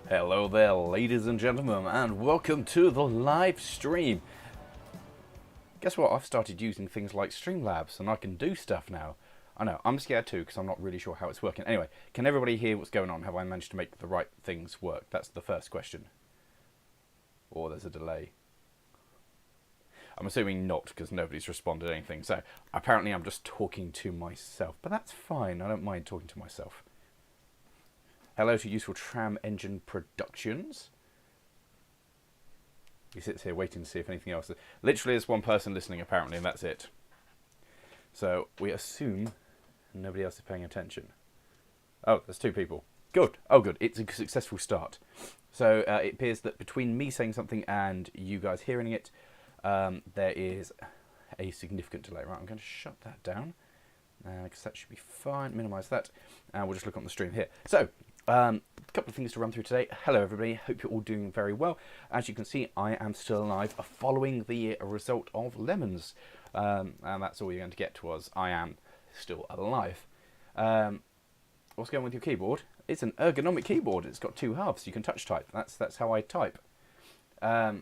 Hello there, ladies and gentlemen, and welcome to the live stream. Guess what? I've started using things like Streamlabs, and I can do stuff now. I know, I'm scared too, because I'm not really sure how it's working. Anyway, can everybody hear what's going on? Have I managed to make the right things work? That's the first question. Or there's a delay. I'm assuming not, because nobody's responded anything. So, apparently I'm just talking to myself. But that's fine, I don't mind talking to myself. Hello to Useful Tram Engine Productions. He sits here waiting to see if anything else. Literally, there's one person listening, apparently, and that's it. So, we assume nobody else is paying attention. Oh, there's two people. Good. Oh, good. It's a successful start. So, it appears that between me saying something and you guys hearing it, there is a significant delay. Right, I'm going to shut that down, because that should be fine. Minimise that, and we'll just look on the stream here. So, a couple of things to run through today. Hello everybody, hope you're all doing very well. As you can see, I am still alive following the result of Lemons. And that's all you're going to get to us. I am still alive. What's going on with your keyboard? It's an ergonomic keyboard. It's got two halves. You can touch type. That's how I type. What's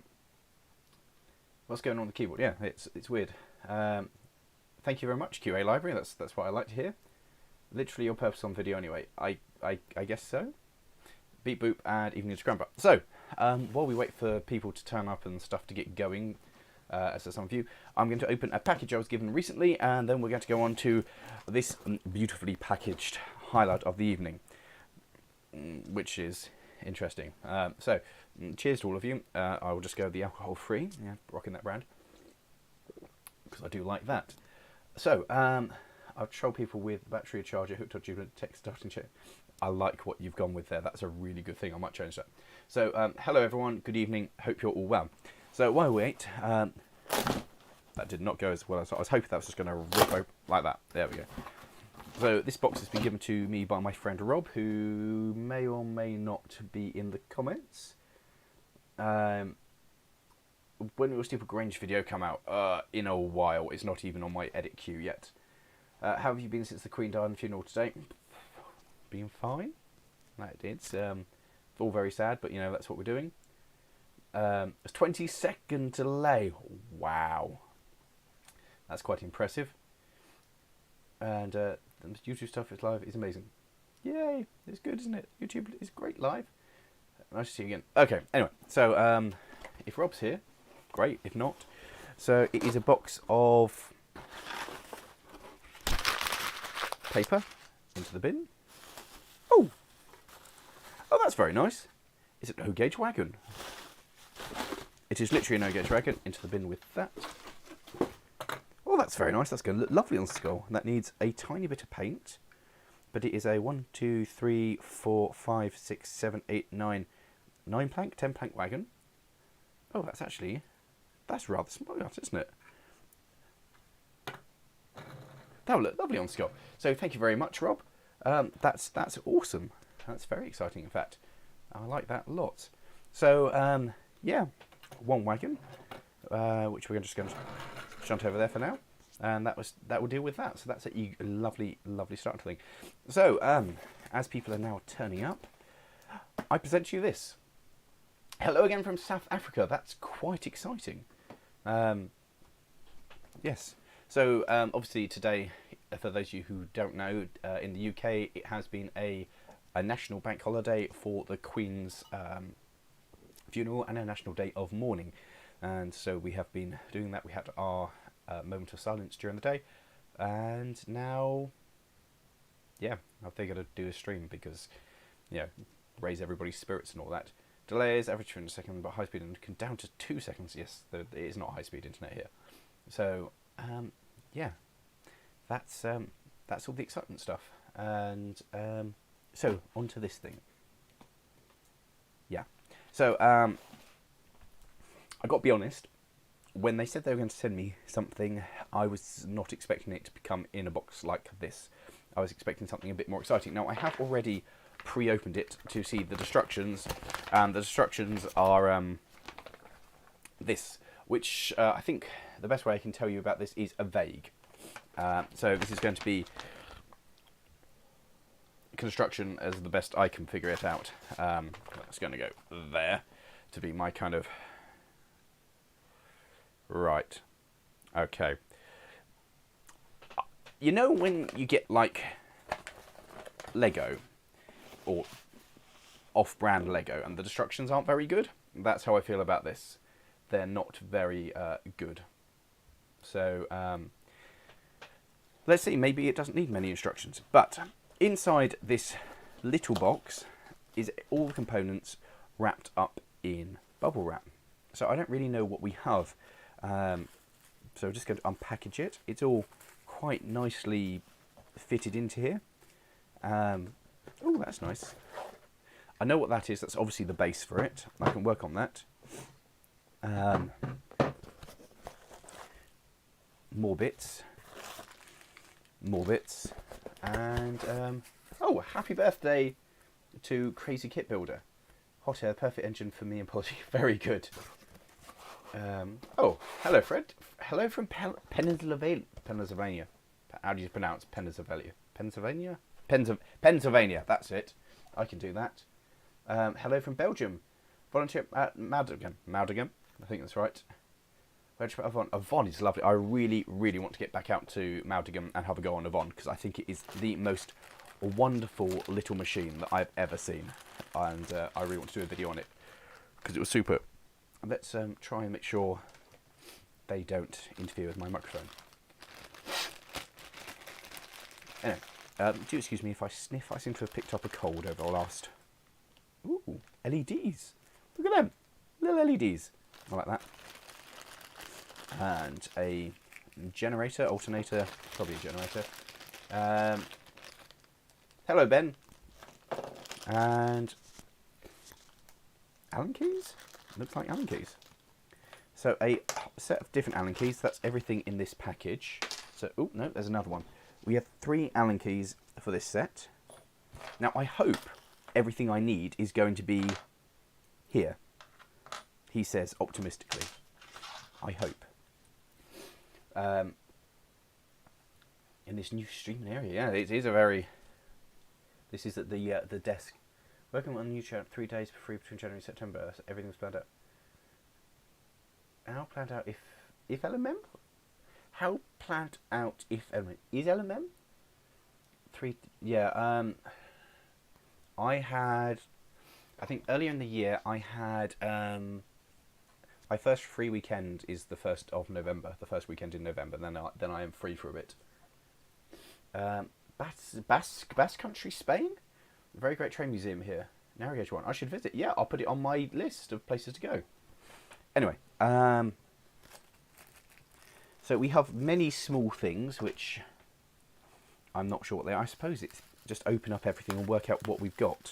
going on with the keyboard? Yeah, it's weird. Thank you very much, QA Library. That's what I like to hear. Literally your purpose on video anyway. I guess so. Beep boop and evening to Scrumper. So, while we wait for people to turn up and stuff to get going, as are some of you, I'm going to open a package I was given recently, and then we're going to go on to this beautifully packaged highlight of the evening, which is interesting. So, cheers to all of you. I will just go the alcohol free. Yeah, rocking that brand, because I do like that. So, I'll troll people with battery charger hooked on Jupiter tech starting check. I like what you've gone with there. That's a really good thing. I might change that. So, hello everyone. Good evening. Hope you're all well. So, while we wait, that did not go as well as I was hoping. That was just going to rip open like that. There we go. So, this box has been given to me by my friend Rob, who may or may not be in the comments. When will Stupid Grange video come out? In a while. It's not even on my edit queue yet. How have you been since the Queen died on the funeral today? Been fine. It's all very sad, but you know, that's what we're doing. It's 20-second delay. Wow. That's quite impressive. And the YouTube stuff is live. It's amazing. Yay. It's good, isn't it? YouTube is great live. Nice to see you again. Okay, anyway. So, if Rob's here, great. If not, so it is a box of paper into the bin. Oh, that's very nice. Is it an O-gauge wagon? It is literally an O-gauge wagon. Into the bin with that. Oh, that's very nice. That's going to look lovely on the skull. And that needs a tiny bit of paint. But it is a 1, 2, 3, 4, 5, 6, 7, 8, 9, 9 plank, 10 plank wagon. Oh, that's rather smart, isn't it? That will look lovely on the skull. So thank you very much, Rob. That's awesome. That's very exciting, in fact. I like that a lot. So, yeah, one wagon, which we're just going to shunt over there for now. And that will deal with that. So that's a lovely, lovely start to thing. So, as people are now turning up, I present you this. Hello again from South Africa. That's quite exciting. Yes. So, obviously today, for those of you who don't know, in the UK, it has been a national bank holiday for the Queen's funeral and a national day of mourning. And so we have been doing that. We had our moment of silence during the day. And now, yeah, I think I'm going to do a stream because, you know, raise everybody's spirits and all that. Delays, average 200 seconds, but high speed and down to 2 seconds. Yes, it is not high speed internet here. So, yeah, that's all the excitement stuff. And so on to this thing. Yeah. So I got to be honest. When they said they were going to send me something, I was not expecting it to come in a box like this. I was expecting something a bit more exciting. Now I have already pre-opened it to see the instructions, and the instructions are this, which I think the best way I can tell you about this is a vague. So this is going to be construction as the best I can figure it out. It's going to go there to be my kind of... Right. Okay. You know when you get, like, Lego, or off-brand Lego, and the destructions aren't very good? That's how I feel about this. They're not very good. So, let's see, maybe it doesn't need many instructions. But inside this little box is all the components wrapped up in bubble wrap. So I don't really know what we have. So I'm just going to unpackage it. It's all quite nicely fitted into here. Oh, that's nice. I know what that is. That's obviously the base for it. I can work on that. More bits. More bits. And, oh, happy birthday to Crazy Kit Builder. Hot Air, perfect engine for me and Polly. Very good. Oh, hello, Fred. Hello from Pennsylvania. How do you pronounce Pennsylvania? Pennsylvania, that's it. I can do that. Hello from Belgium. Volunteer at Maudigan. I think that's right. Avon. Avon is lovely. I really, really want to get back out to Maudigan and have a go on Avon, because I think it is the most wonderful little machine that I've ever seen. And I really want to do a video on it, because it was super. Let's try and make sure they don't interfere with my microphone. Anyway, do excuse me if I sniff. I seem to have picked up a cold over the last... Ooh, LEDs. Look at them. Little LEDs. I like that. And a generator, alternator, probably a generator. Hello, Ben. And Allen keys? Looks like Allen keys. So a set of different Allen keys. That's everything in this package. So, oh, no, there's another one. We have 3 Allen keys for this set. Now, I hope everything I need is going to be here. He says optimistically. I hope. In this new streaming area, yeah, it is a very... This is at the desk. Working on a new channel 3 days for free between January and September. So everything's planned out. How planned out if LMM? How planned out if LMM? Is LMM? 3, yeah, I think earlier in the year, I had, my first free weekend is the 1st of November, the first weekend in November, then I am free for a bit. Basque Country, Spain? Very great train museum here. Narragator one. I should visit. Yeah, I'll put it on my list of places to go. Anyway, so we have many small things, which I'm not sure what they are. I suppose it's just open up everything and work out what we've got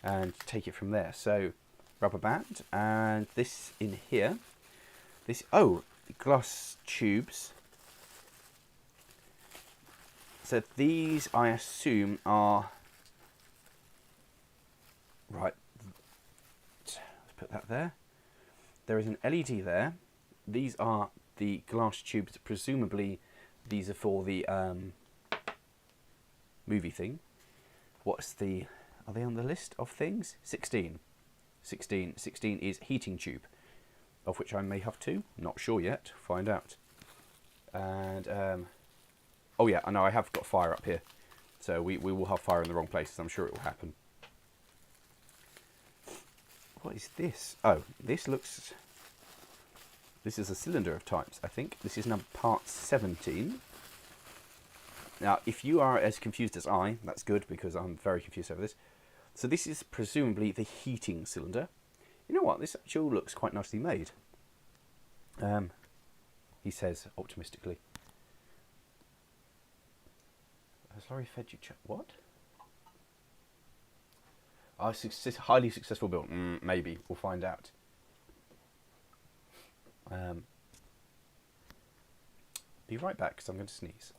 and take it from there. So, rubber band, and this in here. This, oh, glass tubes. So these, I assume, are... Right, let's put that there. There is an LED there. These are the glass tubes. Presumably, these are for the movie thing. What's the... Are they on the list of things? 16. 16 is heating tube, of which I may have 2. Not sure yet. Find out. And, oh yeah, I know I have got fire up here. So we will have fire in the wrong places. I'm sure it will happen. What is this? Oh, this looks... This is a cylinder of types, I think. This is number part 17. Now, if you are as confused as I, that's good, because I'm very confused over this. So this is presumably the heating cylinder. You know what? This actually looks quite nicely made. He says, optimistically. Has Lawrie fed you... What? Oh, highly successful build. Maybe. We'll find out. Be right back, because I'm going to sneeze.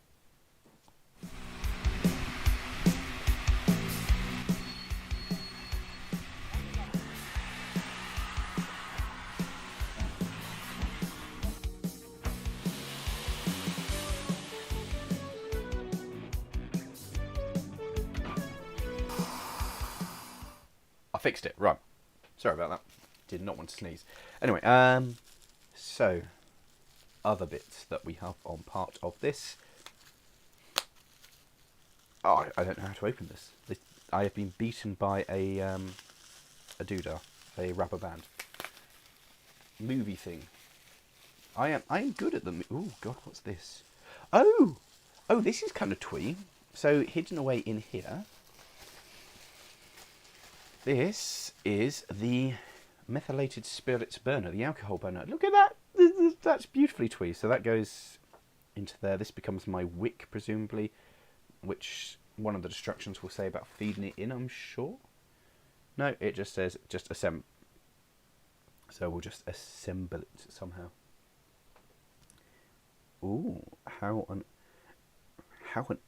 fixed it. Right. Sorry about that. Did not want to sneeze. Anyway, so other bits that we have on part of this. Oh, I don't know how to open this. I have been beaten by a doodah, a rubber band. Movie thing. I am good at them. Oh God, what's this? Oh, this is kind of twee. So hidden away in here. This is the methylated spirits burner, the alcohol burner. Look at that. That's beautifully twee. So that goes into there. This becomes my wick, presumably, which one of the instructions will say about feeding it in, I'm sure. No, it just says just assemble. So we'll just assemble it somehow. Ooh, how on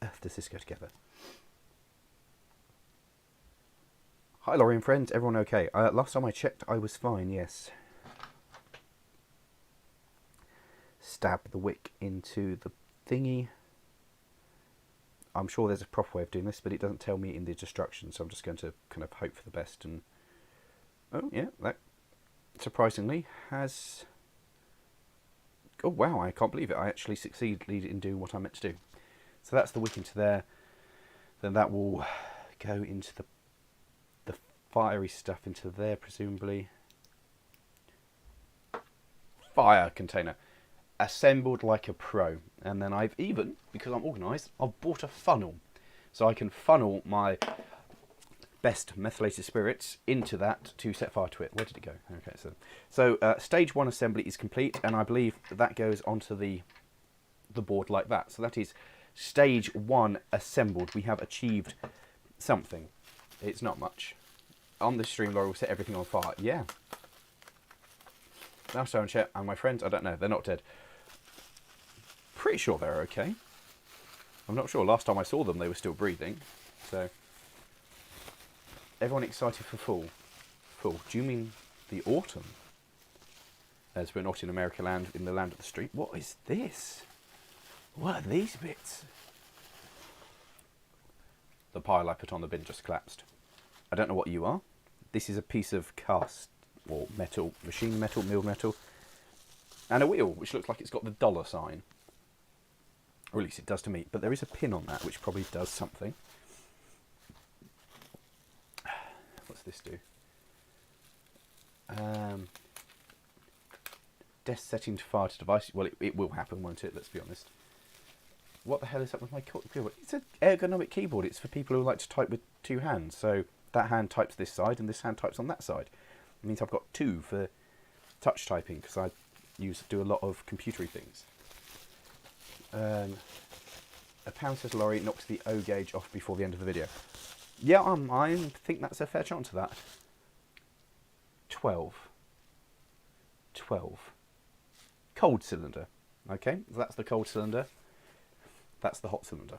earth does this go together? Hi Lawrie and friends, everyone okay? Last time I checked I was fine, yes. Stab the wick into the thingy. I'm sure there's a proper way of doing this, but it doesn't tell me in the instructions, so I'm just going to kind of hope for the best. And oh yeah, that surprisingly has... Oh wow, I can't believe it. I actually succeeded in doing what I meant to do. So that's the wick into there. Then that will go into the fiery stuff into there, presumably. Fire container. Assembled like a pro. And then I've even, because I'm organised, I've bought a funnel. So I can funnel my best methylated spirits into that to set fire to it. Where did it go? Okay, so stage 1 assembly is complete, and I believe that goes onto the board like that. So that is stage 1 assembled. We have achieved something. It's not much. On this stream, Lawrie will set everything on fire. Yeah. Now, so chat and my friends, I don't know. They're not dead. Pretty sure they're okay. I'm not sure. Last time I saw them, they were still breathing. So, everyone excited for fall? Fall. Do you mean the autumn? As we're not in America land, in the land of the street. What is this? What are these bits? The pile I put on the bin just collapsed. I don't know what you are. This is a piece of cast or metal, machine metal, milled metal, and a wheel which looks like it's got the dollar sign. Or at least it does to me. But there is a pin on that which probably does something. What's this do? Desk setting to fire to device. Well, it will happen, won't it? Let's be honest. What the hell is up with my keyboard? It's an ergonomic keyboard. It's for people who like to type with two hands. So that hand types this side and this hand types on that side. It means I've got two for touch typing because I do a lot of computery things. A pound, says Lawrie, knocks the O gauge off before the end of the video. Yeah, I think that's a fair chance of that. 12. Cold cylinder. Okay, so that's the cold cylinder. That's the hot cylinder.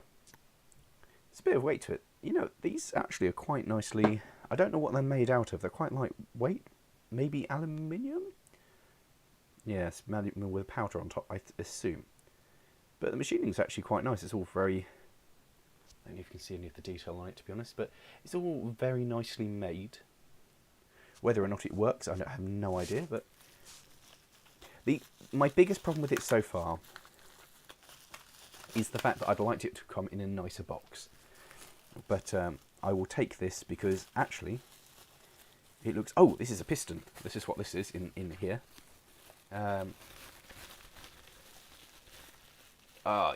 It's a bit of weight to it. You know, these actually are quite nicely... I don't know what they're made out of. They're quite lightweight. Maybe aluminium? Yes, aluminium with powder on top, I assume. But the machining's actually quite nice. It's all very... I don't know if you can see any of the detail on it, to be honest. But it's all very nicely made. Whether or not it works, I have no idea. But my biggest problem with it so far is the fact that I'd liked it to come in a nicer box. But I will take this because actually it looks... Oh, this is a piston. This is what this is in here.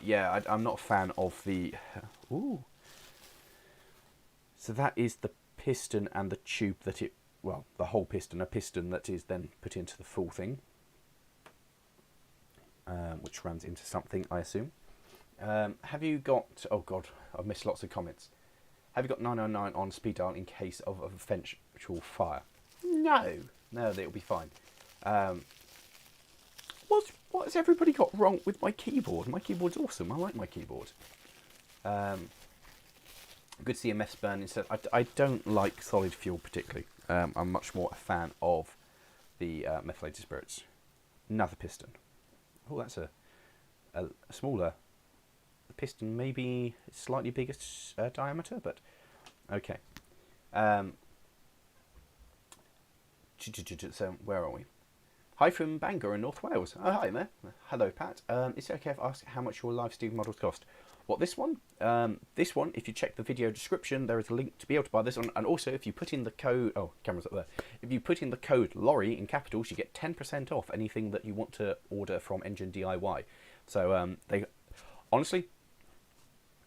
Yeah, I'm not a fan of the... Ooh. So that is the piston and the tube that it... Well, the whole piston. A piston that is then put into the full thing. Which runs into something, I assume. Have you got... Oh, God, I've missed lots of comments. Have you got 999 on speed dial in case of eventual fire? No, it'll be fine. What has everybody got wrong with my keyboard? My keyboard's awesome. I like my keyboard. Good CMS burn instead. I don't like solid fuel particularly. I'm much more a fan of the methylated spirits. Another piston. Oh, that's a smaller piston, maybe slightly bigger diameter, but okay. So where are we? Hi from Bangor in North Wales. Oh, hi there. Hello, Pat. Is it okay if I ask how much your live Steve models cost? What, this one? This one, if you check the video description, there is a link to be able to buy this one. And also, if you put in the code... Oh, camera's up there. If you put in the code Lawrie in capitals, you get 10% off anything that you want to order from Engine DIY. So, they... Honestly,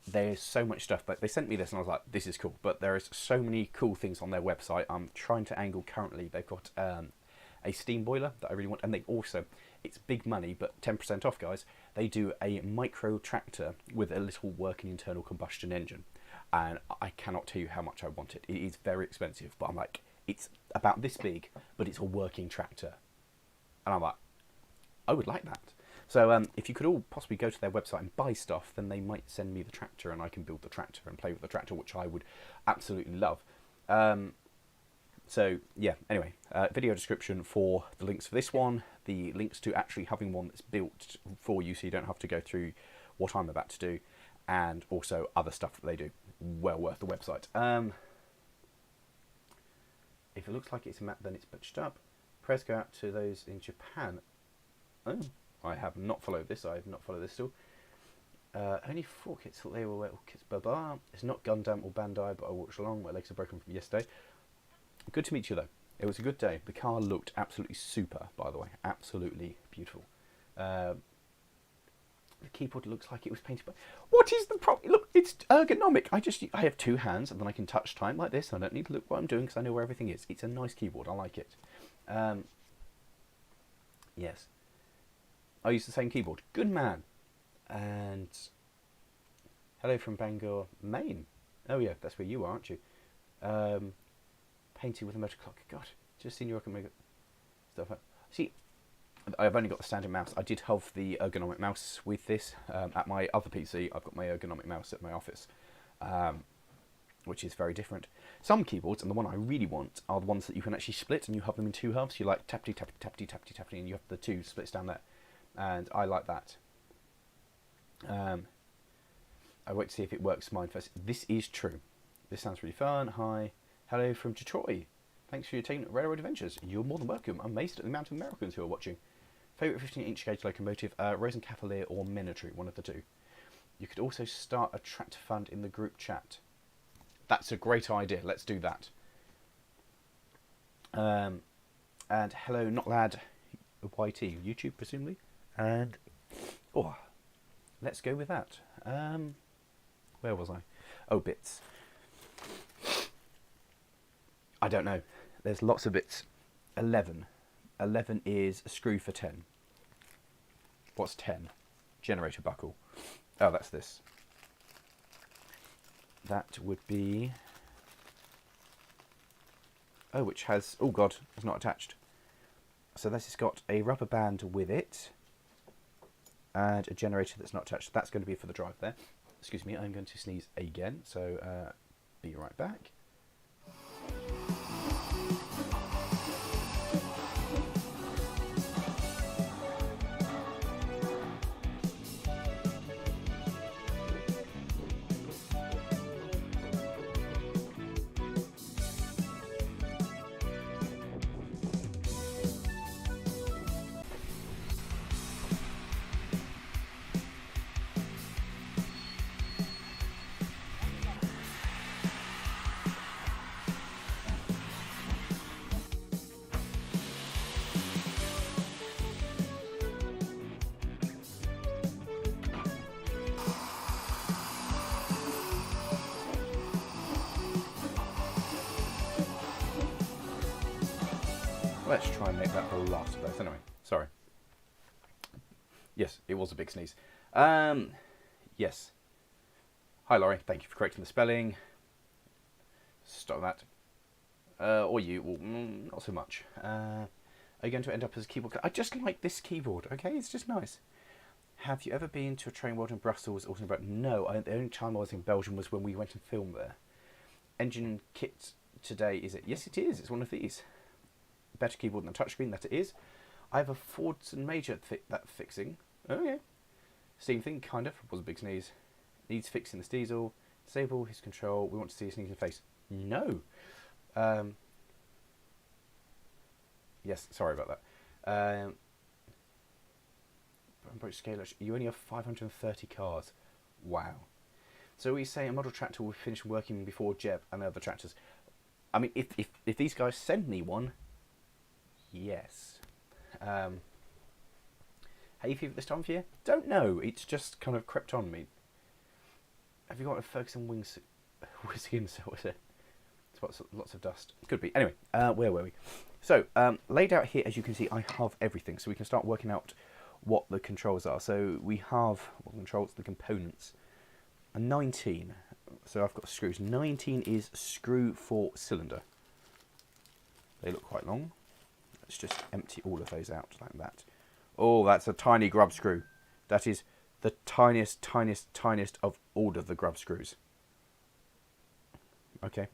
there's so much stuff. But they sent me this and I was like, this is cool. But there is so many cool things on their website. I'm trying to angle currently. They've got a steam boiler that I really want. And they also... It's big money, but 10% off, guys. They do a micro tractor with a little working internal combustion engine. And I cannot tell you how much I want it. It is very expensive, but I'm like, it's about this big, but it's a working tractor. And I'm like, I would like that. So if you could all possibly go to their website and buy stuff, then they might send me the tractor and I can build the tractor and play with the tractor, which I would absolutely love. So, yeah, anyway, video description for the links for this one, the links to actually having one that's built for you so you don't have to go through what I'm about to do, and also other stuff that they do. Well worth the website. If it looks like it's a map, then it's butched up. Prayers go out to those in Japan. Oh, I have not followed this. I have not followed this still. Only 4 kits, thought they were well, kits. Bye-bye. It's not Gundam or Bandai, but I watched along. My legs are broken from yesterday. Good to meet you, though. It was a good day. The car looked absolutely super, by the way. Absolutely beautiful. The keyboard looks like it was painted by... What is the problem? Look, it's ergonomic. I have 2 hands, and then I can touch time like this. I don't need to look what I'm doing because I know where everything is. It's a nice keyboard. I like it. Yes. I use the same keyboard. Good man. And... Hello from Bangor, Maine. Oh, yeah, that's where you are, aren't you? Painted with a motor clock. God, just seen your stuff. See, I've only got the standard mouse. I did have the ergonomic mouse with this at my other PC. I've got my ergonomic mouse at my office, which is very different. Some keyboards, and the one I really want, are the ones that you can actually split, and you have them in 2 halves. You like tappity, tappity, tappity, tappity, tappity, and you have the 2 splits down there. And I like that. I wait to see if it works mine first. This is true. This sounds really fun. Hi. Hello from Detroit. Thanks for your taking railroad adventures. You're more than welcome. I'm amazed at the amount of Americans who are watching. Favourite 15-inch gauge locomotive, Rosen Cavalier or Minotaur, one of the 2. You could also start a tractor fund in the group chat. That's a great idea. Let's do that. And hello, not lad, YT, YouTube presumably. And oh, let's go with that. Where was I? Oh, bits. I don't know. There's lots of bits. 11. 11 is a screw for 10. What's 10? Generator buckle. Oh, that's this. That would be... Oh, which has... Oh, God, it's not attached. So this has got a rubber band with it. And a generator that's not attached. That's going to be for the drive there. Excuse me, I'm going to sneeze again. So, be right back. Let's try and make that the last of those. Anyway, sorry. Yes, it was a big sneeze. Yes. Hi, Lawrie. Thank you for correcting the spelling. Stop that. Or you. Well, not so much. Are you going to end up as a keyboard? I just like this keyboard, okay? It's just nice. Have you ever been to a train world in Brussels? Also, no. The only time I was in Belgium was when we went and filmed there. Engine kit today, is it? Yes, it is. It's one of these. Better keyboard than a touchscreen, that it is. I have a Fordson Major that fixing. Oh yeah. Steam thing, kind of. Was a big sneeze. Needs fixing this diesel. Disable his control. We want to see his sneezing face. No. Yes, sorry about that. You only have 530 cars. Wow. So we say a model tractor will finish working before Jeb and other tractors. I mean, if these guys send me one, yes. Hay fever this time of year? Don't know. It's just kind of crept on me. Have you got a Ferguson wings whiskey in so is it? It's lots of dust. Could be. Anyway, where were we? So, laid out here, as you can see, I have everything. So we can start working out what the controls are. So we have what controls the components. A 19. So I've got screws. 19 is screw for cylinder. They look quite long. Let's just empty all of those out like that. Oh, that's a tiny grub screw. That is the tiniest, tiniest, tiniest of all of the grub screws. Okay.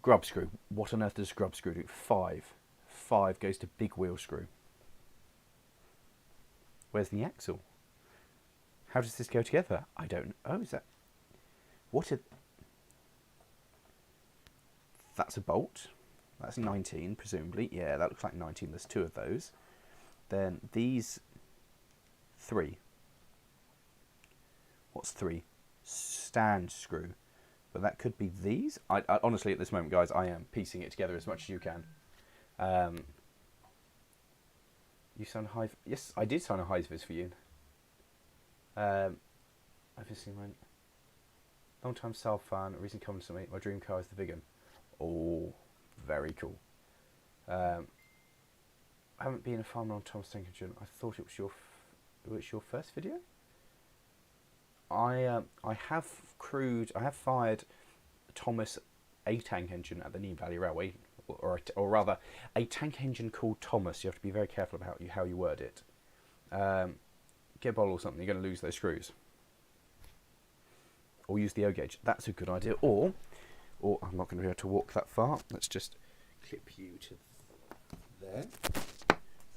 Grub screw. What on earth does grub screw do? 5. 5 goes to big wheel screw. Where's the axle? How does this go together? I don't know. Oh, is that... That's a bolt. That's 19, presumably. Yeah, that looks like 19. There's 2 of those. Then these 3. What's 3? Stand screw. But that could be these. I honestly, at this moment, guys, I am piecing it together as much as you can. You signed a high... Yes, I did sign a high vis for you. Obviously, went... Long time Sal fan, recent comment to me. My dream car is the big one. Oh, very cool. I haven't been a farmer on Tom Stank Engine. I thought it was your first video. I have fired Thomas a tank engine at the Neem Valley Railway, or rather a tank engine called Thomas. You have to be very careful about how you word it. Get a bottle or something. You're going to lose those screws. Or use the O gauge. That's a good idea. Or I'm not going to be able to walk that far. Let's just clip you to there.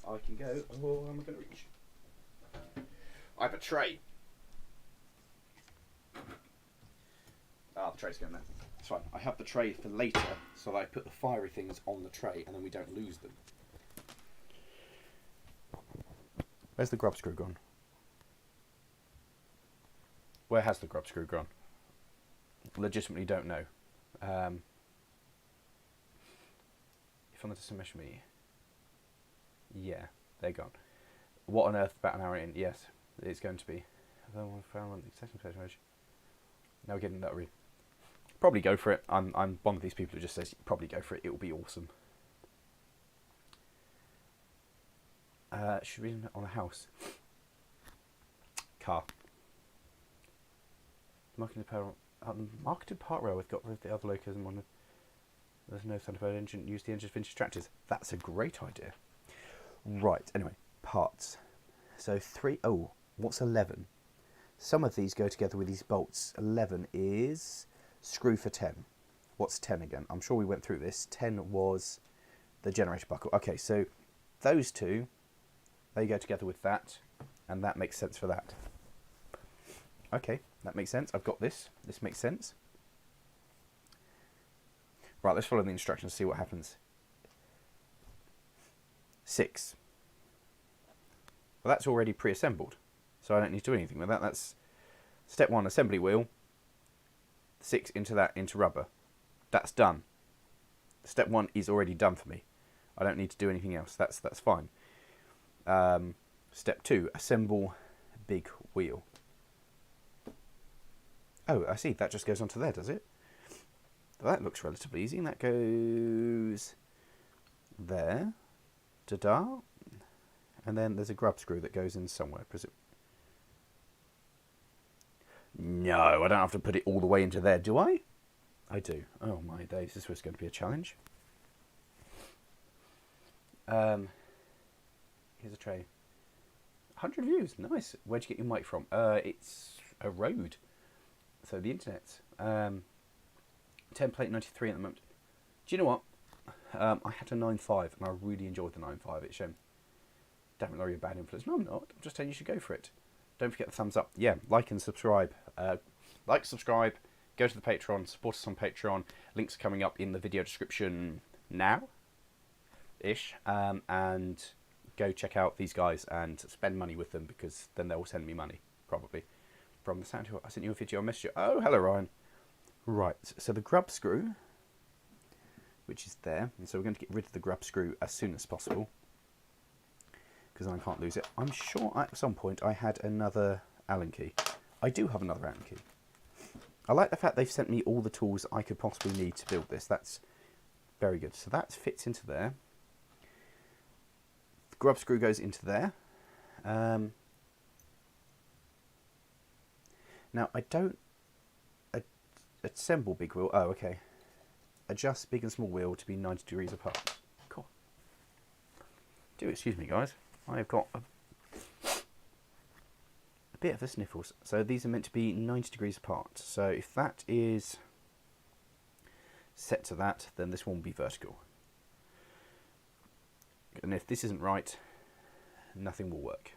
I can go. Oh, how am I going to reach? I have a tray. Ah, the tray's going there. It's fine. I have the tray for later, so that I put the fiery things on the tray, and then we don't lose them. Where's the grub screw gone? Where has the grub screw gone? Legitimately don't know. If on the to measure me, yeah, they're gone. What on earth? About an hour in? Yes, it's going to be. Now we're getting that read. Probably go for it. I'm one of these people who just says probably go for it. It will be awesome. Should we be on a house? Car. Marketed part rail. We've got rid of the other locos and one. There's no Thunderbird engine. Use the engine vintage tractors. That's a great idea. Right. Anyway, parts. So 3. Oh, what's 11? Some of these go together with these bolts. 11 is screw for 10. What's 10 again? I'm sure we went through this. 10 was the generator buckle. Okay, so those 2, they go together with that, and that makes sense for that. Okay, that makes sense. I've got this. This makes sense. Right, let's follow the instructions, see what happens. 6. Well, that's already pre-assembled, so I don't need to do anything with that. That's step 1, assembly wheel. 6 into rubber. That's done. Step 1 is already done for me. I don't need to do anything else. That's fine. Step 2, assemble big wheel. Oh, I see. That just goes onto there, does it? That looks relatively easy. And that goes there. Ta-da. And then there's a grub screw that goes in somewhere. No, I don't have to put it all the way into there, do I? I do. Oh my days, this was going to be a challenge. Here's a tray. 100 views, nice. Where'd you get your mic from? It's a road. So the internet. Template 93 at the moment. Do you know what? I had a 9.5 and I really enjoyed the 9.5. It's definitely Lawrie a bad influence. No, I'm not. I'm just saying you should go for it. Don't forget the thumbs up. Yeah, like and subscribe. Like, subscribe, go to the Patreon, support us on Patreon. Links coming up in the video description now. ish, and go check out these guys and spend money with them, because then they'll send me money, probably. From the sound, I sent you a video, I missed you. Oh, hello, Ryan. Right, so the grub screw, which is there, and so we're going to get rid of the grub screw as soon as possible, because I can't lose it. I'm sure at some point I had another Allen key. I do have another Allen key. I like the fact they've sent me all the tools I could possibly need to build this. That's very good. So that fits into there. The grub screw goes into there. Now, I don't assemble big wheel. Oh, okay. Adjust big and small wheel to be 90 degrees apart. Cool. Do excuse me, guys. I have got a bit of the sniffles. So these are meant to be 90 degrees apart. So if that is set to that, then this one will be vertical. And if this isn't right, nothing will work.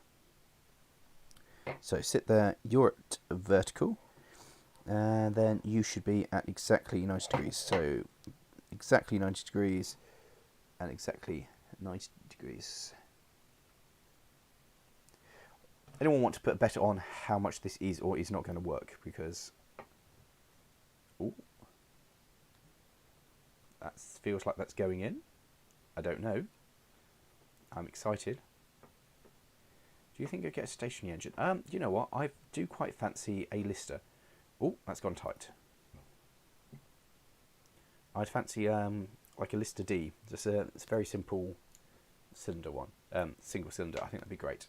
So sit there, you're at vertical, and then you should be at exactly 90 degrees. So exactly 90 degrees and exactly 90 degrees. Anyone want to put a bet on how much this is or is not going to work? Because, ooh, that feels like that's going in. I don't know. I'm excited. Do you think you'll get a stationary engine? You know what? I do quite fancy a lister. Oh, that's gone tight. I'd fancy like a Lister D. Just it's a very simple cylinder one. Single cylinder. I think that'd be great.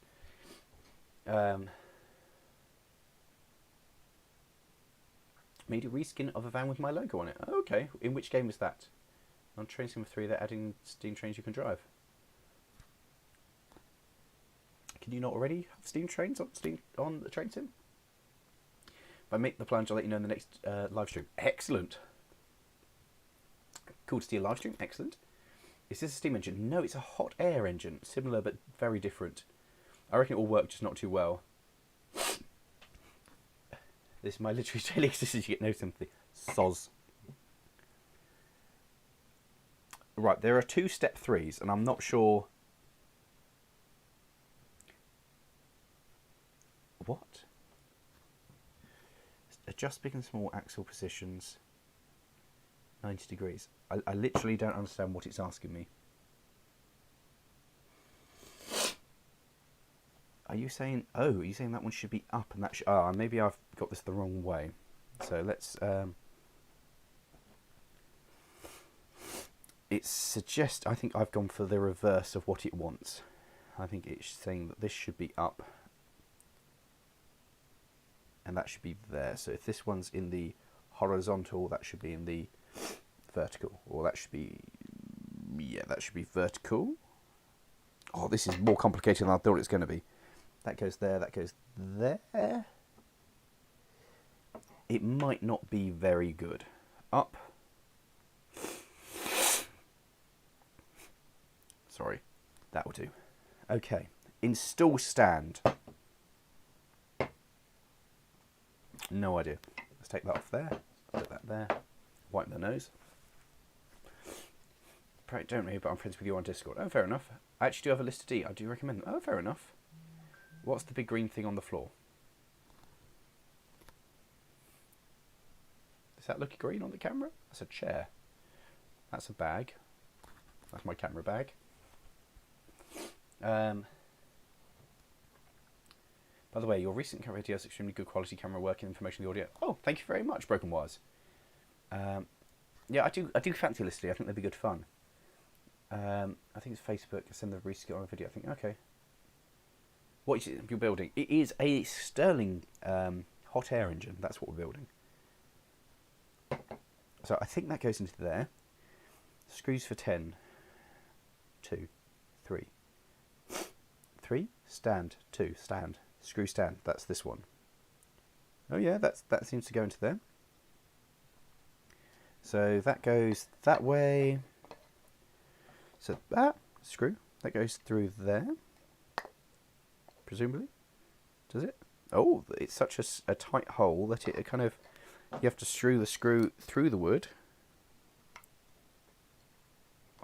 Made a reskin of a van with my logo on it. Oh, okay. In which game was that? On Train Sim 3, they're adding steam trains you can drive. Can you not already have steam trains on the Train Sim? If I make the plunge, I'll let you know in the next live stream. Excellent. Cool to see a live stream. Excellent. Is this a steam engine? No, it's a hot air engine. Similar but very different. I reckon it will work, just not too well. This is my literary daily existence. You get no sympathy. Soz. Right, there are 2 step 3s, and I'm not sure. What? Adjust big and small axle positions 90 degrees. I literally don't understand what it's asking me. Are you saying, oh, are you saying that one should be up and that should, maybe I've got this the wrong way. So let's, it suggests, I think I've gone for the reverse of what it wants. I think it's saying that this should be up and that should be there. So if this one's in the horizontal, that should be in the vertical, or that should be, yeah, that should be vertical. Oh, this is more complicated than I thought it's going to be. That goes there, that goes there. It might not be very good. Up. Sorry, that will do. Okay, install stand. No idea. Let's take that off there. Put that there. Wipe the nose. Don't know, but I'm friends with you on Discord. Oh, fair enough. I actually do have a Lister D. I do recommend them. Oh, fair enough. What's the big green thing on the floor? Does that look green on the camera? That's a chair. That's a bag. That's my camera bag. By the way, your recent camera video has extremely good quality camera work and information in the audio. Oh, thank you very much, Broken Wires. Yeah, I do fancy Lister D. I think they'd be good fun. I think it's Facebook. I send the reskin on a video. I think, okay. What is it you're building? It is a Stirling hot air engine. That's what we're building. So I think that goes into there. Screws for 10. 2, 3. 3, stand, 2, stand. Screw stand. That's this one. Oh yeah, that seems to go into there. So that goes that way. So that screw, that goes through there. Presumably. Does it? Oh, it's such a tight hole that it kind of, you have to screw the screw through the wood.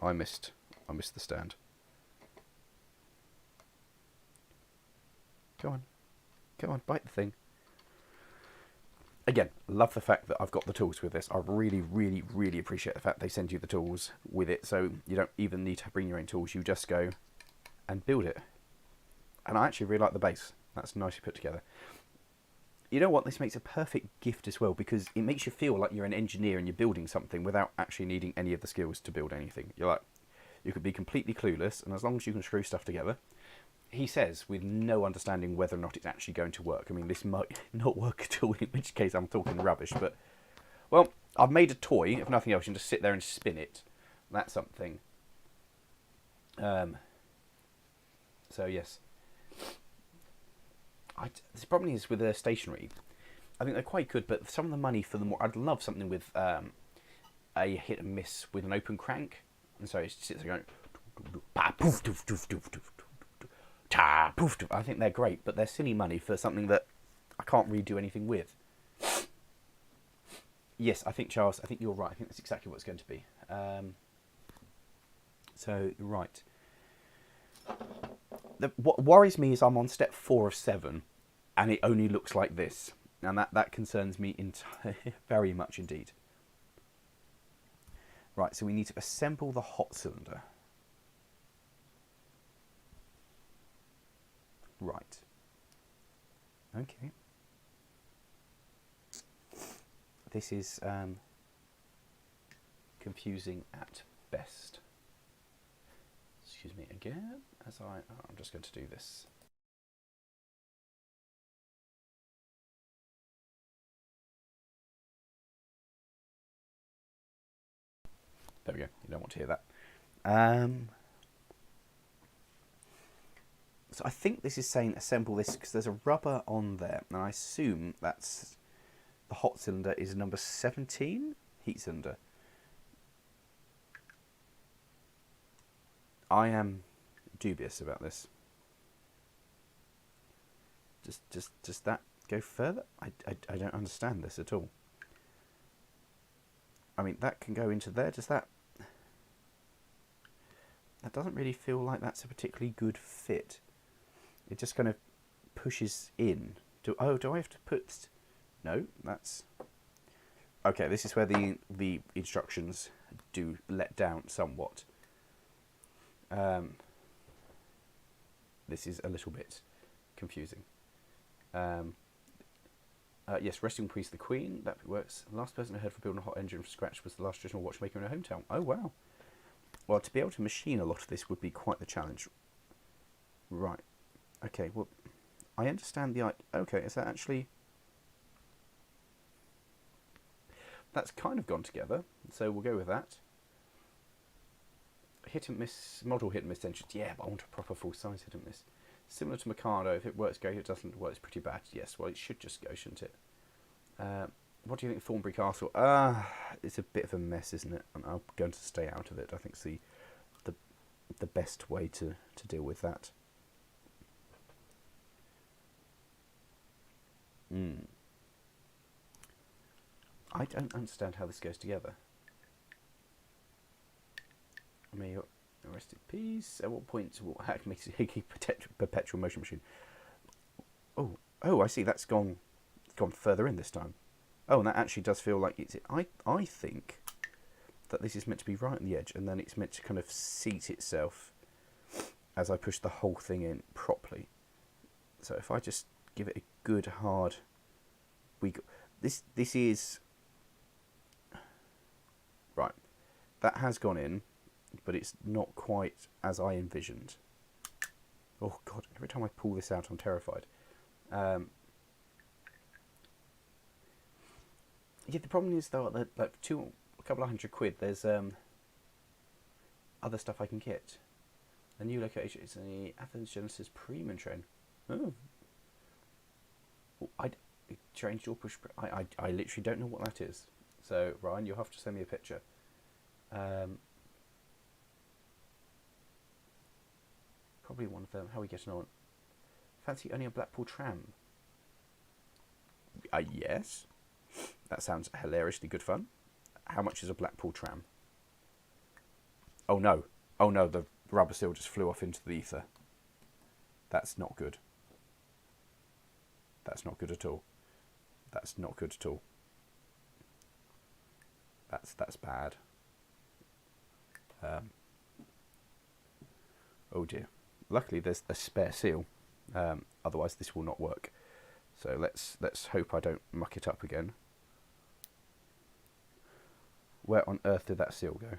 I missed I missed the stand. Go on. Go on, bite the thing. Again, love the fact that I've got the tools with this. I really, really, really appreciate the fact they send you the tools with it, so you don't even need to bring your own tools. You just go and build it. And I actually really like the base. That's nicely put together. You know what? This makes a perfect gift as well, because it makes you feel like you're an engineer and you're building something without actually needing any of the skills to build anything. You're like, you could be completely clueless, and as long as you can screw stuff together, he says, with no understanding whether or not it's actually going to work. I mean, this might not work at all, in which case I'm talking rubbish, but, well, I've made a toy. If nothing else, you can just sit there and spin it. That's something. So, yes. The problem is with the stationery, I think they're quite good, but some of the money for the more... I'd love something with a hit and miss with an open crank. And so it sits there going... Poof, doof, doof, doof, doof. Ta, poof, I think they're great, but they're silly money for something that I can't really do anything with. Yes, I think, Charles, I think you're right. I think that's exactly what it's going to be. So, right. What worries me is I'm on step 4 of 7, and it only looks like this. And that concerns me very much indeed. Right, so we need to assemble the hot cylinder. Right. Okay. This is confusing at best. Excuse me again, as I'm just going to do this. There we go. You don't want to hear that. So I think this is saying assemble this because there's a rubber on there, and I assume that's the hot cylinder is number 17 heat cylinder. I am dubious about this. Does that go further? I don't understand this at all. I mean, that can go into there. Does that? That doesn't really feel like that's a particularly good fit. It just kind of pushes in. Do I have to put... No, that's... Okay, this is where the instructions do let down somewhat. This is a little bit confusing. Yes, resting priest the queen. That works. The last person I heard for building a hot engine from scratch was the last traditional watchmaker in her hometown. Oh, wow. Well, to be able to machine a lot of this would be quite the challenge. Right. Okay, well, I understand the... Okay, is that actually... That's kind of gone together, so we'll go with that. Hit and miss, model hit and miss engines. Yeah, but I want a proper full-size hit and miss. Similar to Mikado, if it works, great. If it doesn't work, it's pretty bad. Yes, well, it should just go, shouldn't it? What do you think of Thornbury Castle? It's a bit of a mess, isn't it? And I'm going to stay out of it. I think it's the best way to deal with that. I don't understand how this goes together. I mean, rest in peace. At what point will hack makes a perpetual motion machine? Oh, I see. That's gone further in this time. Oh, and that actually does feel like it's... I think that this is meant to be right on the edge, and then it's meant to kind of seat itself as I push the whole thing in properly. So if I just give it a good hard... This is... Right. That has gone in, but it's not quite as I envisioned. Oh, God. Every time I pull this out, I'm terrified. Yeah, the problem is, though, that like a couple of £100, there's other stuff I can get. A new location is the Athens Genesis Premium train. Oh. Well, I changed your push... I literally don't know what that is. So, Ryan, you'll have to send me a picture. Probably one of them. How are we getting on? Fancy owning a Blackpool tram? Yes. That sounds hilariously good fun. How much is a Blackpool tram? Oh, no. Oh no, the rubber seal just flew off into the ether. That's not good. That's not good at all. That's not good at all. That's bad. Oh dear. Luckily there's a spare seal. Otherwise this will not work. So let's hope I don't muck it up again. Where on earth did that seal go?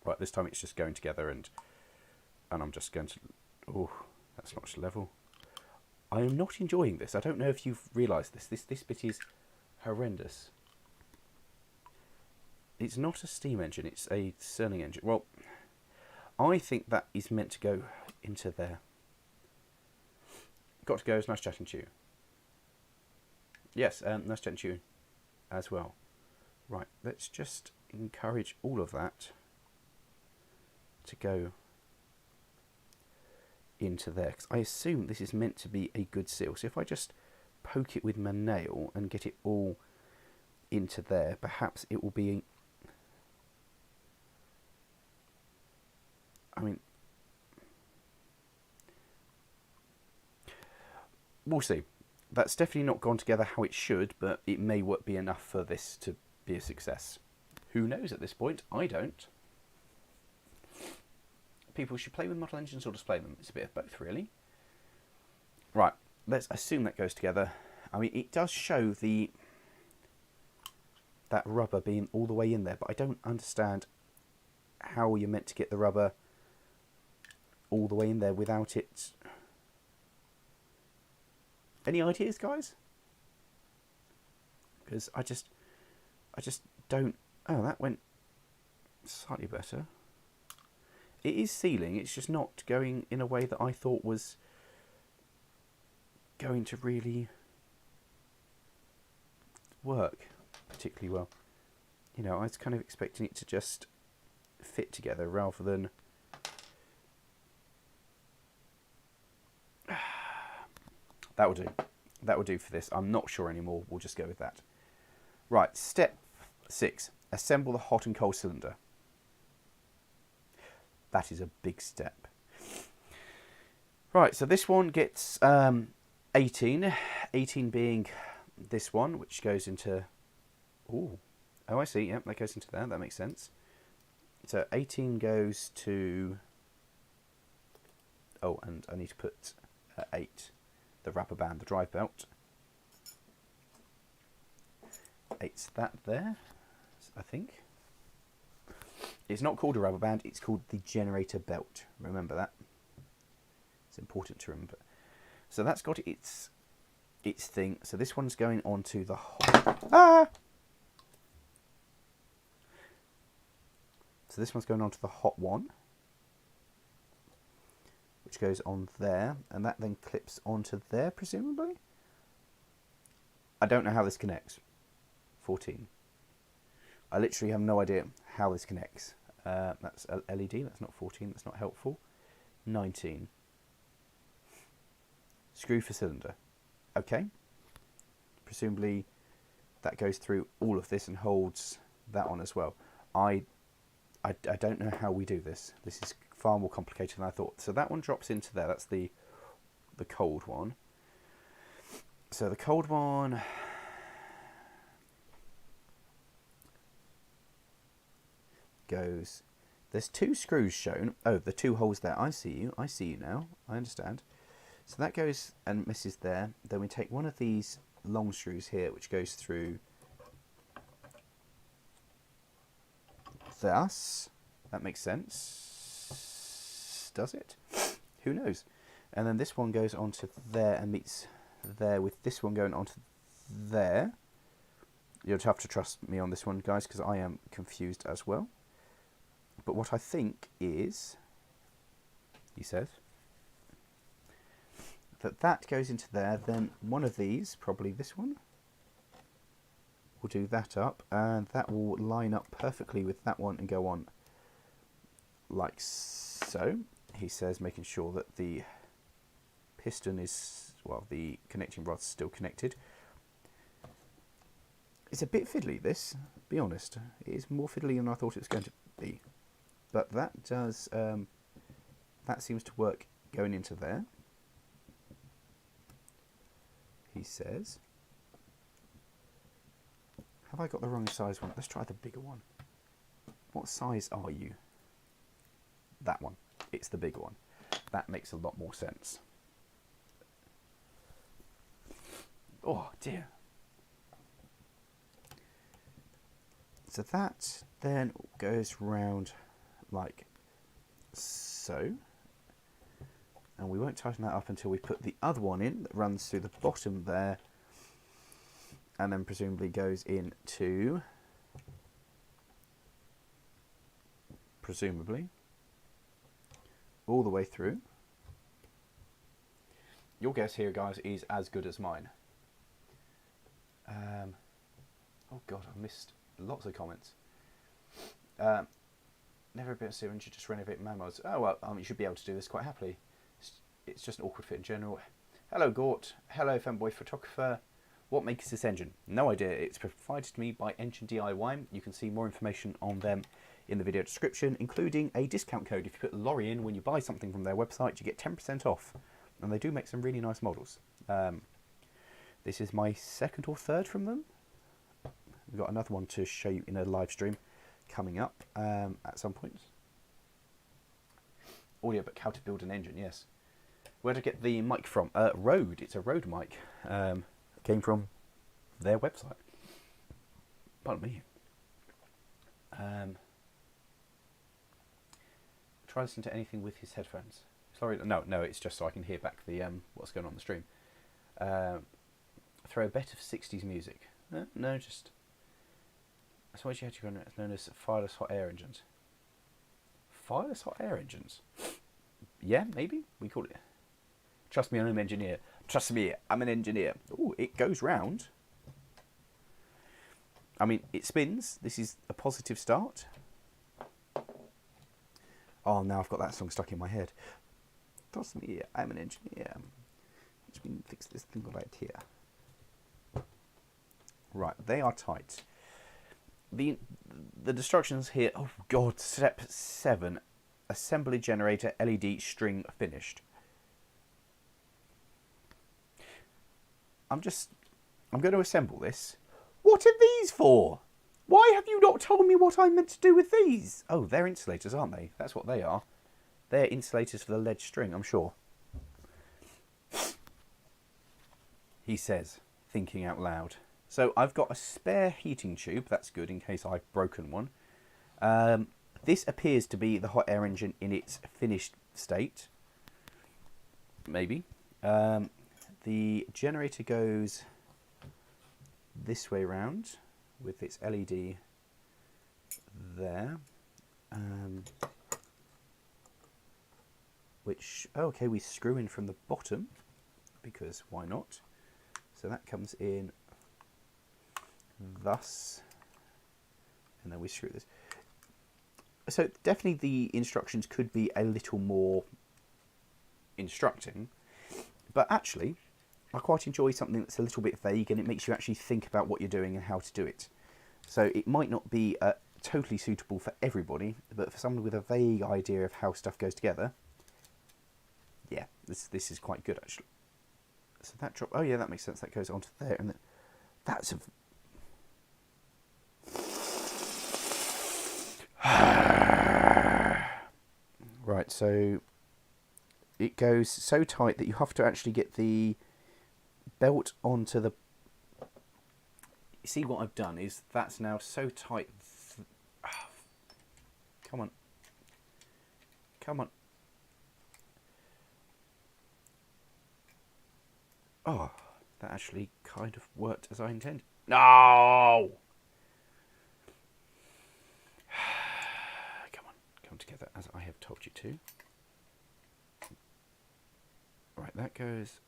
Right, this time it's just going together and I'm just going to... Oh, that's not level. I am not enjoying this. I don't know if you've realised this. This bit is horrendous. It's not a steam engine, it's a Stirling engine. Well, I think that is meant to go into there. Got to go, it's nice chatting to you. Yes, nice chatting to you as well. Right, let's just encourage all of that to go into there. Because I assume this is meant to be a good seal. So if I just poke it with my nail and get it all into there, perhaps it will be... I mean, we'll see. That's definitely not gone together how it should, but it may be enough for this to be a success. Who knows at this point? I don't. People should play with model engines or display them. It's a bit of both, really. Right, let's assume that goes together. I mean, it does show that rubber being all the way in there, but I don't understand how you're meant to get the rubber all the way in there without it. Any ideas, guys? Because I just don't... Oh, that went slightly better. It is sealing, it's just not going in a way that I thought was going to really work particularly well. You know, I was kind of expecting it to just fit together rather than... That will do. That will do for this. I'm not sure anymore. We'll just go with that. Right, step 6. Assemble the hot and cold cylinder. That is a big step. Right, so this one gets 18. 18 being this one, which goes into... Ooh. Oh, I see. Yep, that goes into there. That makes sense. So 18 goes to... Oh, and I need to put 8. The rubber band, the drive belt. 8's that there, I think. It's not called a rubber band, it's called the generator belt. Remember that. It's important to remember. So that's got its thing. So this one's going on to the hot... So this one's going on to the hot one, which goes on there, and that then clips onto there, presumably? I don't know how this connects. 14. I literally have no idea how this connects. That's LED, that's not 14, that's not helpful. 19. Screw for cylinder. Okay. Presumably that goes through all of this and holds that on as well. I don't know how we do this. This is far more complicated than I thought. So that one drops into there. That's the cold one. So the cold one goes... There's 2 screws shown. Oh, the 2 holes there. I see you. I see you now. I understand. So that goes and misses there. Then we take one of these long screws here, which goes through thus. That makes sense. Does it? Who knows? And then this one goes onto there and meets there with this one going onto there. You'll have to trust me on this one, guys, because I am confused as well. But what I think is, he says, that goes into there, then one of these, probably this one, will do that up, and that will line up perfectly with that one and go on like so. He says, making sure that the piston is, well, the connecting rod's still connected. It's a bit fiddly, this, be honest. It is more fiddly than I thought it was going to be. but that does that seems to work going into there. He says, have I got the wrong size one? Let's try the bigger one. What size are you? That one. It's the bigger one. That makes a lot more sense. Oh dear. So that then goes round like so. And we won't tighten that up until we put the other one in that runs through the bottom there. And then presumably goes into, presumably, all the way through. Your guess here, guys, is as good as mine. Oh God, I missed lots of comments. Never a bit of syringe, just renovate mammals. Oh well, you should be able to do this quite happily. It's just an awkward fit in general. Hello Gort, hello Femboy Photographer. What makes this engine? No idea. It's provided to me by Engine DIY. You can see more information on them in the video description, including a discount code. If you put Lawrie in when you buy something from their website, you get 10% off. And they do make some really nice models. This is my second or third from them. We've got another one to show you in a live stream coming up at some point. Audiobook, how to build an engine, yes. Where did I get the mic from? Rode. It's a Rode mic. Came from their website. Pardon me. Try listening to anything with his headphones. Sorry, no, it's just so I can hear back the what's going on the stream. Throw a bet of 60s music. No, just. That's what you had to go on. It's known as fireless hot air engines. Fireless hot air engines. Yeah, maybe we call it. Trust me, I'm an engineer. Trust me, I'm an engineer. Oh, it goes round. I mean, it spins. This is a positive start. Oh, now I've got that song stuck in my head. Trust me, I'm an engineer. Let me fix this thing right here. Right, they are tight. The instructions here. Oh God, step 7. Assembly generator LED string finished. I'm going to assemble this. What are these for? Why have you not told me what I'm meant to do with these? Oh, they're insulators, aren't they? That's what they are. They're insulators for the lead string, I'm sure. He says, thinking out loud. So I've got a spare heating tube. That's good in case I've broken one. This appears to be the hot air engine in its finished state. Maybe. The generator goes this way round with its LED there. Which, okay, we screw in from the bottom because why not? So that comes in thus, and then we screw this. So definitely the instructions could be a little more instructing, but actually I quite enjoy something that's a little bit vague and it makes you actually think about what you're doing and how to do it. So it might not be totally suitable for everybody, but for someone with a vague idea of how stuff goes together, yeah, this is quite good actually. So that drop, oh yeah, that makes sense. That goes onto there, and that's a right. So it goes so tight that you have to actually get the belt onto the. You see what I've done is that's now so tight. Come on, come on. Oh, that actually kind of worked as I intended. No! Come on, come together as I have told you to. Right, that goes.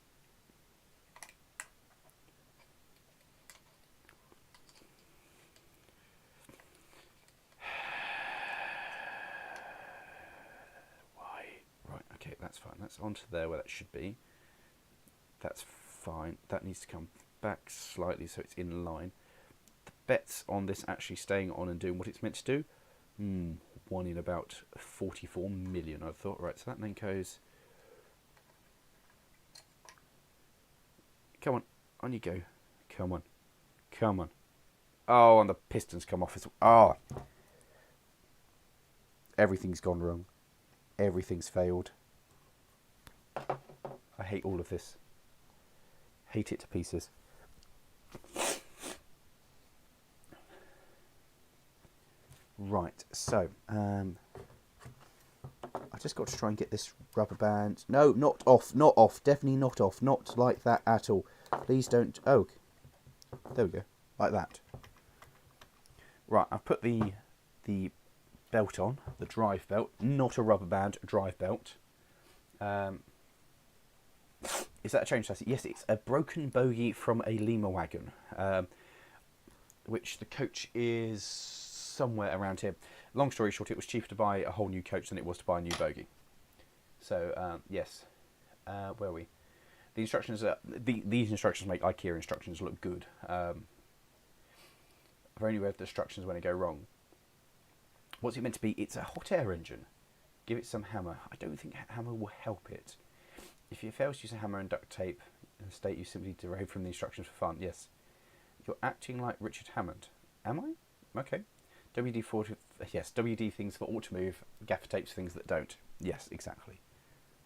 Why? Right, okay, that's fine. That's onto there where that should be. That's fine. That needs to come back slightly so it's in line. The bet's on this actually staying on and doing what it's meant to do. One in about 44 million, I thought. Right, so that then goes... Come on you go. Come on. Come on. Oh, and the pistons come off as well. Oh. Everything's gone wrong. Everything's failed. I hate all of this. Hate it to pieces. Right, so I just got to try and get this rubber band. No, not off, not off, definitely not off, not like that at all. Please don't. Oh, there we go, like that. Right, I've put the belt on, the drive belt, not a rubber band, a drive belt. Is that a change chassis? Yes, it's a broken bogie from a Lima wagon, which the coach is somewhere around here. Long story short, it was cheaper to buy a whole new coach than it was to buy a new bogie. So yes, where are we? The instructions are these instructions make IKEA instructions look good. I've only read the instructions when they go wrong. What's it meant to be? It's a hot air engine. Give it some hammer. I don't think hammer will help it. If you fail to use a hammer and duct tape and state you simply derive from the instructions for fun, yes. You're acting like Richard Hammond. Am I? Okay. WD-40, yes, WD things that ought to move, gaffer tapes things that don't. Yes, exactly.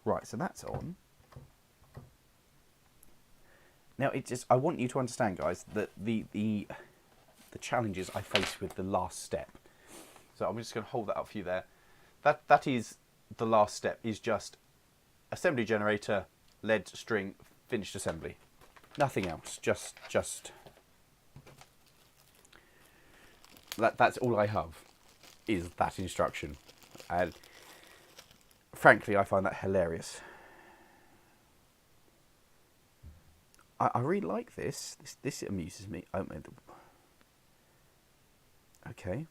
Right, so that's on. Now, I want you to understand, guys, that the challenges I face with the last step. So I'm just going to hold that up for you there. That is the last step, is just assembly generator, lead string, finished assembly. Nothing else. Just that's all I have, is that instruction. And frankly, I find that hilarious. I really like this. This amuses me. Okay.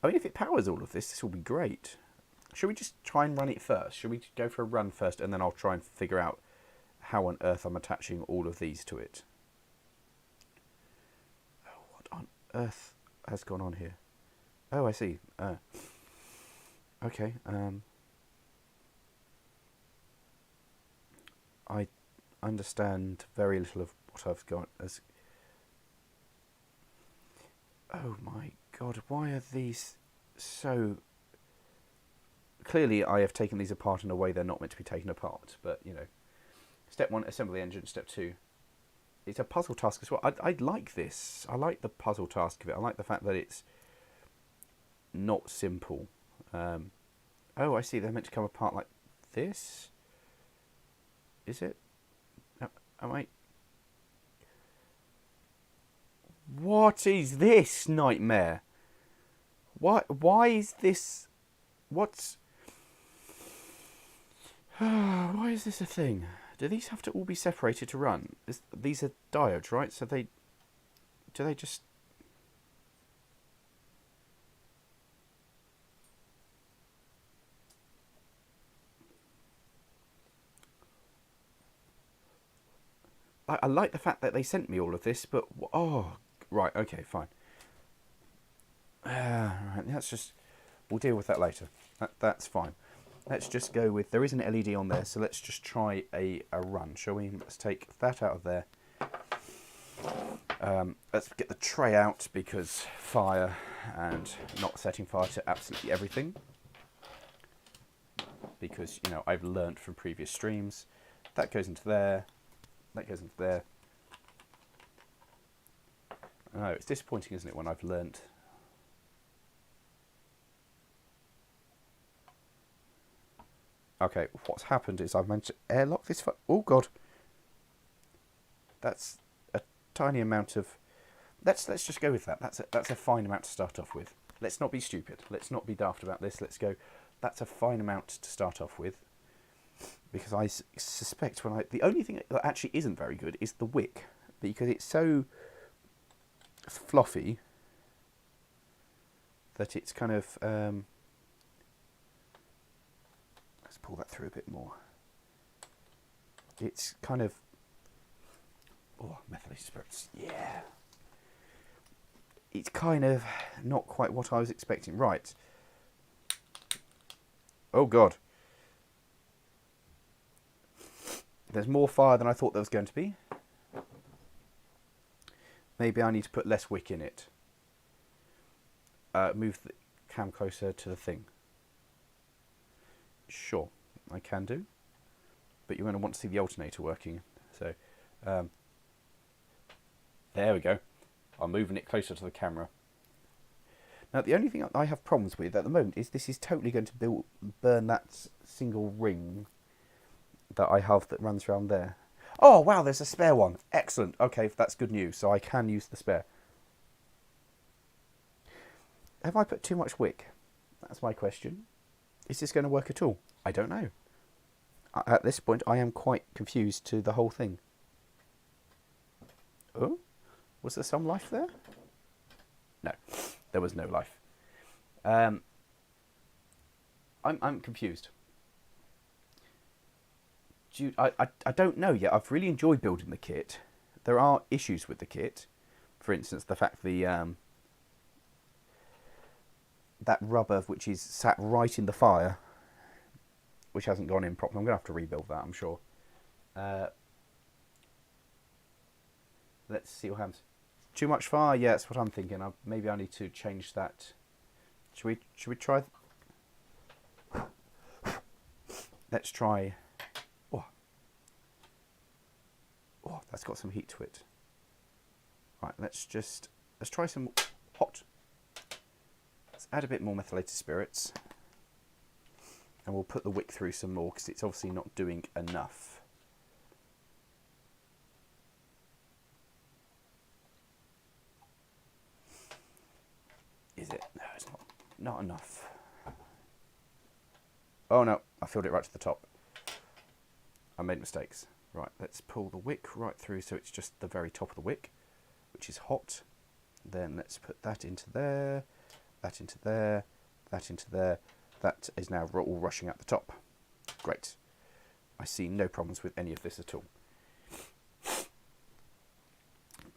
I mean, if it powers all of this, this will be great. Should we just try and run it first? Should we go for a run first, and then I'll try and figure out how on earth I'm attaching all of these to it? Oh, what on earth has gone on here? Oh, I see. Okay. I understand very little of what I've got as... Oh my god, why are these so... Clearly I have taken these apart in a way they're not meant to be taken apart, but, you know. Step 1, assemble the engine. Step 2, it's a puzzle task as well. I like this. I like the puzzle task of it. I like the fact that it's not simple. Oh, I see, they're meant to come apart like this? Is it? Am I... What is this nightmare? Why is this... What's... Why is this a thing? Do these have to all be separated to run? These are diodes, right? So do they just... I like the fact that they sent me all of this, but... Oh, right, okay, fine. Right, that's just... We'll deal with that later. That's fine. Let's just go with... There is an LED on there, so let's just try a run, shall we? Let's take that out of there. Let's get the tray out, because fire and not setting fire to absolutely everything. Because, you know, I've learnt from previous streams. That goes into there. That goes into there. Oh, it's disappointing, isn't it, when I've learnt... Okay, what's happened is I've managed to airlock this... Oh, God. That's a tiny amount of... Let's just go with that. That's a fine amount to start off with. Let's not be stupid. Let's not be daft about this. Let's go... That's a fine amount to start off with. Because I suspect when the only thing that actually isn't very good is the wick. Because it's so fluffy that it's kind of... let's pull that through a bit more. It's kind of... Oh, methylated spirits. Yeah. it's kind of not quite what I was expecting. Right. Oh, God. There's more fire than I thought there was going to be. Maybe I need to put less wick in it. Move the cam closer to the thing. Sure, I can do. But you're going to want to see the alternator working. So, there we go. I'm moving it closer to the camera. Now, the only thing I have problems with at the moment is this is totally going to burn that single ring that I have that runs around there. Oh, wow, there's a spare one. Excellent. Okay, that's good news. So I can use the spare. Have I put too much wick? That's my question. Is this going to work at all? I don't know. At this point, I am quite confused to the whole thing. Oh? Was there some life there? No, there was no life. I'm confused. I don't know yet. I've really enjoyed building the kit. There are issues with the kit. For instance, the fact that rubber, which is sat right in the fire, which hasn't gone in properly. I'm going to have to rebuild that, I'm sure. Let's see what happens. Too much fire? Yeah, that's what I'm thinking. Maybe I need to change that. Should we try? Let's try. Oh, that's got some heat to it. Right, let's try some hot. Let's add a bit more methylated spirits. And we'll put the wick through some more because it's obviously not doing enough. Is it? No, it's not enough. Oh no, I filled it right to the top. I made mistakes. Right, let's pull the wick right through so it's just the very top of the wick, which is hot. Then let's put that into there, that into there, that into there. That is now all rushing out the top. Great. I see no problems with any of this at all.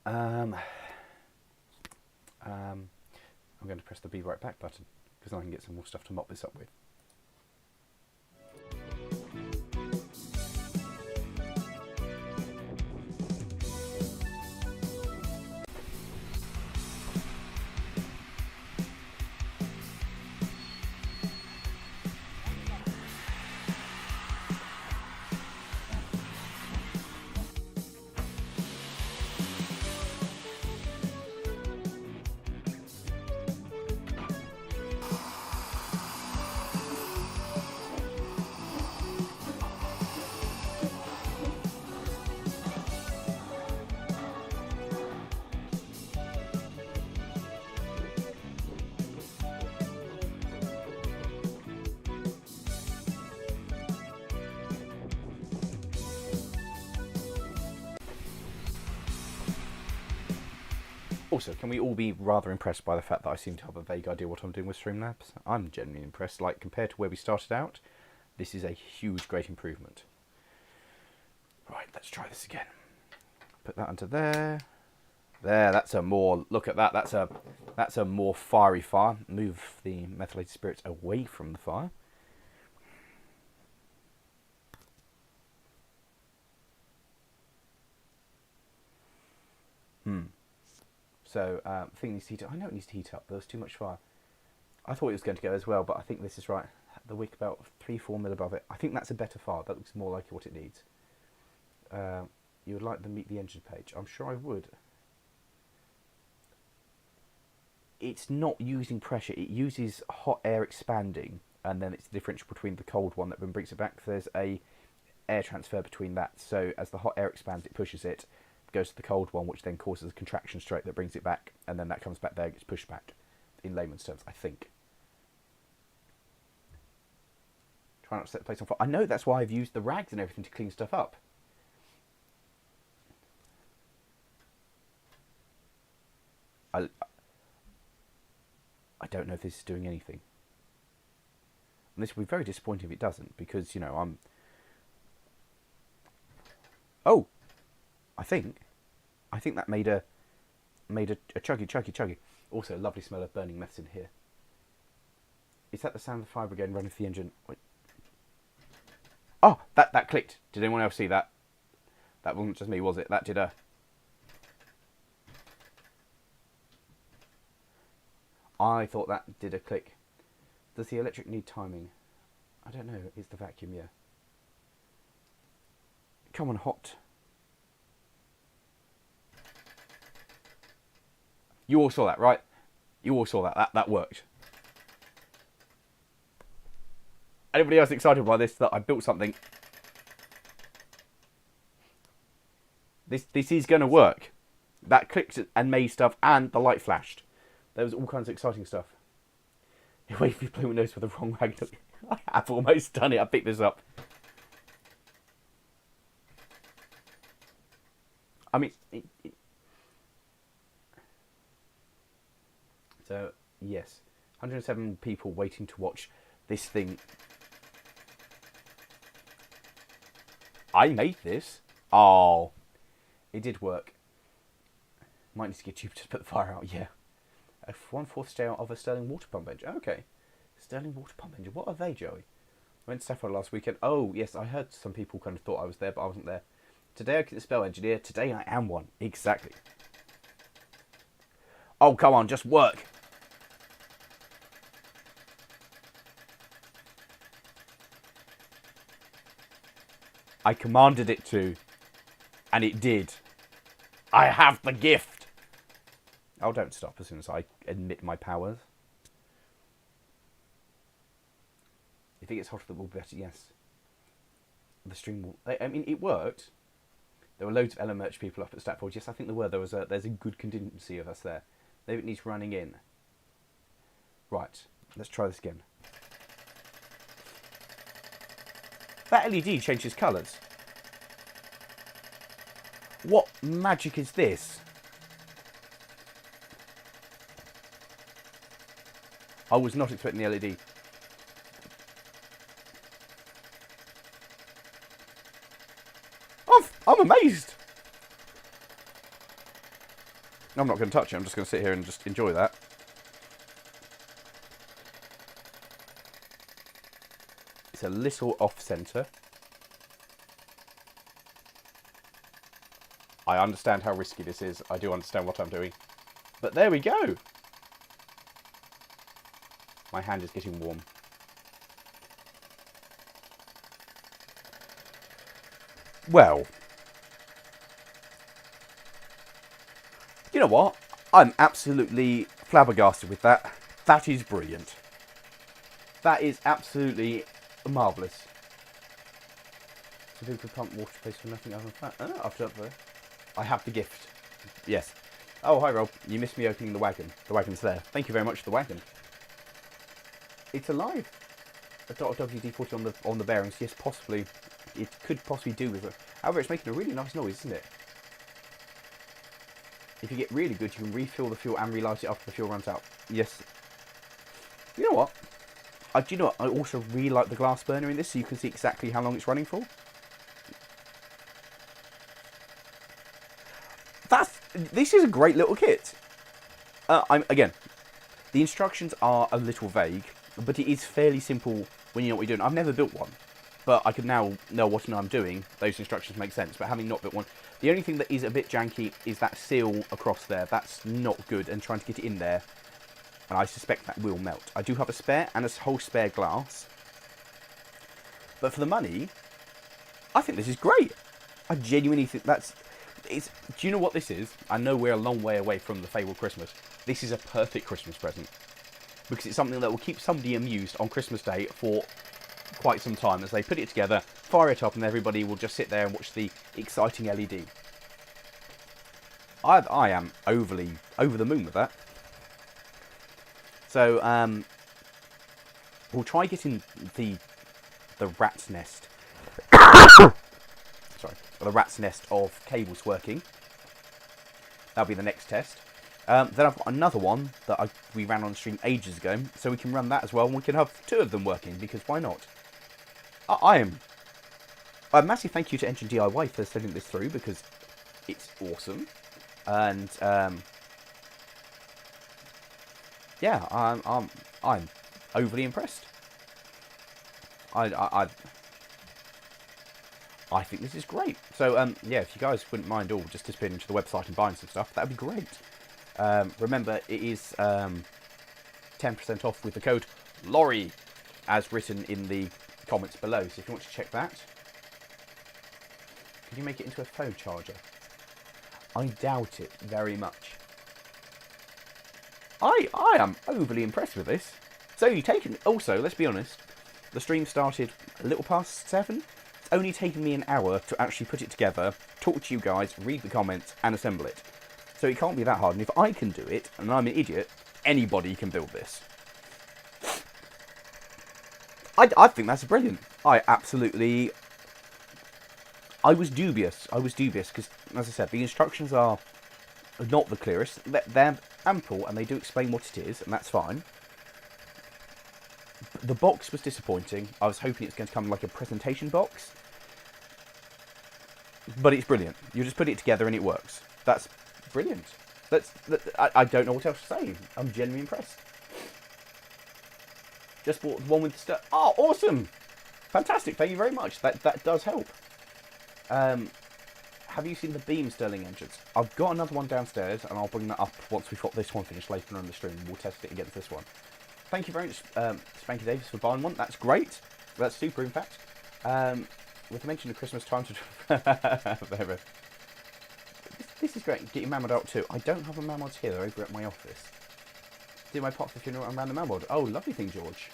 I'm going to press the be right back button because I can get some more stuff to mop this up with. Also, can we all be rather impressed by the fact that I seem to have a vague idea what I'm doing with Streamlabs? I'm genuinely impressed. Like, compared to where we started out, this is a huge, great improvement. Right, let's try this again. Put that under there. There, that's a more, look at that, that's a more fiery fire. Move the methylated spirits away from the fire. So, thing needs to heat up. I know it needs to heat up, but there's too much fire. I thought it was going to go as well, but I think this is right. The wick about 3-4 mil above it. I think that's a better fire. That looks more like what it needs. You would like to meet the engine page? I'm sure I would. It's not using pressure. It uses hot air expanding, and then it's the differential between the cold one that then brings it back. There's a air transfer between that. So as the hot air expands, it pushes it. Goes to the cold one, which then causes a contraction stroke that brings it back, and then that comes back there, gets pushed back, in layman's terms, I think. Try not to set the place on fire. I know that's why I've used the rags and everything to clean stuff up. I don't know if this is doing anything. And this will be very disappointing if it doesn't, because, you know, I'm... Oh! I think that made a chuggy. Also, lovely smell of burning meths in here. Is that the sound of the fire brigade running through the engine? Wait. Oh, that clicked. Did anyone else see that? That wasn't just me, was it? That did a... I thought that did a click. Does the electric need timing? I don't know. Is the vacuum? Yeah. Come on, hot. You all saw that, right? You all saw that. That worked. Anybody else excited by this, that I built something? This is going to work. That clicked and made stuff, and the light flashed. There was all kinds of exciting stuff. Wait for you blew my nose with the wrong magnet. I have almost done it. I picked this up. I mean... So, yes. 107 people waiting to watch this thing. I made this. Oh. It did work. Might need to get you to put the fire out, yeah. A 1/4 scale of a Stirling water pump engine. Okay. Stirling water pump engine. What are they, Joey? I went to Sapphire last weekend. Oh, yes, I heard some people kind of thought I was there, but I wasn't there. Today I could spell engineer. Today I am one. Exactly. Oh, come on, just work. I commanded it to, and it did. I have the gift. Oh, don't stop as soon as I admit my powers. If it gets hotter, it will be better, yes. The stream will... I mean, it worked. There were loads of Ella Merch people up at Statford. Yes, I think there were. There's a good contingency of us there. Maybe it needs running in. Right, let's try this again. That LED changes colours. What magic is this? I was not expecting the LED. I'm amazed. I'm not going to touch it. I'm just going to sit here and just enjoy that. It's a little off-centre. I understand how risky this is. I do understand what I'm doing. But there we go. My hand is getting warm. Well. You know what? I'm absolutely flabbergasted with that. That is brilliant. That is absolutely marvellous. So people pump water place for nothing other than that. Oh, after up there. I have the gift. Yes. Oh, hi Rob. You missed me opening the wagon. The wagon's there. Thank you very much for the wagon. It's alive. A WD-40 on the bearings. Yes, possibly. It could possibly do with it. However, it's making a really nice noise, isn't it? If you get really good, you can refill the fuel and relight it after the fuel runs out. Yes. You know what? Do you know what? I also really like the glass burner in this, so you can see exactly how long it's running for. This is a great little kit. Again, the instructions are a little vague, but it is fairly simple when you know what you're doing. I've never built one, but I could now know what I'm doing. Those instructions make sense, but having not built one, the only thing that is a bit janky is that seal across there. That's not good, and trying to get it in there, and I suspect that will melt. I do have a spare and a whole spare glass, but for the money, I think this is great. I genuinely think that's... do you know what this is? I know we're a long way away from the fabled Christmas. This is a perfect Christmas present, because it's something that will keep somebody amused on Christmas Day for quite some time as they put it together, fire it up, and everybody will just sit there and watch the exciting LED. I am over the moon with that. So we'll try getting the rat's nest. Sorry, the rat's nest of cables working. That'll be the next test. Then I've got another one that we ran on stream ages ago, so we can run that as well, and we can have two of them working, because why not? A massive thank you to Engine DIY for sending this through, because it's awesome. And yeah, I'm overly impressed. I think this is great. So, yeah, if you guys wouldn't mind all just dipping into the website and buying some stuff, that'd be great. Remember, it is 10% off with the code Lawrie, as written in the comments below. So if you want to check that, can you make it into a phone charger? I doubt it very much. I am overly impressed with this. So you've taken... Also, let's be honest, the stream started a little past 7. It's only taken me an hour to actually put it together, talk to you guys, read the comments, and assemble it. So it can't be that hard. And if I can do it, and I'm an idiot, anybody can build this. I think that's brilliant. I was dubious. Because, as I said, the instructions are not the clearest. They're ample, and they do explain what it is, and that's fine. The box was disappointing. I was hoping it's going to come like a presentation box. But it's brilliant. You just put it together and it works. That's brilliant. I don't know what else to say. I'm genuinely impressed. Just bought the one with the stuff. Oh, awesome! Fantastic. Thank you very much. That does help. Have you seen the Beam Stirling engines? I've got another one downstairs, and I'll bring that up once we've got this one finished later on the stream. We'll test it against this one. Thank you very much, Spanky Davis, for buying one. That's great. That's super, in fact. With the mention of Christmas time to... This is great. Get your Mammoth out too. I don't have a Mammoth here. They're over at my office. Do my pot for funeral and ran the Mammoth. Oh, lovely thing, George.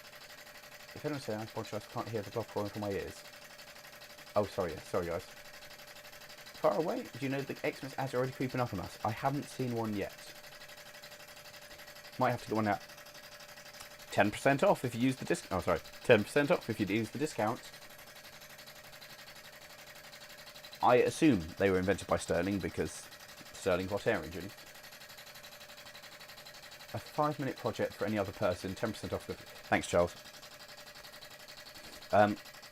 If anyone's saying I apologise, I can't hear the block roaring from my ears. Oh, sorry. Sorry, guys. Far away? Do you know the Xmas ads are already creeping up on us? I haven't seen one yet. Might have to get one out. 10% off if you use the discount. Oh, sorry. 10% off if you use the discount. I assume they were invented by Stirling because Stirling Hot Air Engine. A 5-minute project for any other person. 10% off. Thanks, Charles.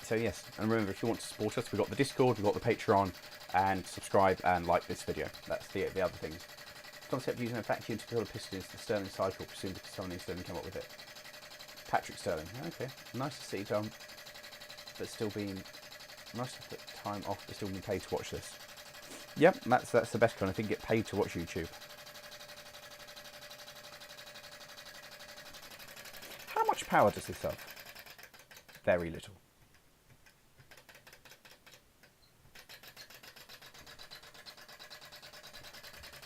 So yes, and remember, if you want to support us, we've got the Discord, we've got the Patreon, and subscribe and like this video. That's the other things. Concept using a vacuum to build a piston is the Stirling cycle, presumed because someone in Stirling came up with it. Patrick Stirling. Okay, nice to see Tom, but still being nice to put time off, but still being paid to watch this. Yep, that's the best kind of thing. Get paid to watch YouTube. How much power does this have? Very little.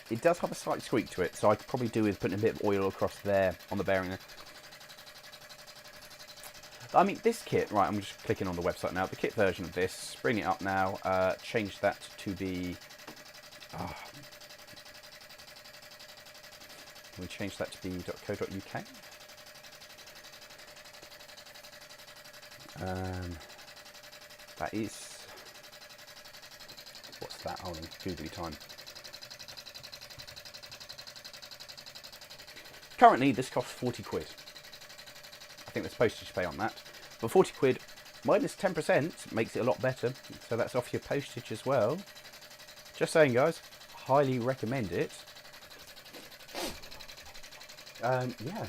It does have a slight squeak to it, so I could probably do with putting a bit of oil across there on the bearing there. I mean, this kit, right, I'm just clicking on the website now. The kit version of this, bring it up now, change that to be... Can we change that to be .co.uk? That is... What's that? Hold on, googly time. Currently, this costs 40 quid. I think there's postage pay on that. But 40 quid minus 10% makes it a lot better. So that's off your postage as well. Just saying, guys. Highly recommend it. Yeah.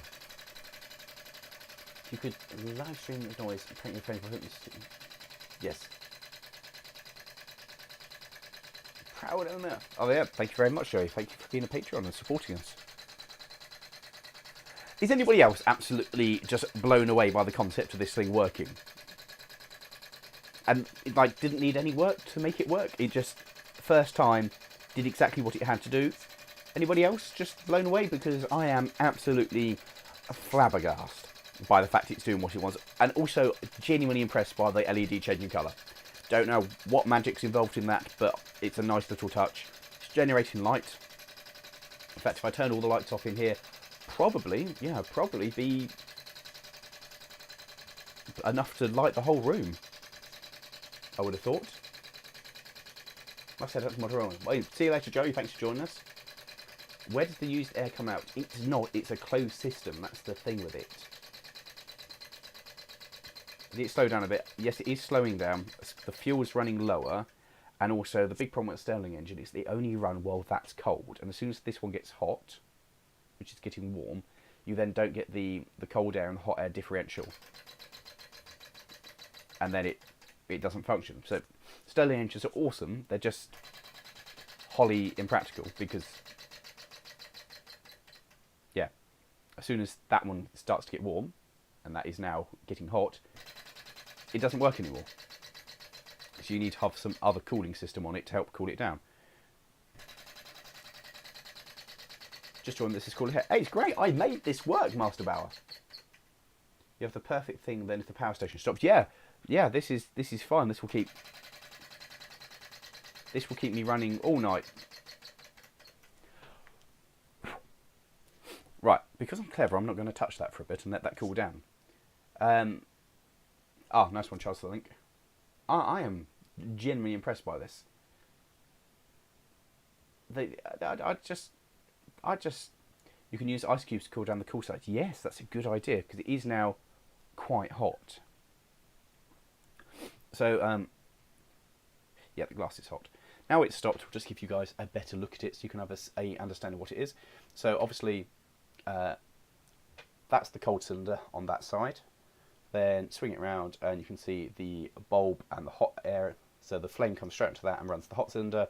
If you could live stream the noise and print your phone for witness. Yes. Proud owner. Oh yeah, thank you very much, Joey. Thank you for being a Patreon and supporting us. Is anybody else absolutely just blown away by the concept of this thing working? And it, like, didn't need any work to make it work? It just, first time, did exactly what it had to do? Anybody else just blown away? Because I am absolutely flabbergasted by the fact it's doing what it wants. And also genuinely impressed by the LED changing colour. Don't know what magic's involved in that, but it's a nice little touch. It's generating light. In fact, if I turn all the lights off in here, probably be enough to light the whole room, I would have thought. Must head up to Moderona. Well, see you later, Joey. Thanks for joining us. Where does the used air come out? It's not. It's a closed system. That's the thing with it. Did it slow down a bit? Yes, it is slowing down. The fuel is running lower. And also, the big problem with the Stirling engine is they only run while that's cold. And as soon as this one gets hot, which is getting warm, you then don't get the cold air and the hot air differential, and then it doesn't function. So Stirling engines are awesome. They're just wholly impractical because, yeah, as soon as that one starts to get warm, and that is now getting hot, it doesn't work anymore. So you need to have some other cooling system on it to help cool it down. Just joined this is called here. Hey, it's great. I made this work, Master Bauer. You have the perfect thing then if the power station stops. Yeah, this is fine. This will keep me running all night. Right, because I'm clever, I'm not going to touch that for a bit and let that cool down. Nice one, Charles, the link. I am genuinely impressed by this. You can use ice cubes to cool down the cool side. Yes, that's a good idea because it is now quite hot. So, yeah, the glass is hot. Now it's stopped. We'll just give you guys a better look at it so you can have a understanding of what it is. So obviously, that's the cold cylinder on that side. Then swing it around and you can see the bulb and the hot air. So the flame comes straight into that and runs the hot cylinder.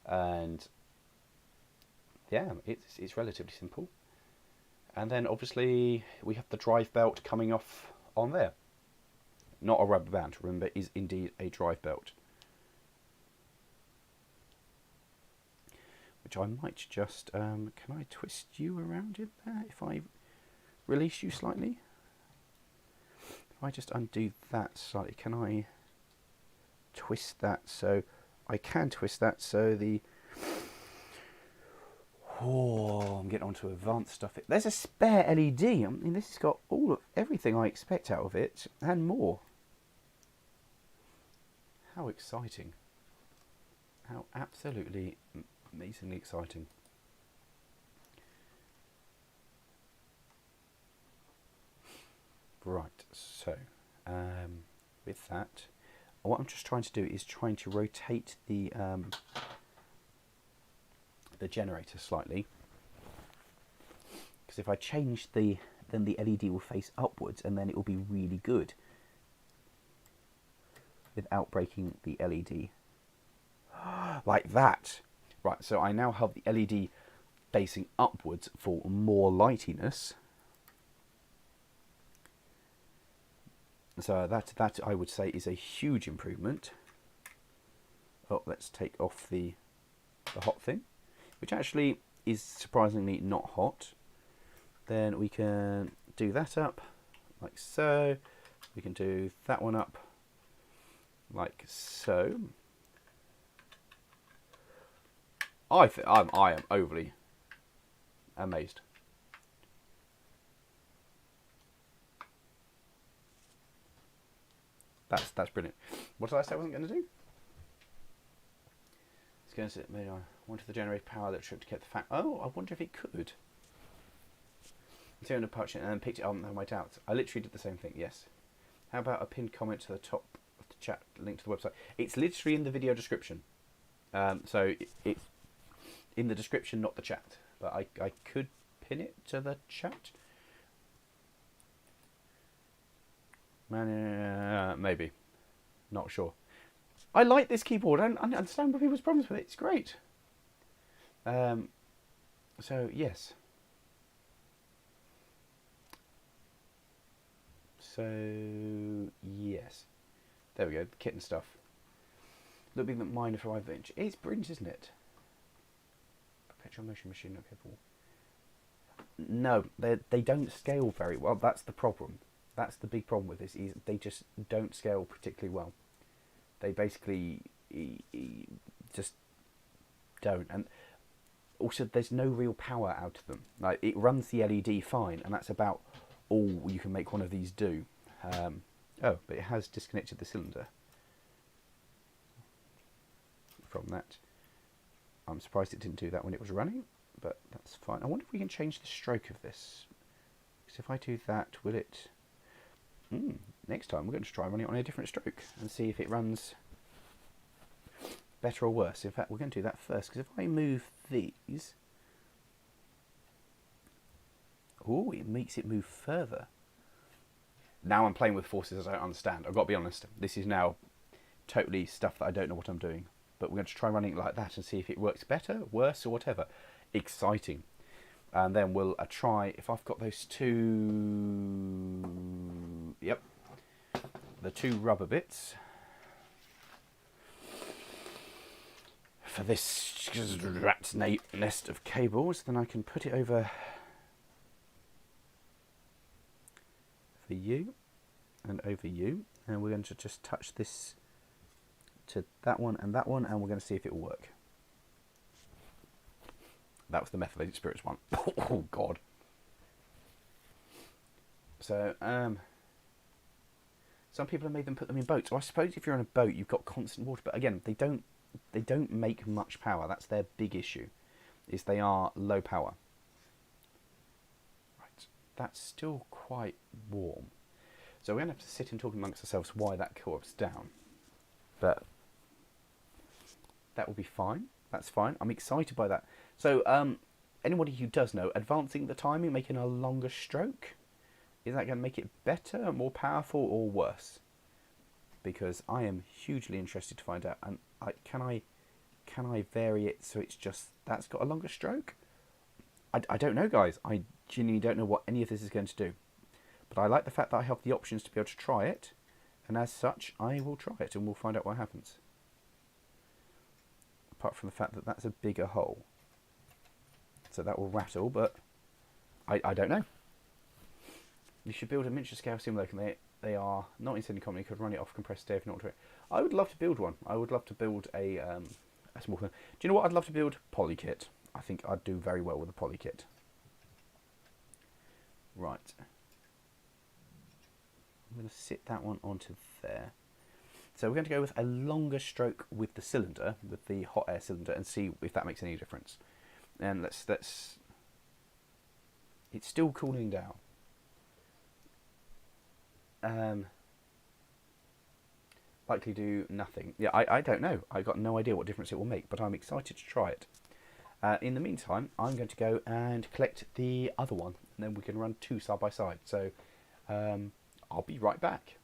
And yeah, it's relatively simple. And then obviously we have the drive belt coming off on there. Not a rubber band, remember, it is indeed a drive belt. Which I might just, can I twist you around in there if I release you slightly? If I just undo that slightly, can I twist that so I can twist that so the... Oh, I'm getting on to advanced stuff. There's a spare LED. I mean, this has got everything I expect out of it and more. How exciting. How absolutely amazingly exciting. Right, so with that, what I'm just trying to do is trying to rotate the generator slightly, because if I change then the LED will face upwards and then it will be really good without breaking the LED like that. Right, so I now have the LED facing upwards for more lightiness. So that I would say is a huge improvement. Oh, let's take off the hot thing, which actually is surprisingly not hot. Then we can do that up like so. We can do that one up like so. I am overly amazed. That's brilliant. What did I say I wasn't going to do? It's going to say, maybe I wanted the generator power electric to get the fact. Oh, I wonder if it could. Turned a punch it and then picked it up and went out. I literally did the same thing. Yes. How about a pinned comment to the top of the chat, link to the website? It's literally in the video description. So it's in the description, not the chat. But I could pin it to the chat. Maybe. Not sure. I like this keyboard. I understand people's problems with it. It's great. So, yes. So, yes. There we go. The kit and stuff. Little bit minor for 5-inch. It's brilliant, isn't it? Perpetual motion machine. Okay, cool. No, they don't scale very well. That's the problem. That's the big problem with this, is they just don't scale particularly well. They basically just don't. And also, there's no real power out of them. Like, it runs the LED fine, and that's about all you can make one of these do. Oh, but it has disconnected the cylinder from that. I'm surprised it didn't do that when it was running, but that's fine. I wonder if we can change the stroke of this. Because if I do that, will it... next time we're going to try running it on a different stroke and see if it runs better or worse. In fact, we're going to do that first, because if I move these... Oh, it makes it move further. Now I'm playing with forces I don't understand. I've got to be honest. This is now totally stuff that I don't know what I'm doing. But we're going to try running it like that and see if it works better, worse, or whatever. Exciting. And then we'll try, if I've got those two... Yep. The two rubber bits. For this rat's nest of cables, then I can put it over for you and over you. And we're going to just touch this to that one, and we're going to see if it will work. That was the methylated spirits one. Oh God. So some people have made them put them in boats. So I suppose if you're on a boat, you've got constant water. But again, they don't make much power. That's their big issue, is they are low power. Right, that's still quite warm. So we're going to have to sit and talk amongst ourselves why that cools down. But that will be fine. That's fine. I'm excited by that. So anybody who does know, advancing the timing, making a longer stroke, is that going to make it better, more powerful, or worse? Because I am hugely interested to find out. And can I vary it so it's just that's got a longer stroke? I don't know, guys. I genuinely don't know what any of this is going to do. But I like the fact that I have the options to be able to try it. And as such, I will try it and we'll find out what happens. Apart from the fact that that's a bigger hole. So that will rattle, but I don't know. You should build a miniature scale simulator. They are not in Sydney Company. You could run it off compressed air if you not to it. I would love to build one. I would love to build a small thing. Do you know what I'd love to build? Polykit. I think I'd do very well with a polykit. Right. I'm going to sit that one onto there. So we're going to go with a longer stroke with the cylinder, with the hot air cylinder, and see if that makes any difference. And let's it's still cooling down. Likely do nothing. Yeah, I don't know. I've got no idea what difference it will make, but I'm excited to try it. In the meantime, I'm going to go and collect the other one, and then we can run two side by side. So I'll be right back.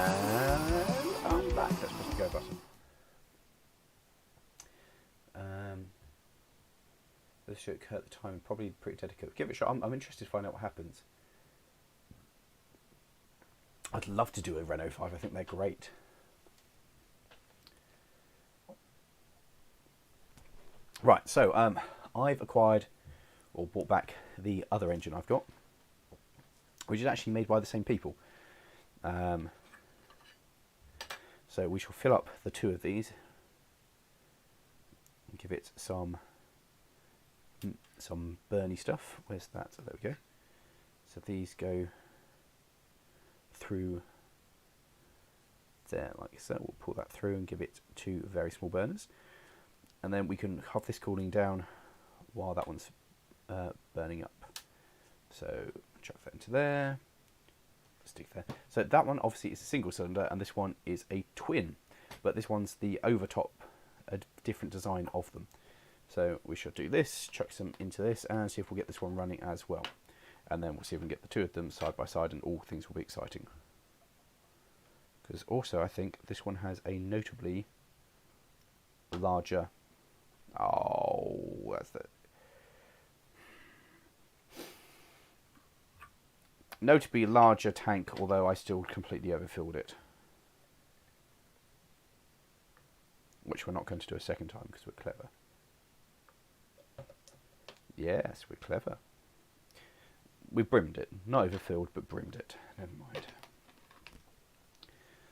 And I'm back. Let's press the go button. through it at the time, probably pretty dedicated. Give it a shot. I'm interested to find out what happens. I'd love to do a Renault 5. I think they're great. Right, so I've acquired or bought back the other engine I've got, which is actually made by the same people. So we shall fill up the two of these and give it some burny stuff. Where's that? So there we go. So these go through there like so. We'll pull that through and give it two very small burners, and then we can have this cooling down while that one's burning up. So chuck that into there, stick there. So that one obviously is a single cylinder, and this one is a twin, but this one's the overtop, a different design of them. So we shall do this, chuck some into this, and see if we'll get this one running as well. And then we'll see if we can get the two of them side by side, and all things will be exciting. Because also I think this one has a notably larger... Oh, that's the... Notably larger tank, although I still completely overfilled it. Which we're not going to do a second time because we're clever. Yes, we're clever. We brimmed it. Not overfilled, but brimmed it. Never mind.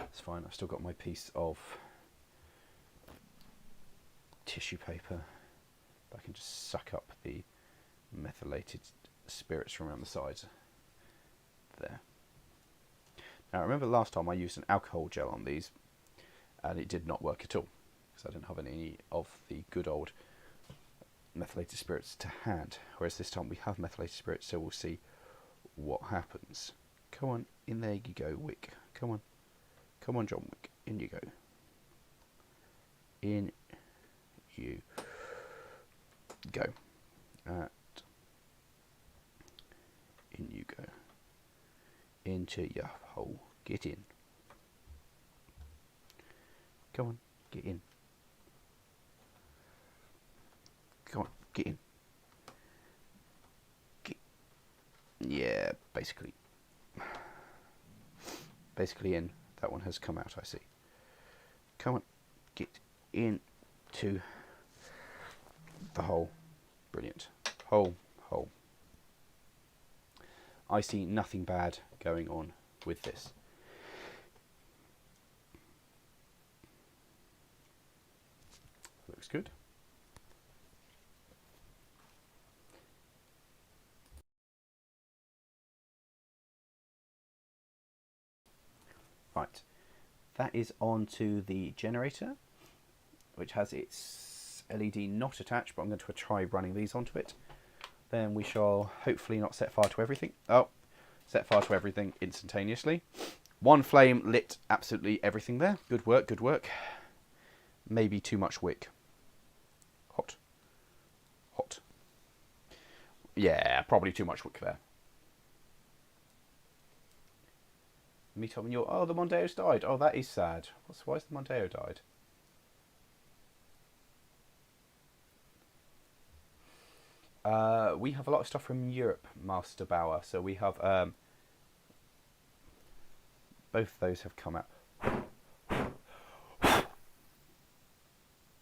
It's fine. I've still got my piece of tissue paper. I can just suck up the methylated spirits from around the sides. There. Now, remember last time I used an alcohol gel on these, and it did not work at all, because I didn't have any of the good old methylated spirits to hand. Whereas this time we have methylated spirits, so we'll see what happens. Come on, in there you go, Wick. Come on. Come on, John Wick. In you go. In you go. In you go. Into your hole. Get in. Come on, get in. Come on, get in. Yeah, basically in. That one has come out, I see. Come on, get into the hole. Brilliant. Hole. I see nothing bad going on with this. Looks good. Right, that is on to the generator, which has its LED not attached, but I'm going to try running these onto it. Then we shall hopefully not set fire to everything. Oh, set fire to everything instantaneously. One flame lit absolutely everything there. Good work, good work. Maybe too much wick. Hot. Yeah, probably too much wick there. Me telling you, oh, the Mondeo's died. Oh, that is sad. Why's the Mondeo died? We have a lot of stuff from Europe, Master Bauer. So we have both of those have come out.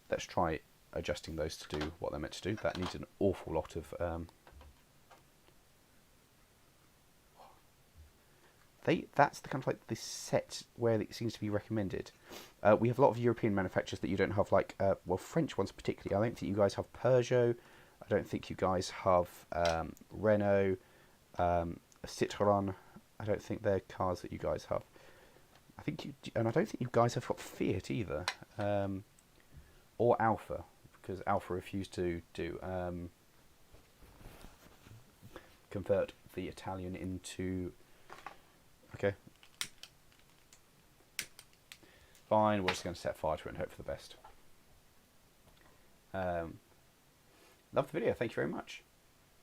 Let's try adjusting those to do what they're meant to do. That needs an awful lot of that's the kind of like the set where it seems to be recommended. We have a lot of European manufacturers that you don't have, like well, French ones particularly. I don't think you guys have Peugeot. I don't think you guys have Renault, Citroën. I don't think they're cars that you guys have. I think and I don't think you guys have got Fiat either, or Alfa, because Alfa refused to do convert the Italian into. Okay. Fine, we're just going to set fire to it and hope for the best. Love the video, thank you very much.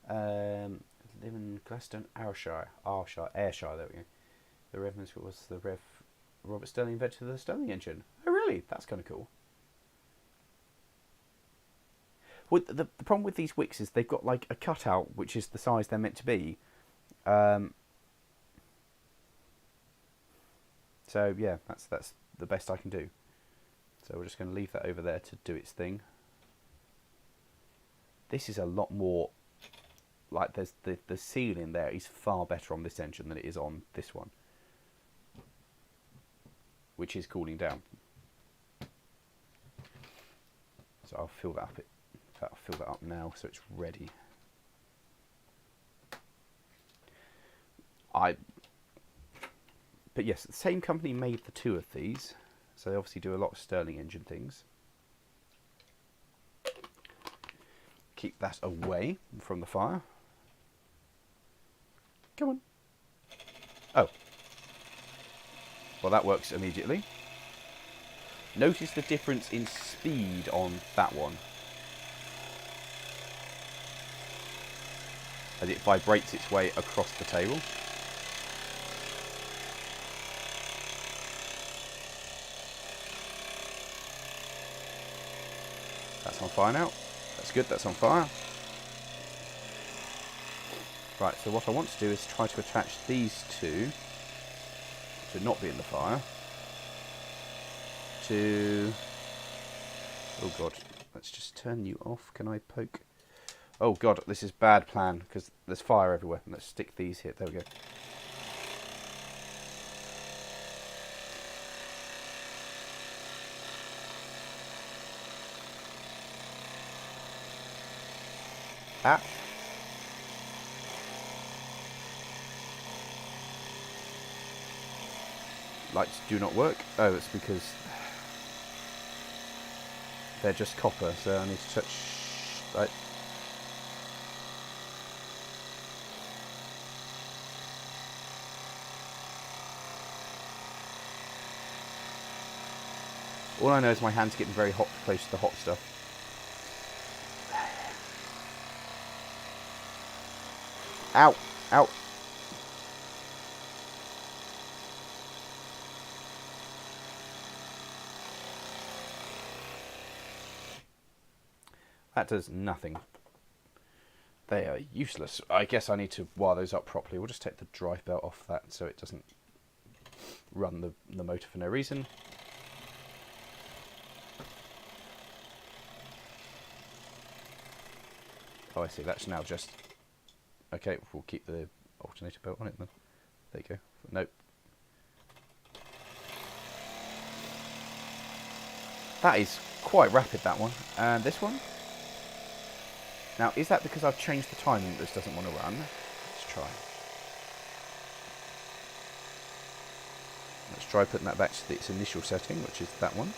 Live in Glaston, Ayrshire, there we go. The reference was the Robert Stirling invented the Stirling engine. Oh really? That's kind of cool. Well, the problem with these wicks is they've got like a cutout which is the size they're meant to be. So yeah, that's the best I can do. So we're just going to leave that over there to do its thing. This is a lot more, like there's the sealing there is far better on this engine than it is on this one, which is cooling down. So I'll fill that up. I'll fill that up now so it's ready. But yes, the same company made the two of these, so they obviously do a lot of Stirling engine things. Keep that away from the fire. Come on. Oh. Well, that works immediately. Notice the difference in speed on that one, as it vibrates its way across the table. That's on fire now. That's good, that's on fire. Right, so what I want to do is try to attach these two to not be in the fire to... Oh god, let's just turn you off. Can I poke? Oh god, this is bad plan because there's fire everywhere. Let's stick these here. There we go. Ah. Lights do not work. Oh, it's because they're just copper, so I need to touch... Right. All I know is my hand's getting very hot close to the hot stuff. Ow! Ow! That does nothing. They are useless. I guess I need to wire those up properly. We'll just take the drive belt off that so it doesn't run the motor for no reason. Oh, I see. That's now just... Okay, we'll keep the alternator belt on it then. There you go. Nope. That is quite rapid, that one. And this one? Now, is that because I've changed the timing that this doesn't want to run? Let's try. Let's try putting that back to its initial setting, which is that one.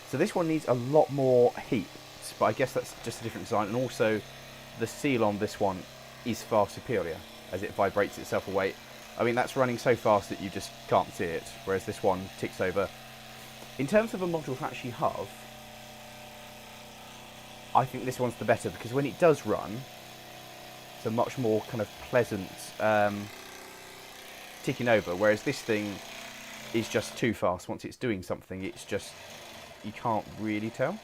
So this one needs a lot more heat, but I guess that's just a different design. And also, the seal on this one is far superior, as it vibrates itself away. I mean, that's running so fast that you just can't see it, whereas this one ticks over. In terms of a module to actually have, I think this one's the better, because when it does run, it's a much more kind of pleasant ticking over, whereas this thing is just too fast. Once it's doing something, it's just, you can't really tell.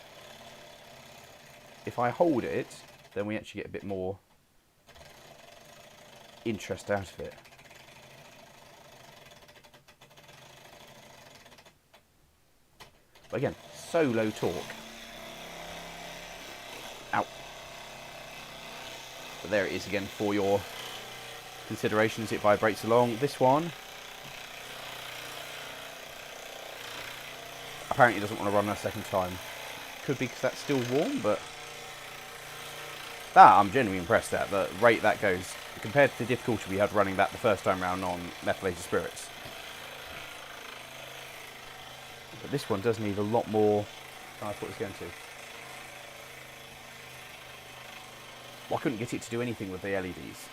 If I hold it, then we actually get a bit more interest out of it. But again, so low torque. Ow. But there it is again for your considerations. It vibrates along. This one apparently doesn't want to run a second time. Could be because that's still warm, but that I'm genuinely impressed at, the rate that goes compared to the difficulty we had running that the first time round on methylated spirits. But this one does need a lot more than I thought it was going to. Well, I couldn't get it to do anything with the LEDs.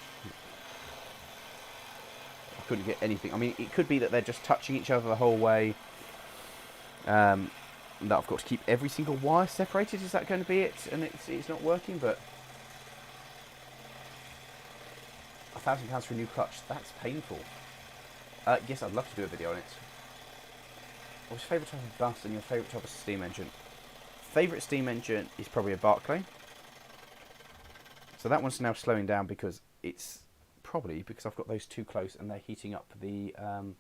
I couldn't get anything. I mean, it could be that they're just touching each other the whole way. That I've got to keep every single wire separated. Is that going to be it? And it's not working, but £1,000 for a new clutch. That's painful. Yes, I'd love to do a video on it. What's your favourite type of bus and your favourite type of steam engine? Favourite steam engine is probably a Barclay. So that one's now slowing down because it's probably because I've got those too close and they're heating up the... you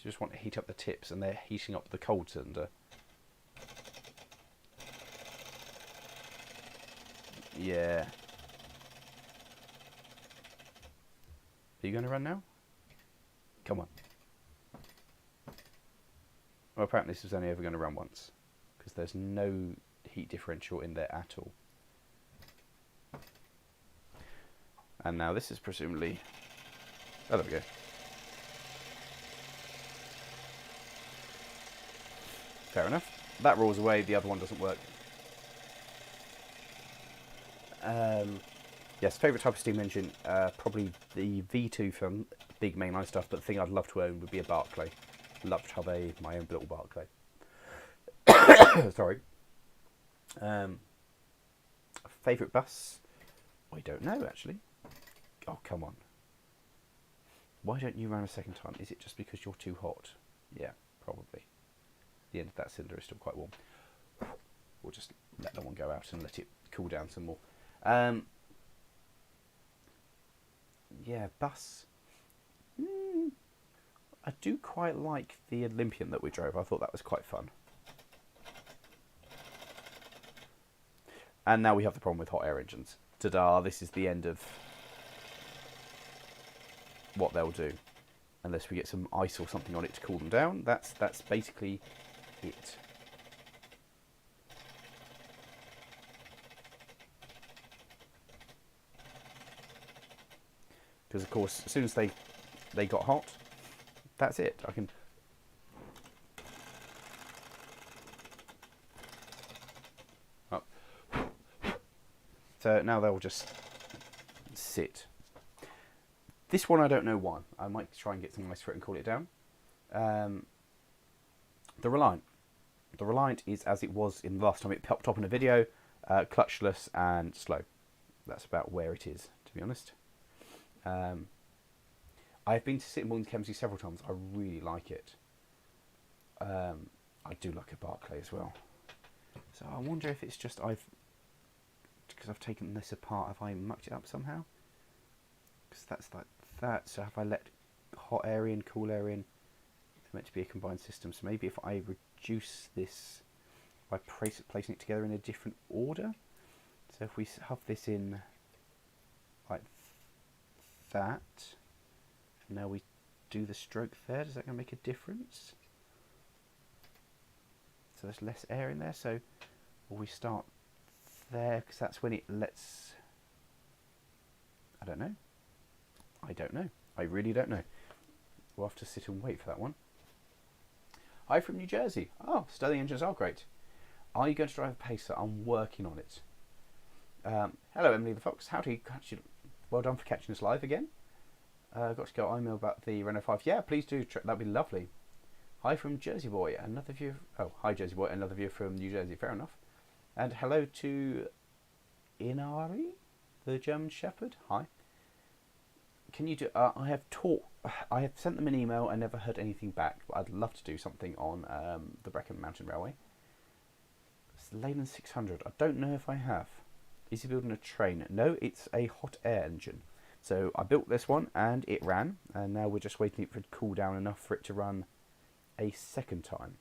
just want to heat up the tips and they're heating up the cold cylinder. Yeah. Are you going to run now? Come on. Well, apparently this is only ever going to run once, because there's no heat differential in there at all. And now this is presumably... Oh, there we go. Fair enough. That rolls away, the other one doesn't work. Yes, favourite type of steam engine, probably the V2 for big mainline stuff, but the thing I'd love to own would be a Barclay. Love to have my own little Barclay. Sorry. Favourite bus? I don't know, actually. Oh, come on. Why don't you run a second time? Is it just because you're too hot? Yeah, probably. The end of that cylinder is still quite warm. We'll just let that one go out and let it cool down some more. Yeah, bus. I do quite like the Olympian that we drove. I thought that was quite fun. And now we have the problem with hot air engines. Ta-da, this is the end of what they'll do. Unless we get some ice or something on it to cool them down. That's basically it. Because of course, as soon as they got hot, that's it. I can... Oh. So now they'll just sit. This one I don't know why. I might try and get some ice for it and cool it down. The Reliant. The Reliant is as it was in the last time it popped up in a video, clutchless and slow. That's about where it is, to be honest. I've been to Sittingbourne Kempsey several times. I really like it. I do like a Barclay as well. So I wonder if it's just because I've taken this apart, have I mucked it up somehow? Because that's like that. So have I let hot air in, cool air in? It's meant to be a combined system. So maybe if I reduce this by placing it together in a different order. So if we have this in like that, and now we do the stroke there, is that going to make a difference? So there's less air in there, so will we start there, because that's when it lets... I don't know. I don't know. I really don't know. We'll have to sit and wait for that one. Hi from New Jersey. Oh, Stirling engines are great. Are you going to drive a Pacer? I'm working on it. Hello, Emily the Fox. How do you catch you? Well done for catching us live again. Got to go email about the Renault 5. Yeah, please do. That'd be lovely. Hi from Jersey Boy. Another view. Oh, hi Jersey Boy. Another view from New Jersey. Fair enough. And hello to Inari, the German Shepherd. Hi. Can you do? I have sent them an email. I never heard anything back. But I'd love to do something on the Brecon Mountain Railway. It's Leyland 600. I don't know if I have. Is he building a train? No, it's a hot air engine. So I built this one and it ran, and now we're just waiting for it to cool down enough for it to run a second time.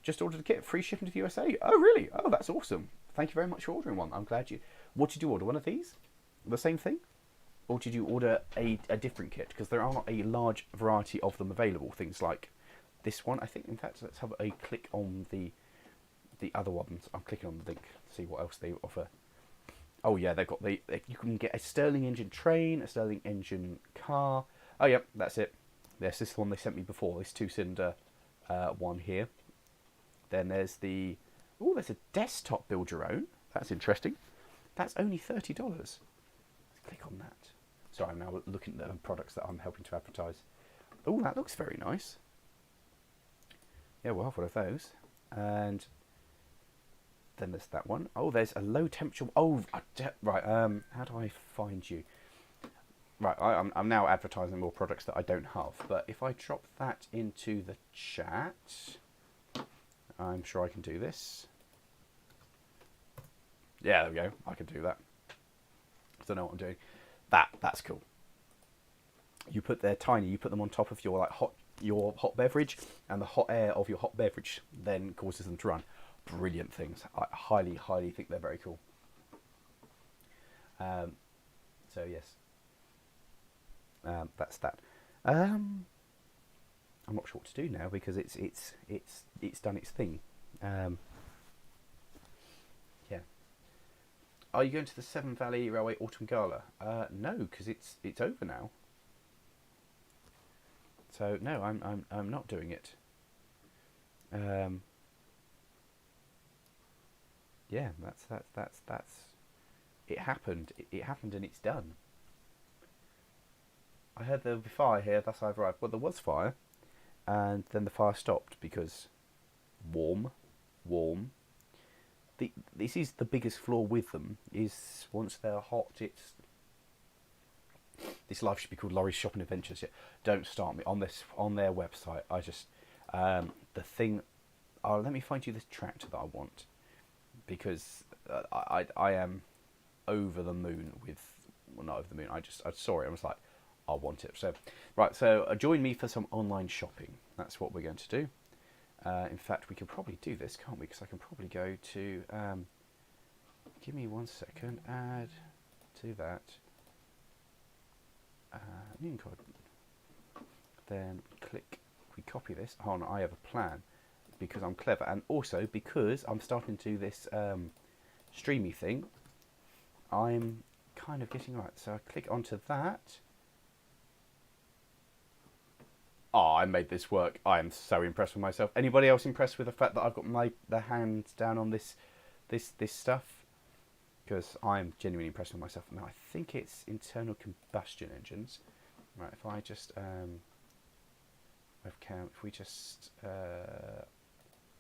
Just ordered a kit, free shipping to the USA. Oh really? Oh, that's awesome. Thank you very much for ordering one. I'm glad you... What did you order? One of these? The same thing? Or did you order a different kit? Because there are a large variety of them available. Things like this one, I think. In fact, let's have a click on the other ones. I'm clicking on the link to see what else they offer. Oh yeah, they've got you can get a Stirling engine train, a Stirling engine car. Oh yeah, that's it. Yes, this is the one they sent me before. This 2-cylinder one here. Then there's there's a desktop build your own. That's interesting. That's only $30. Let's click on that. Sorry, I'm now looking at the products that I'm helping to advertise. Oh, that looks very nice. Yeah, we'll have one of those. And then there's that one. Oh, there's a low temperature. Oh, right. How do I find you? Right, I'm now advertising more products that I don't have. But if I drop that into the chat, I'm sure I can do this. Yeah, there we go. I can do that. I don't know what I'm doing. That's cool. You put they're tiny. You put them on top of your hot beverage, and the hot air of your hot beverage then causes them to run. Brilliant things. I highly think they're very cool. So yes, that's that. I'm not sure what to do now because it's done its thing. Yeah. Are you going to the Severn Valley Railway Autumn Gala? No, because it's over now. So no, I'm not doing it. Yeah, that's it happened. It happened and it's done. I heard there would be fire here. Thus I've arrived. Well, there was fire, and then the fire stopped because warm. This is the biggest flaw with them. Is once they're hot, it's this life should be called Lawrie's Shopping Adventures. Yeah, don't start me on this on their website. I just the thing. Oh, let me find you this tractor that I want because I am over the moon with. Well, not over the moon. I saw it. I was like, I want it. So right. So join me for some online shopping. That's what we're going to do. In fact, we can probably do this, can't we? Because I can probably go to. Give me 1 second. Add to that. New code. Then click. We copy this. Oh no, I have a plan because I'm clever, and also because I'm starting to do this streamy thing. I'm kind of getting right. So I click onto that. Oh, I made this work. I am so impressed with myself. Anybody else impressed with the fact that I've got the hands down on this stuff? Because I'm genuinely impressed with myself. Now, I think it's internal combustion engines. Right, if I just webcam, if we just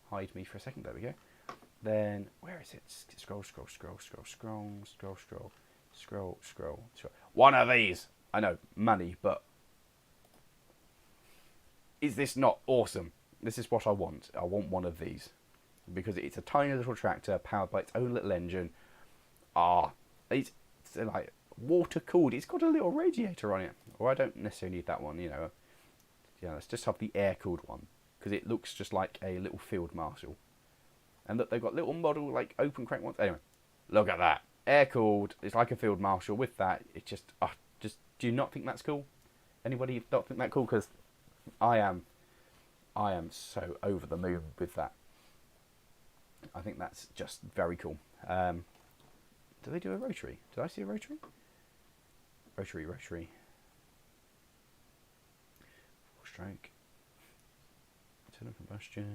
hide me for a second, there we go. Then where is it? Scroll. One of these. I know, money, but is this not awesome? This is what I want. I want one of these because it's a tiny little tractor powered by its own little engine. It's like water cooled. It's got a little radiator on it. Or I don't necessarily need that one. Yeah, let's just have the air cooled one because it looks just like a little field marshal. And look, they've got little model like open crank ones. Anyway, look at that, air cooled. It's like a field marshal with that. It's just do you not think that's cool? Anybody not think that cool? Because I am so over the moon with that. I think that's just very cool. Do they do a rotary? Did I see a rotary? Rotary. 4-stroke. Internal combustion.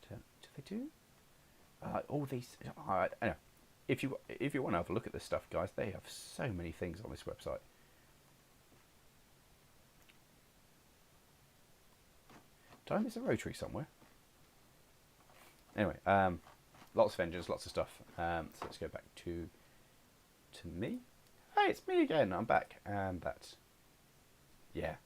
Do they do? All these. I know. If you want to have a look at this stuff, guys, they have so many things on this website. Did I miss a rotary somewhere? Anyway, lots of engines, lots of stuff. So let's go back to me. Hey, it's me again. I'm back, and that's yeah.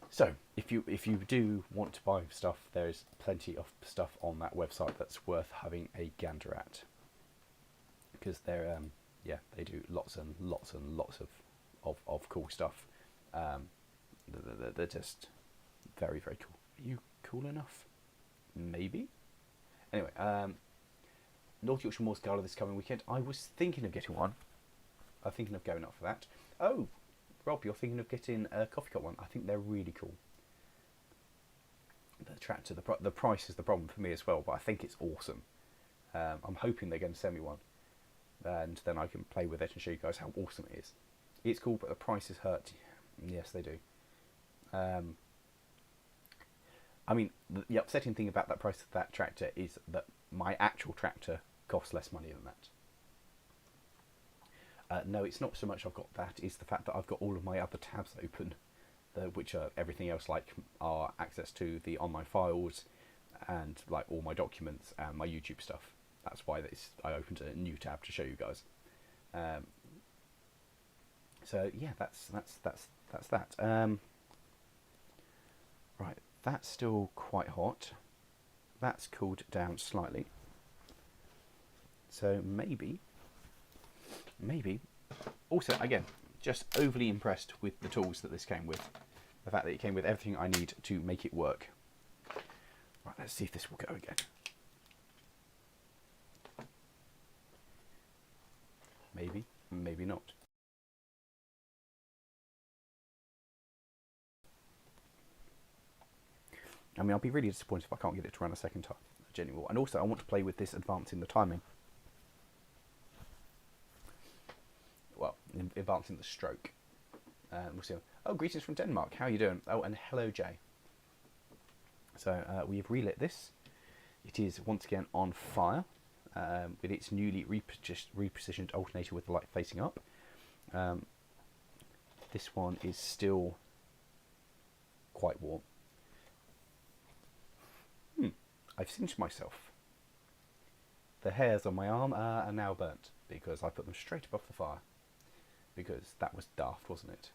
So if you do want to buy stuff, there's plenty of stuff on that website that's worth having a gander at because they're they do lots and lots of cool stuff. They're just very cool. Are you cool enough? Maybe. Anyway, North Yorkshire Moors Gala this coming weekend. I was thinking of getting one. I'm thinking of going up for that. Oh, Rob, you're thinking of getting a coffee cup one. I think they're really cool. The tractor, the price is the problem for me as well, but I think it's awesome. I'm hoping they're going to send me one, and then I can play with it and show you guys how awesome it is. It's cool, but the prices hurt. Yes, they do. I mean, the upsetting thing about that price of that tractor is that my actual tractor costs less money than that. No, it's not so much I've got that, it's the fact that I've got all of my other tabs open, which are everything else, like our access to the online files and like all my documents and my YouTube stuff. That's why I opened a new tab to show you guys. So yeah, that's that. Right, That's still quite hot. That's cooled down slightly. So maybe, also again, just overly impressed with the tools that this came with. The fact that it came with everything I need to make it work. Right, let's see if this will go again. Maybe, maybe not. I mean, I'll be really disappointed if I can't get it to run a second time. Genuinely. And also, I want to play with this advancing the timing. Well, advancing the stroke. We'll see. Oh, greetings from Denmark. How are you doing? Oh, and hello, Jay. So we've relit this. It is once again on fire with its newly repositioned alternator with the light facing up. This one is still quite warm. I've singed myself. The hairs on my arm are now burnt because I put them straight above the fire. Because that was daft, wasn't it?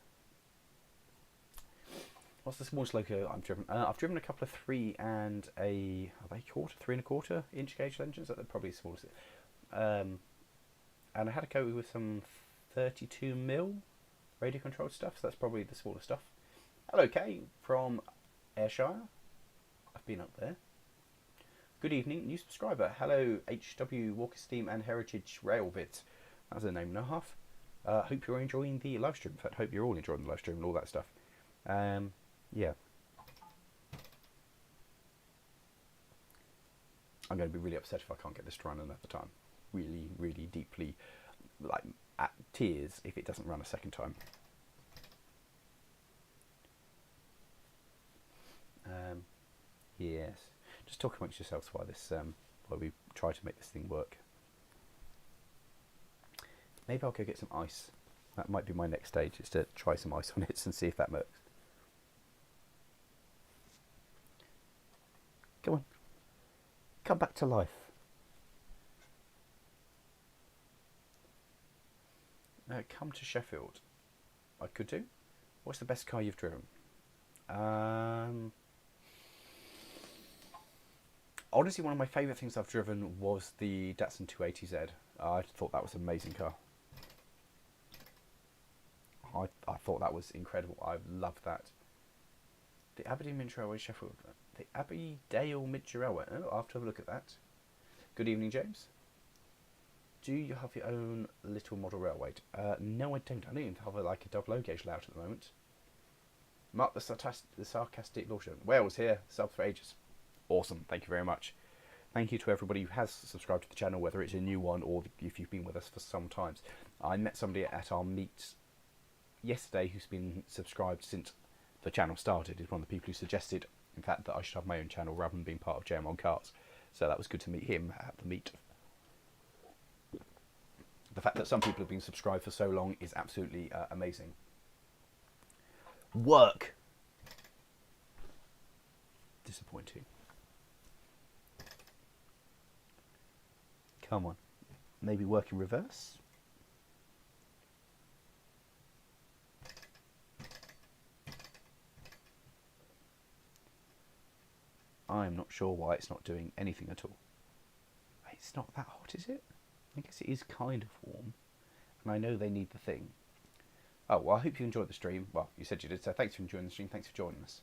What's the smallest loco I've driven? I've driven a couple of 3 and a 3¼ inch gauge engines. That's probably the smallest. And I had a go with some 32mm radio controlled stuff. So that's probably the smallest stuff. Hello, Kay from Ayrshire. I've been up there. Good evening, new subscriber. Hello, HW Walker Steam and Heritage Railbit. That's a name and a half. Hope you're enjoying the live stream. In fact, hope you're all enjoying the live stream and all that stuff. Yeah. I'm going to be really upset if I can't get this to run another time. Really, really deeply, like, at tears if it doesn't run a second time. Yes. Just talk amongst yourselves while we try to make this thing work. Maybe I'll go get some ice. That might be my next stage, is to try some ice on it and see if that works. Come on. Come back to life. Come to Sheffield. I could do. What's the best car you've driven? Honestly, one of my favourite things I've driven was the Datsun 280Z. I thought that was an amazing car. I thought that was incredible. I loved that. The Aberdeen Midge Railway, Sheffield. The Abbeydale Midge Railway. Oh, I'll have to have a look at that. Good evening, James. Do you have your own little model railway? No, I don't. I don't even have like a double O gauge layout at the moment. Mark the sarcastic Lawrie. Wales here. Sub for ages. Awesome, thank you very much. Thank you to everybody who has subscribed to the channel, whether it's a new one or if you've been with us for some times. I met somebody at our meet yesterday who's been subscribed since the channel started. He's one of the people who suggested, in fact, that I should have my own channel rather than being part of JM on Cars. So that was good to meet him at the meet. The fact that some people have been subscribed for so long is absolutely amazing. Work! Disappointing. Come on. Maybe work in reverse? I'm not sure why it's not doing anything at all. It's not that hot, is it? I guess it is kind of warm. And I know they need the thing. Oh, well, I hope you enjoyed the stream. Well, you said you did, so thanks for enjoying the stream. Thanks for joining us.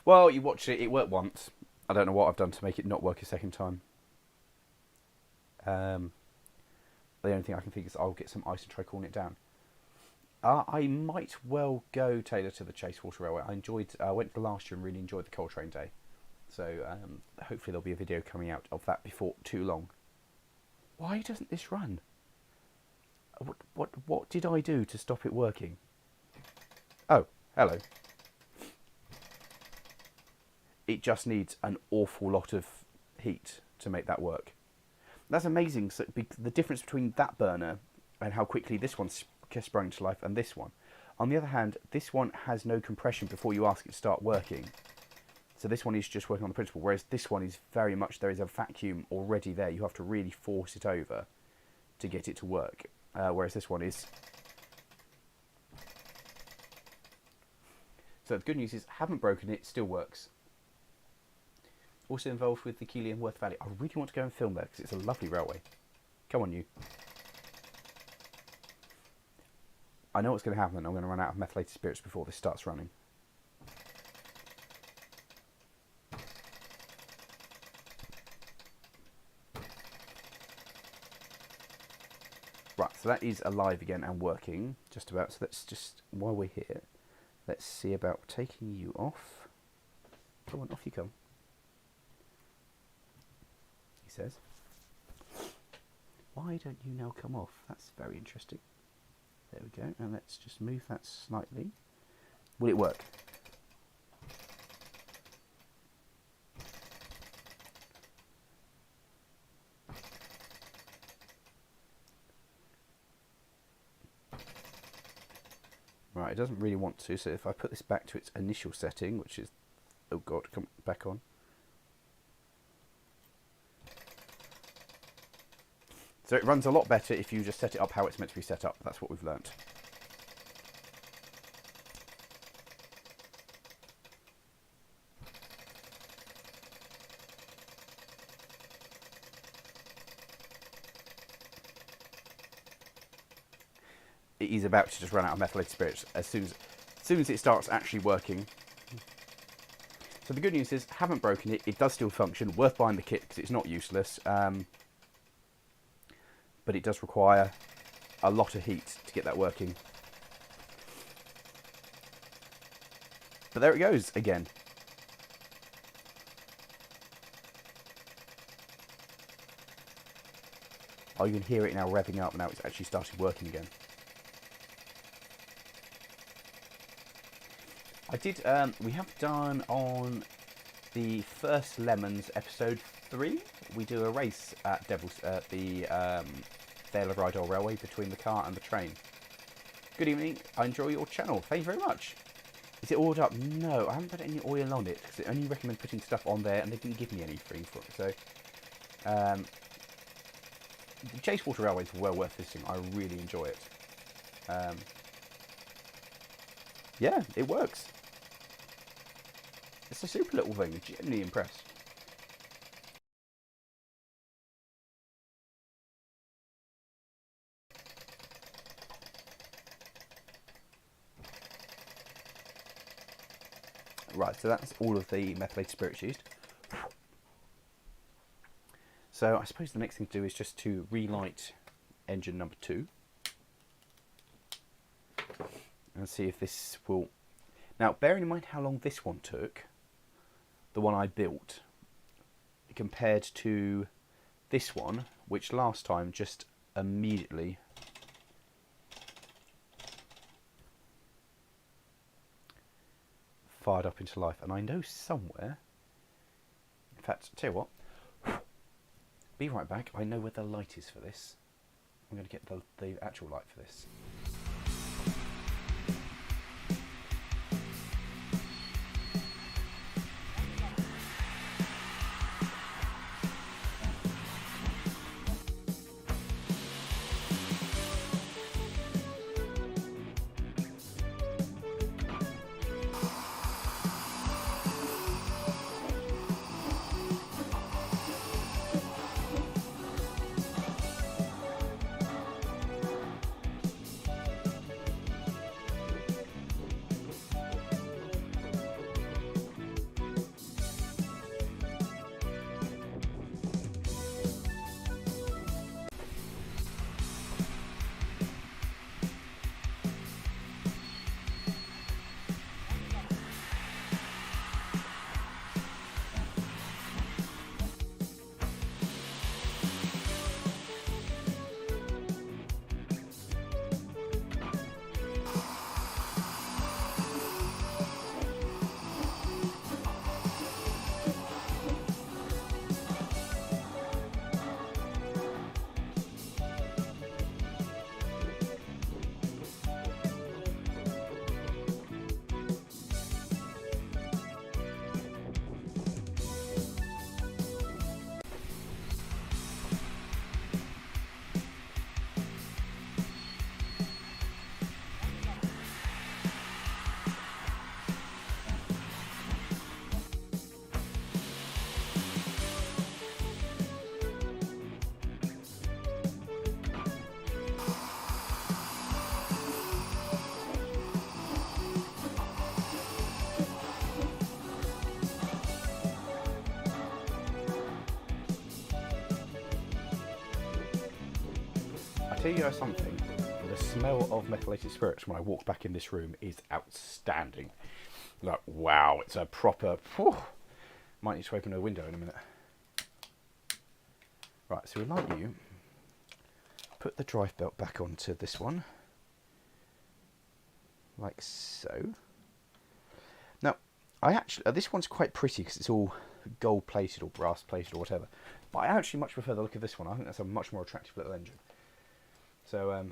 Well, you watched it. It worked once. I don't know what I've done to make it not work a second time. The only thing I can think is I'll get some ice and try cooling it down. I might well go, Taylor, to the Chasewater Railway. I went last year and really enjoyed the Coltrane Day. So hopefully there'll be a video coming out of that before too long. Why doesn't this run? What did I do to stop it working? Oh, hello. It just needs an awful lot of heat to make that work. That's amazing. So the difference between that burner and how quickly this one sprung to life and this one. On the other hand, this one has no compression before you ask it to start working. So this one is just working on the principle, whereas this one is very much, there is a vacuum already there. You have to really force it over to get it to work. whereas this one is. So the good news is, haven't broken it, still works. Also involved with the Keighley and Worth Valley. I really want to go and film there because it's a lovely railway. Come on, you. I know what's going to happen. I'm going to run out of methylated spirits before this starts running. Right, so that is alive again and working just about. So let's just, while we're here, let's see about taking you off. Come on, off you come. He says. Why don't you now come off? That's very interesting. There we go, and let's just move that slightly. Will it work? Right, it doesn't really want to, so if I put this back to its initial setting, which is, oh god, come back on. So it runs a lot better if you just set it up how it's meant to be set up. That's what we've learnt. It is about to just run out of methylated spirits as soon as it starts actually working. So the good news is, haven't broken it. It does still function. Worth buying the kit because it's not useless. But it does require a lot of heat to get that working. But there it goes again. Oh, you can hear it now revving up. Now it's actually started working again. I did. We have done on the first Lemons episode 3. We do a race at the Dale of Rydal Railway between the car and the train. Good evening. I enjoy your channel. Thank you very much. Is it oiled up? No, I haven't put any oil on it because they only recommend putting stuff on there, and they didn't give me any free for it. So, the Chasewater Railway is well worth visiting. I really enjoy it. Yeah, it works. It's a super little thing. I'm genuinely impressed. Right, so that's all of the methylated spirits used. So I suppose the next thing to do is just to relight engine number 2. And see if this will... Now, bearing in mind how long this one took, the one I built, compared to this one, which last time just immediately fired up into life. And I know somewhere, in fact, I'll tell you what, be right back. I know where the light is for this. I'm going to get the actual light for this. tell you something, the smell of methylated spirits when I walk back in this room is outstanding. Like, wow, it's a proper... Whew, might need to open a window in a minute. Right, so we'd like you put the drive belt back onto this one. Like so. Now, I actually... this one's quite pretty because it's all gold plated or brass plated or whatever. But I actually much prefer the look of this one. I think that's a much more attractive little engine. So,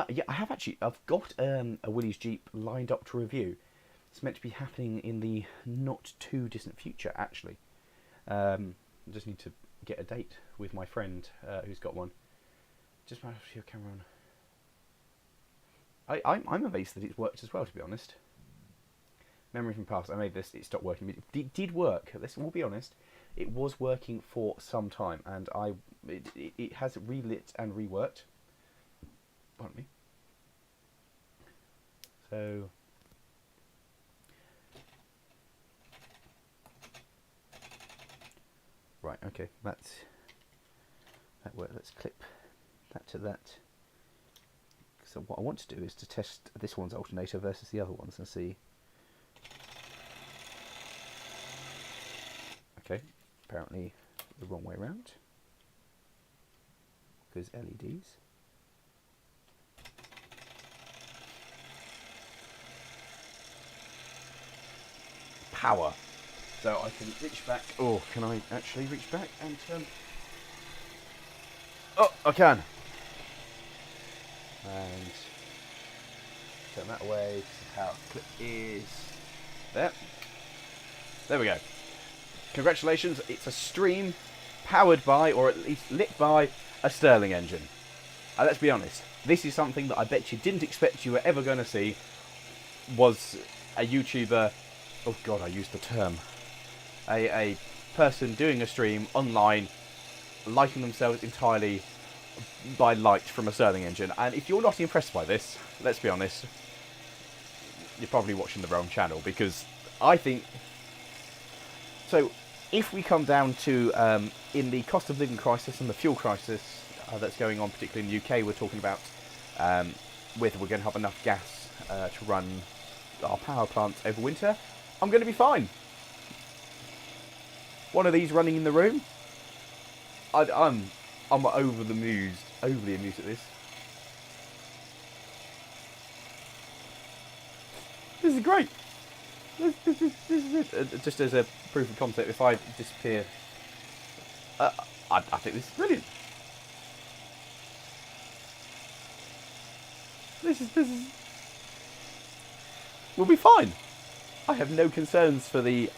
yeah, I've got a Willys Jeep lined up to review. It's meant to be happening in the not too distant future, actually. I just need to get a date with my friend who's got one. Just might have your camera on. I'm amazed that it's worked as well, to be honest. Memory from past, I made this, it stopped working. It did work, this will be honest. It was working for some time, and it has relit and reworked. Pardon me. So... Right, okay, that worked. Let's clip that to that. So what I want to do is to test this one's alternator versus the other ones and see. Okay, apparently the wrong way around. Because LEDs. Power. So I can reach back. Oh, can I actually reach back and turn? Oh, I can. And turn that away. The power clip is there. There we go. Congratulations, it's a stream powered by, or at least lit by, a Stirling engine. And let's be honest, this is something that I bet you didn't expect you were ever going to see. Was a YouTuber, oh god, I used the term, a person doing a stream online, lighting themselves entirely by light from a Stirling engine. And if you're not impressed by this, let's be honest, you're probably watching the wrong channel, because I think... So, if we come down to, in the cost of living crisis and the fuel crisis that's going on, particularly in the UK, we're talking about whether we're going to have enough gas to run our power plants over winter, I'm going to be fine. One of these running in the room, I'm overly amused at this. This is great. This is it. Just as a proof of concept, if I disappear, I think this is brilliant. This is. We'll be fine. I have no concerns for the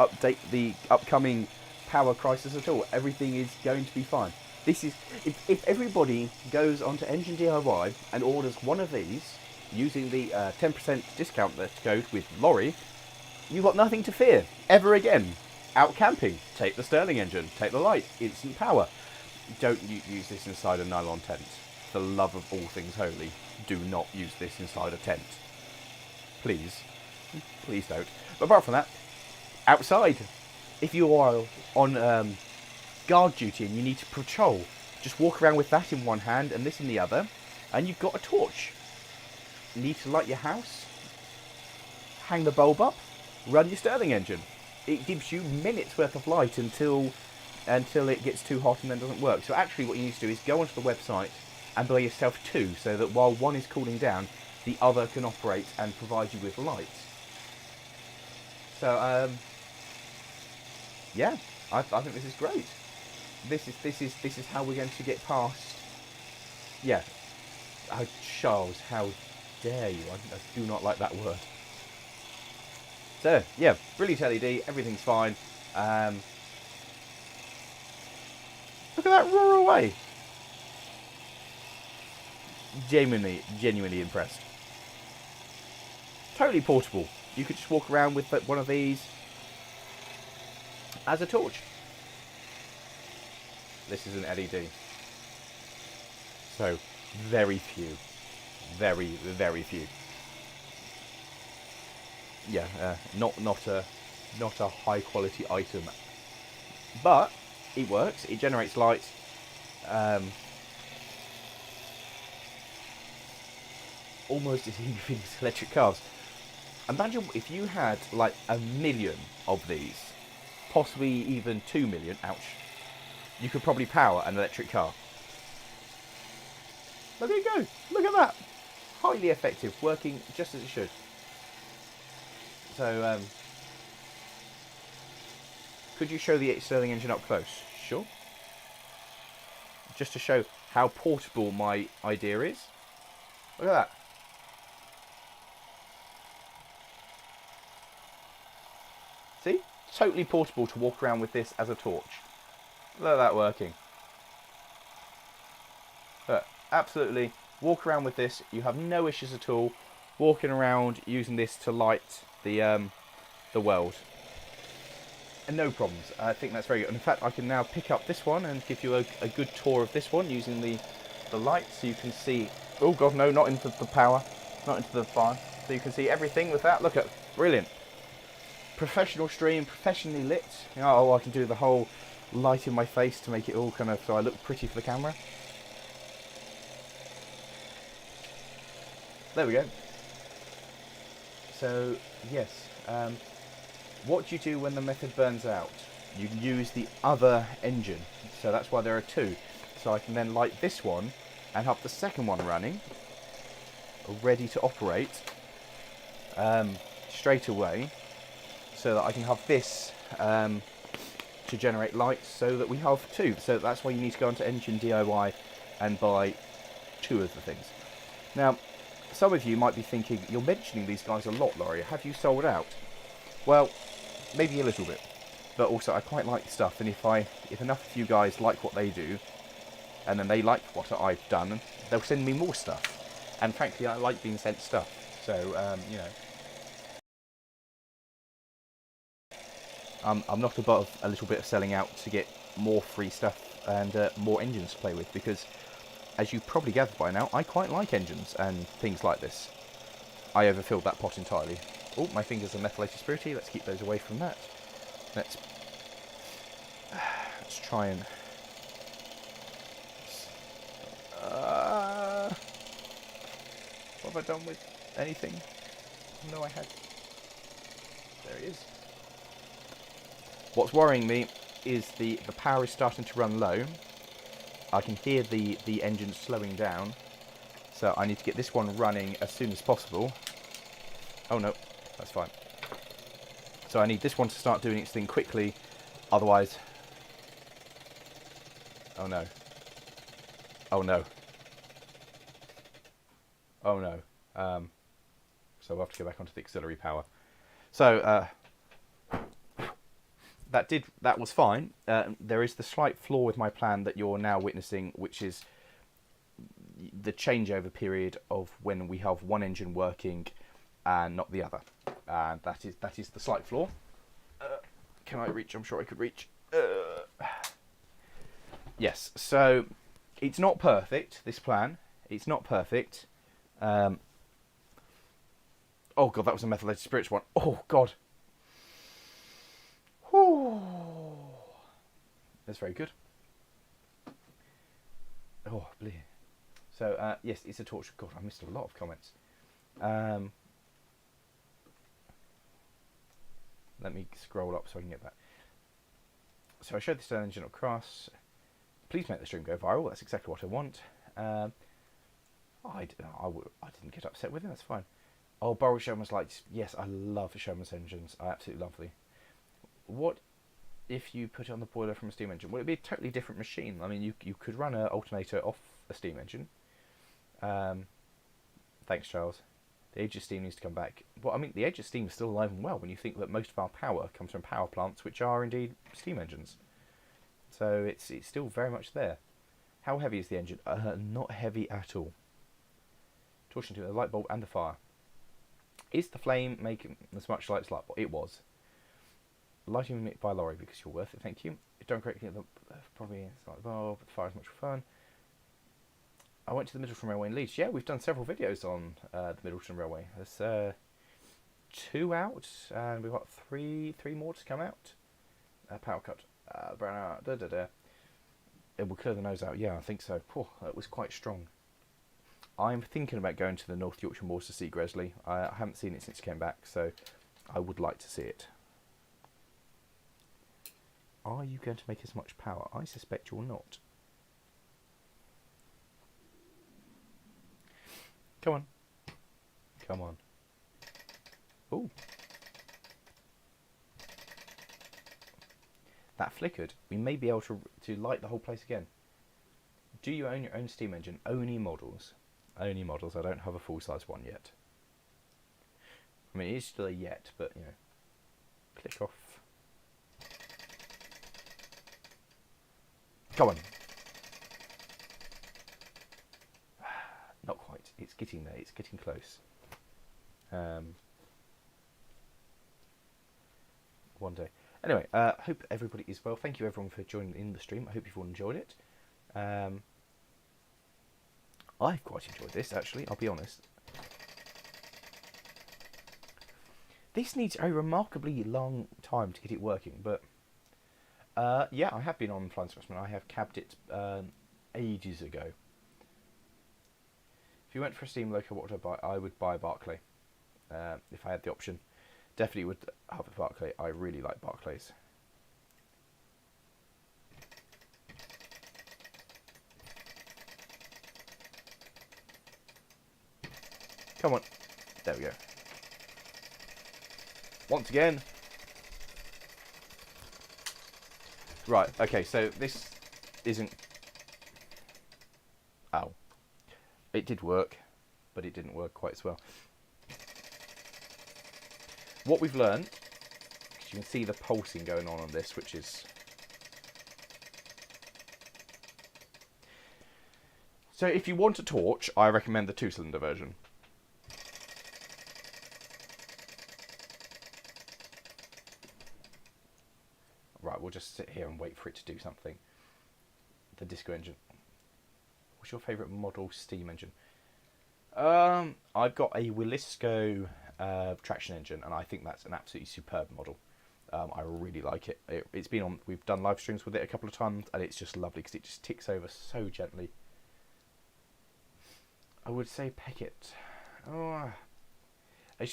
upcoming power crisis at all. Everything is going to be fine. This is if everybody goes onto Engine DIY and orders one of these using the 10% discount code with Lawrie, you've got nothing to fear ever again. Out camping, take the Stirling engine, take the light, instant power. Don't use this inside a nylon tent. For the love of all things holy, do not use this inside a tent. Please. Please don't. But apart from that, outside, if you are on guard duty and you need to patrol, just walk around with that in one hand and this in the other, and you've got a torch. You need to light your house, hang the bulb up, run your Stirling engine. It gives you minutes worth of light until it gets too hot and then doesn't work. So actually what you need to do is go onto the website and buy yourself two, so that while one is cooling down, the other can operate and provide you with light. So yeah, I think this is great. This is how we're going to get past. Yeah. Oh, Charles, how dare you? I do not like that word. So yeah, brilliant LED. Everything's fine. Look at that roar away. Genuinely impressed. Totally portable. You could just walk around with one of these as a torch. This is an LED. So, very few. Very few. Yeah, not a high quality item. But, it works. It generates light. almost as easy as electric cars. Imagine if you had like 1,000,000 of these, possibly even 2,000,000. Ouch! You could probably power an electric car. Look at it go! Look at that! Highly effective, working just as it should. So, could you show the Stirling engine up close? Sure. Just to show how portable my idea is. Look at that. See? Totally portable to walk around with this as a torch. Look at that working. Look, absolutely. Walk around with this. You have no issues at all. Walking around using this to light the world. And no problems. I think that's very good. And in fact, I can now pick up this one and give you a good tour of this one using the light, so you can see. Oh god, no, not into the power, not into the fire. So you can see everything with that. Look at, brilliant. Professional stream, professionally lit. Oh, I can do the whole light in my face to make it all kind of so I look pretty for the camera. There we go. So yes. What do you do when the method burns out? You use the other engine. So that's why there are two. So I can then light this one and have the second one running, ready to operate straight away, so that I can have this to generate light, so that we have two. So that's why you need to go into Engine DIY and buy two of the things. Now, some of you might be thinking, you're mentioning these guys a lot, Lawrie. Have you sold out? Well, maybe a little bit, but also I quite like stuff, and if enough of you guys like what they do, and then they like what I've done, they'll send me more stuff. And frankly, I like being sent stuff, so you know, I'm not above a little bit of selling out to get more free stuff and more engines to play with, because as you probably gathered by now, I quite like engines and things like this. I overfilled that pot entirely. Oh, my fingers are methylated spirity. Let's keep those away from that. Let's try and... what have I done with anything? No, I had... There it is. What's worrying me is the power is starting to run low. I can hear the engine slowing down. So I need to get this one running as soon as possible. Oh no. That's fine. So I need this one to start doing its thing quickly, otherwise... Oh no. Oh no. Oh no. So we'll have to go back onto the auxiliary power. So, that was fine. There is the slight flaw with my plan that you're now witnessing, which is the changeover period of when we have one engine working and not the other, and that is the slight flaw. Can I reach? I'm sure I could reach. Yes, so it's not perfect, this plan. It's not perfect. Oh god, that was a methylated spirits one. Oh god. Whew. That's very good. Oh, bleed. So yes, it's a torch. God, I missed a lot of comments. Let me scroll up so I can get that. So I showed this engine across. Please make the stream go viral. That's exactly what I want. I didn't get upset with it. That's fine. Oh, borrow Showman's lights. Yes, I love Showman's engines. I absolutely love them. What if you put it on the boiler from a steam engine? Would it be a totally different machine? I mean, you could run an alternator off a steam engine. Thanks, Charles. The age of steam needs to come back. Well, I mean, the age of steam is still alive and well when you think that most of our power comes from power plants, which are indeed steam engines. So it's still very much there. How heavy is the engine? Not heavy at all. Torsion to the light bulb and the fire. Is the flame making as much light as light bulb? It was. Lighting by Lawrie because you're worth it, thank you. Don't correctly, probably it's like bulb, but the fire is much fun. I went to the Middleton Railway in Leeds. Yeah, we've done several videos on the Middleton Railway. There's 2 out, and we've got three more to come out. Power cut. It will clear the nose out. Yeah, I think so. Oh, that was quite strong. I'm thinking about going to the North Yorkshire Moors to see Gresley. I haven't seen it since it came back, so I would like to see it. Are you going to make as much power? I suspect you're not. Come on. Come on. Ooh. That flickered. We may be able to light the whole place again. Do you own your own steam engine? Only models. Only models. I don't have a full-size one yet. I mean, it is still a yet, but, you know. Click off. Come on. Not quite. It's getting there. It's getting close. One day. Anyway, hope everybody is well. Thank you everyone for joining in the stream. I hope you've all enjoyed it. I've quite enjoyed this, actually, I'll be honest. This needs a remarkably long time to get it working, but yeah, I have been on Flying Scotsman. I have cabbed it ages ago. If you went for a steam loco, what would I buy? I would buy Barclay. If I had the option. Definitely would have a Barclay. I really like Barclays. Come on. There we go. Once again. Right, okay, so this isn't... Ow. It did work, but it didn't work quite as well. What we've learned, because you can see the pulsing going on this, which is... So if you want a torch, I recommend the 2-cylinder version. Right, we'll just sit here and wait for it to do something. The disco engine. What's your favourite model steam engine? I've got a Willisco traction engine, and I think that's an absolutely superb model. I really like it. It's been on. We've done live streams with it a couple of times, and it's just lovely because it just ticks over so gently. I would say Peckett. Oh,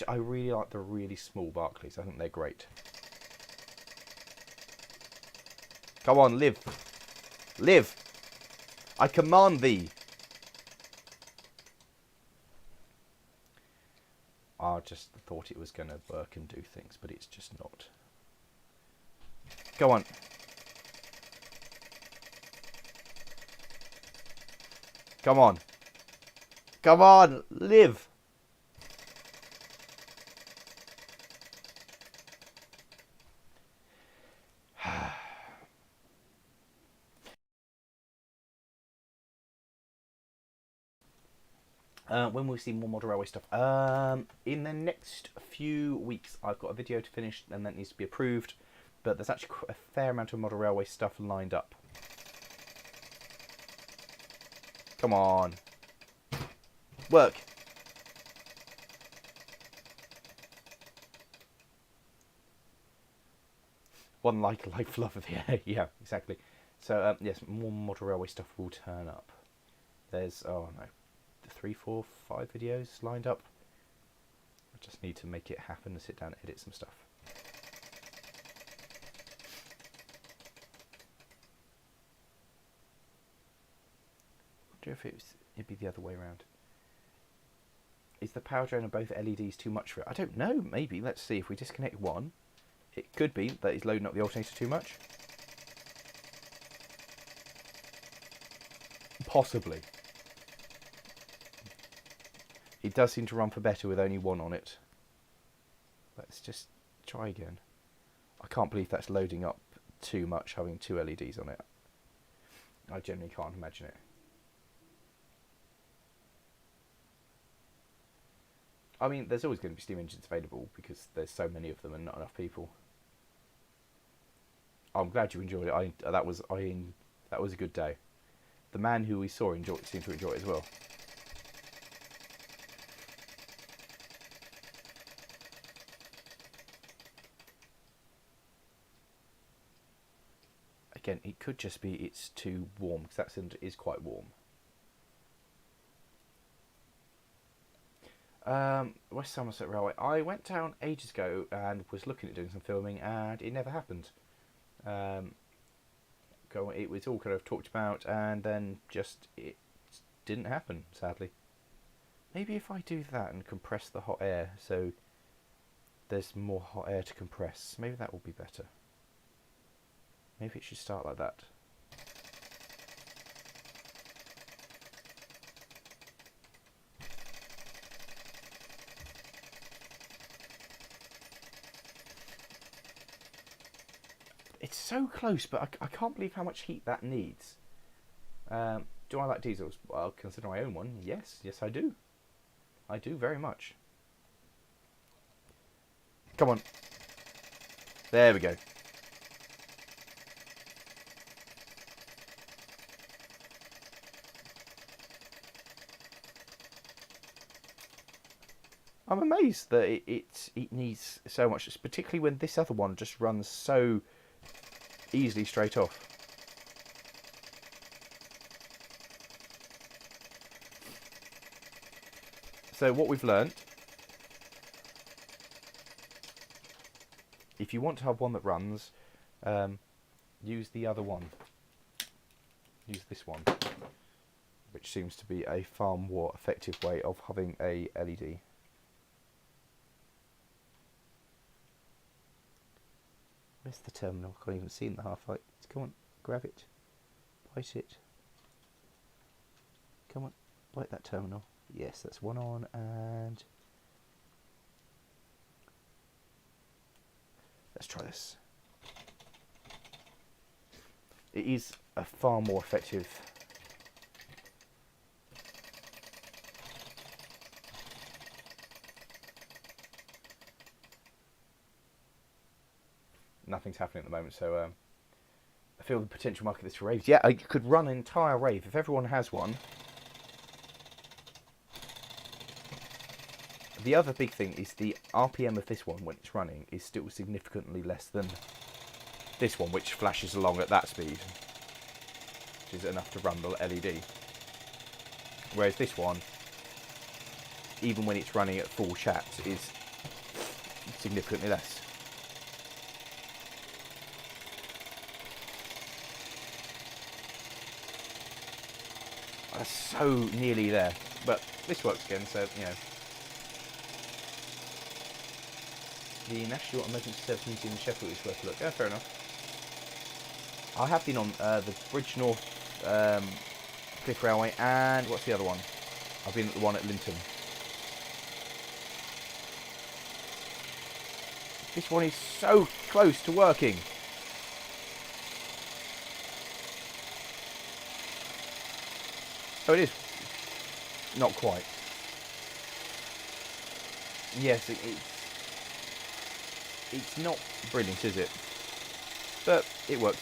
I really like the really small Barclays. I think they're great. Come on, live. Live. I command thee. I just thought it was going to work and do things, but it's just not. Go on. Come on. Come on, live. When will we see more model railway stuff? In the next few weeks, I've got a video to finish, and that needs to be approved. But there's actually a fair amount of model railway stuff lined up. Come on. Work. One like fluff of the air. Yeah, exactly. So, yes, more model railway stuff will turn up. There's, oh no, 3, 4, 5 videos lined up. I just need to make it happen and sit down and edit some stuff. I wonder if it'd be the other way around. Is the power drain of both LEDs too much for it? I don't know, maybe. Let's see if we disconnect one. It could be that it's loading up the alternator too much. Possibly. It does seem to run for better with only one on it. Let's just try again. I can't believe that's loading up too much, having 2 LEDs on it. I generally can't imagine it. I mean, there's always going to be steam engines available because there's so many of them and not enough people. I'm glad you enjoyed it. That was a good day. The man who we saw seemed to enjoy it as well. Again, it could just be it's too warm, because that cylinder is quite warm. West Somerset Railway. I went down ages ago and was looking at doing some filming, and it never happened. It was all kind of talked about, and then just it didn't happen, sadly. Maybe if I do that and compress the hot air, so there's more hot air to compress, maybe that will be better. Maybe it should start like that. It's so close, but I can't believe how much heat that needs. Do I like diesels? Well, considering I own one, yes I do. I do very much. Come on. There we go. I'm amazed that it needs so much, particularly when this other one just runs so easily straight off. So what we've learnt, if you want to have one that runs, use the other one. Use this one, which seems to be a far more effective way of having a LED. Where's the terminal? I can't even see in the half light. Come on, grab it. Bite it. Come on, bite that terminal. Yes, that's one on, and let's try this. It is a far more effective. Nothing's happening at the moment, so I feel the potential market this for raves. Yeah, I could run an entire rave if everyone has one. The other big thing is the RPM of this one when it's running is still significantly less than this one, which flashes along at that speed, which is enough to run the LED. Whereas this one, even when it's running at full chat, is significantly less. That's so nearly there, but this works again, so you know. The National Emergency Service Museum in Sheffield is worth a look. Yeah, fair enough. I have been on the Bridge North Cliff Railway, and what's the other one? I've been at the one at Linton. This one is so close to working. Oh, it is. Not quite. Yes, it's not brilliant, is it? But it works.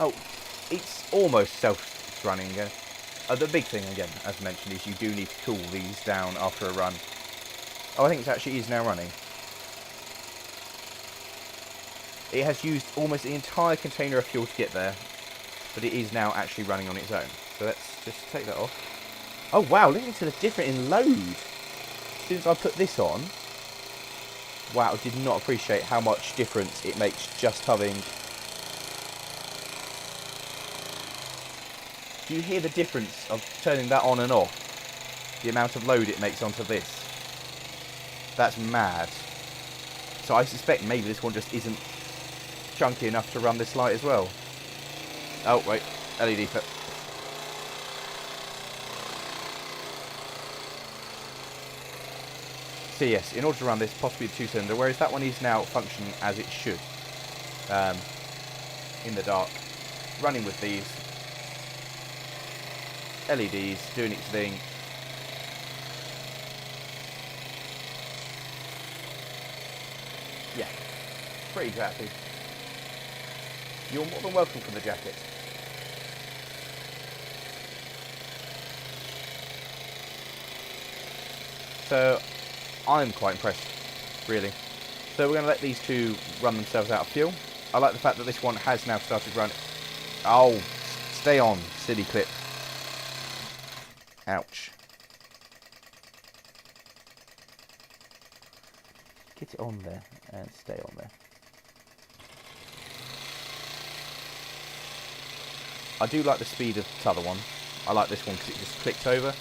Oh, it's almost self-running again. The big thing, again, as mentioned, is you do need to cool these down after a run. Oh, I think it actually is now running. It has used almost the entire container of fuel to get there, but it is now actually running on its own. So let's just take that off. Oh wow, listen to the difference in load. As soon as I put this on, wow, I did not appreciate how much difference it makes just having. Do you hear the difference of turning that on and off? The amount of load it makes onto this. That's mad. So I suspect maybe this one just isn't chunky enough to run this light as well. Oh, wait. LED flip. So yes, in order to run this, possibly a two-cylinder, whereas that one is now functioning as it should. In the dark. Running with these. LEDs doing its thing. Yeah, pretty exactly. You're more than welcome for the jacket. So, I'm quite impressed, really. So we're going to let these two run themselves out of fuel. I like the fact that this one has now started running. Oh, stay on, silly clip. Ouch. Get it on there and stay on there. I do like the speed of the other one. I like this one because it just clicks over.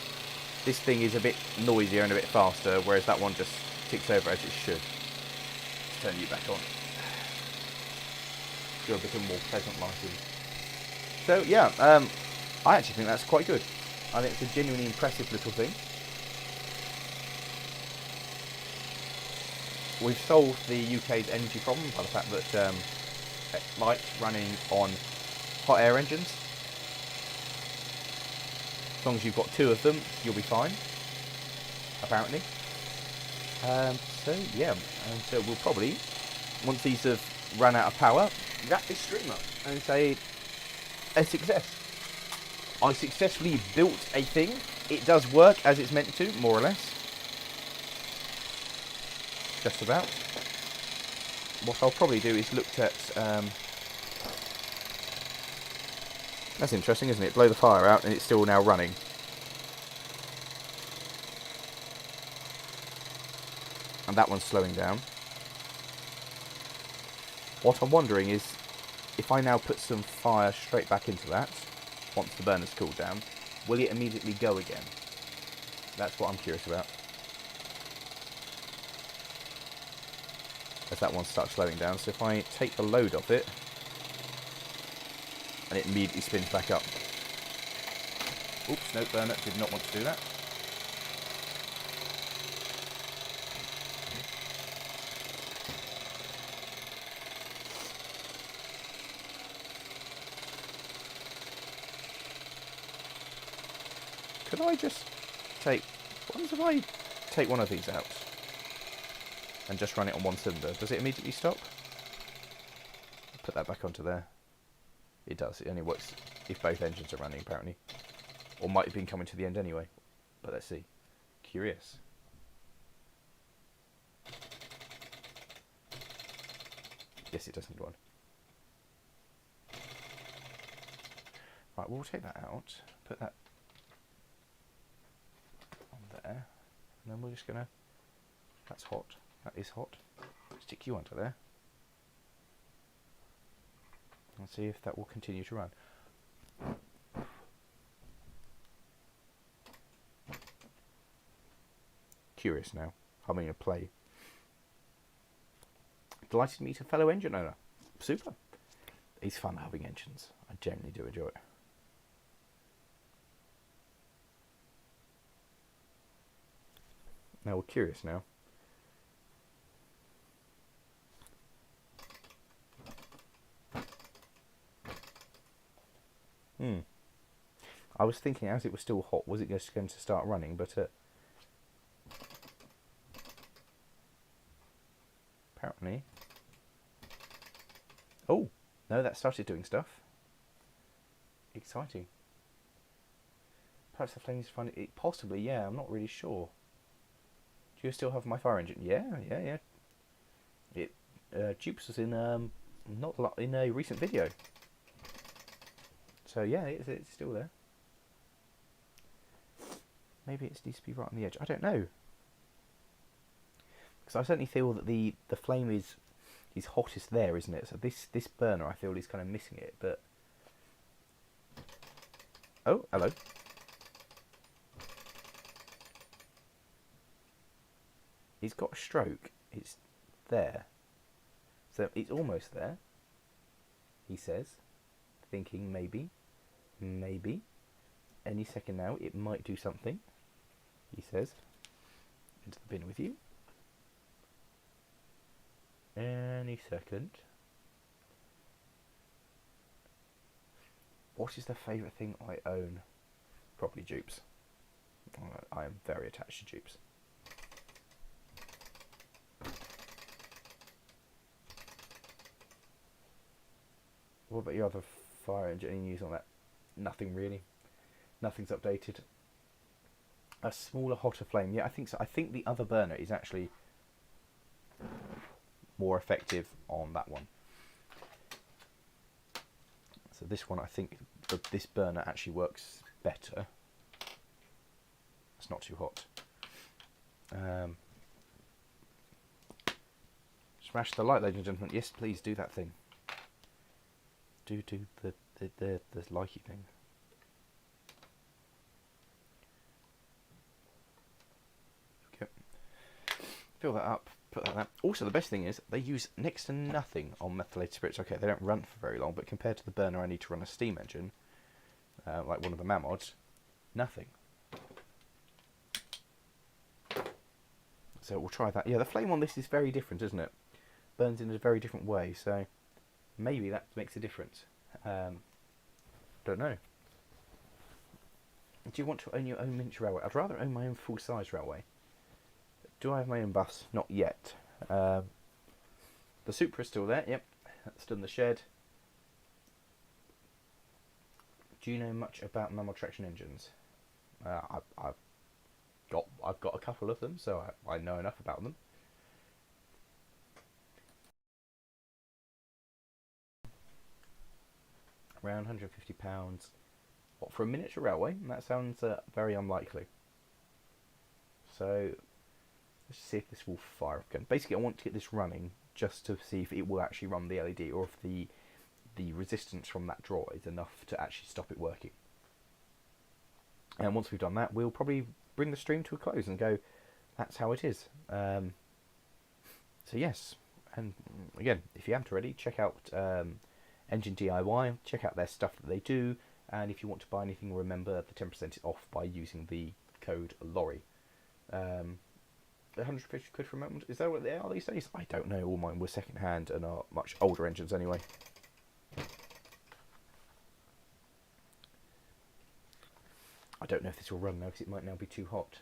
This thing is a bit noisier and a bit faster, whereas that one just ticks over as it should. Let's turn you back on. Do a bit of more pleasant lighting. So yeah, I actually think that's quite good. I think it's a genuinely impressive little thing. We've solved the UK's energy problem by the fact that lights running on hot air engines. As long as you've got two of them, you'll be fine, apparently. So yeah, and so we'll probably, once these have run out of power, wrap this stream up and say a success. I successfully built a thing. It does work as it's meant to, more or less. Just about. What I'll probably do is look at... that's interesting, isn't it? Blow the fire out and it's still now running. And that one's slowing down. What I'm wondering is, if I now put some fire straight back into that, once the burner's cooled down, will it immediately go again? That's what I'm curious about. As that one starts slowing down, so if I take the load off it, and it immediately spins back up. Oops, no, burner did not want to do that. Could I just take... What happens if I take one of these out and just run it on one cylinder? Does it immediately stop? Put that back onto there. It does. It only works if both engines are running, apparently. Or might have been coming to the end anyway. But let's see. Curious. Yes, it doesn't go on. Right, we'll take that out. Put that on there. And then we're just going to... That's hot. That is hot. Stick you onto there. And see if that will continue to run. Curious now. Having a play. Delighted to meet a fellow engine owner. Super. It's fun having engines. I generally do enjoy it. Now we're curious now. I was thinking as it was still hot, was it just going to start running? But apparently... Oh, no, that started doing stuff. Exciting. Perhaps the flames find it... Possibly, yeah, I'm not really sure. Do you still have my fire engine? Yeah. It Dupes was in in a recent video. So yeah, it's still there. Maybe it needs to be right on the edge. I don't know. Because I certainly feel that the flame is hottest there, isn't it? So this burner, I feel, is kind of missing it. But oh, hello. It's got a stroke. It's there. So it's almost there. He says, thinking maybe, any second now it might do something. He says, into the bin with you. Any second. What is the favourite thing I own? Probably dupes. I am very attached to dupes. What about your other fire engine? Any news on that? Nothing really. Nothing's updated. A smaller, hotter flame. Yeah, I think so. I think the other burner is actually more effective on that one. So this one, I think this burner actually works better. It's not too hot. Smash the light, ladies and gentlemen. Yes, please do that thing. Do the likey thing. Okay. Fill that up. Put that there. Also, the best thing is they use next to nothing on methylated spirits. Okay, they don't run for very long, but compared to the burner I need to run a steam engine, like one of the Mamods, nothing. So we'll try that. Yeah, the flame on this is very different, isn't it? Burns in a very different way, so maybe that makes a difference. Don't know. Do you want to own your own miniature railway? I'd rather own my own full-size railway. Do I have my own bus? Not yet. The Supra's still there. Yep, that's still in the shed. Do you know much about mammal traction engines? I've got a couple of them, so I know enough about them. Around £150. What, for a miniature railway? That sounds very unlikely. So let's see if this will fire again. Basically, I want to get this running just to see if it will actually run the LED, or if the resistance from that draw is enough to actually stop it working. And once we've done that, we'll probably bring the stream to a close and go, that's how it is. So yes, and again, if you haven't already, check out Engine DIY, check out their stuff that they do, and if you want to buy anything, remember the 10% is off by using the code Lawrie. 150 quid for a moment, is that what they are these days? I don't know, all mine were second hand and are much older engines anyway. I don't know if this will run now because it might now be too hot.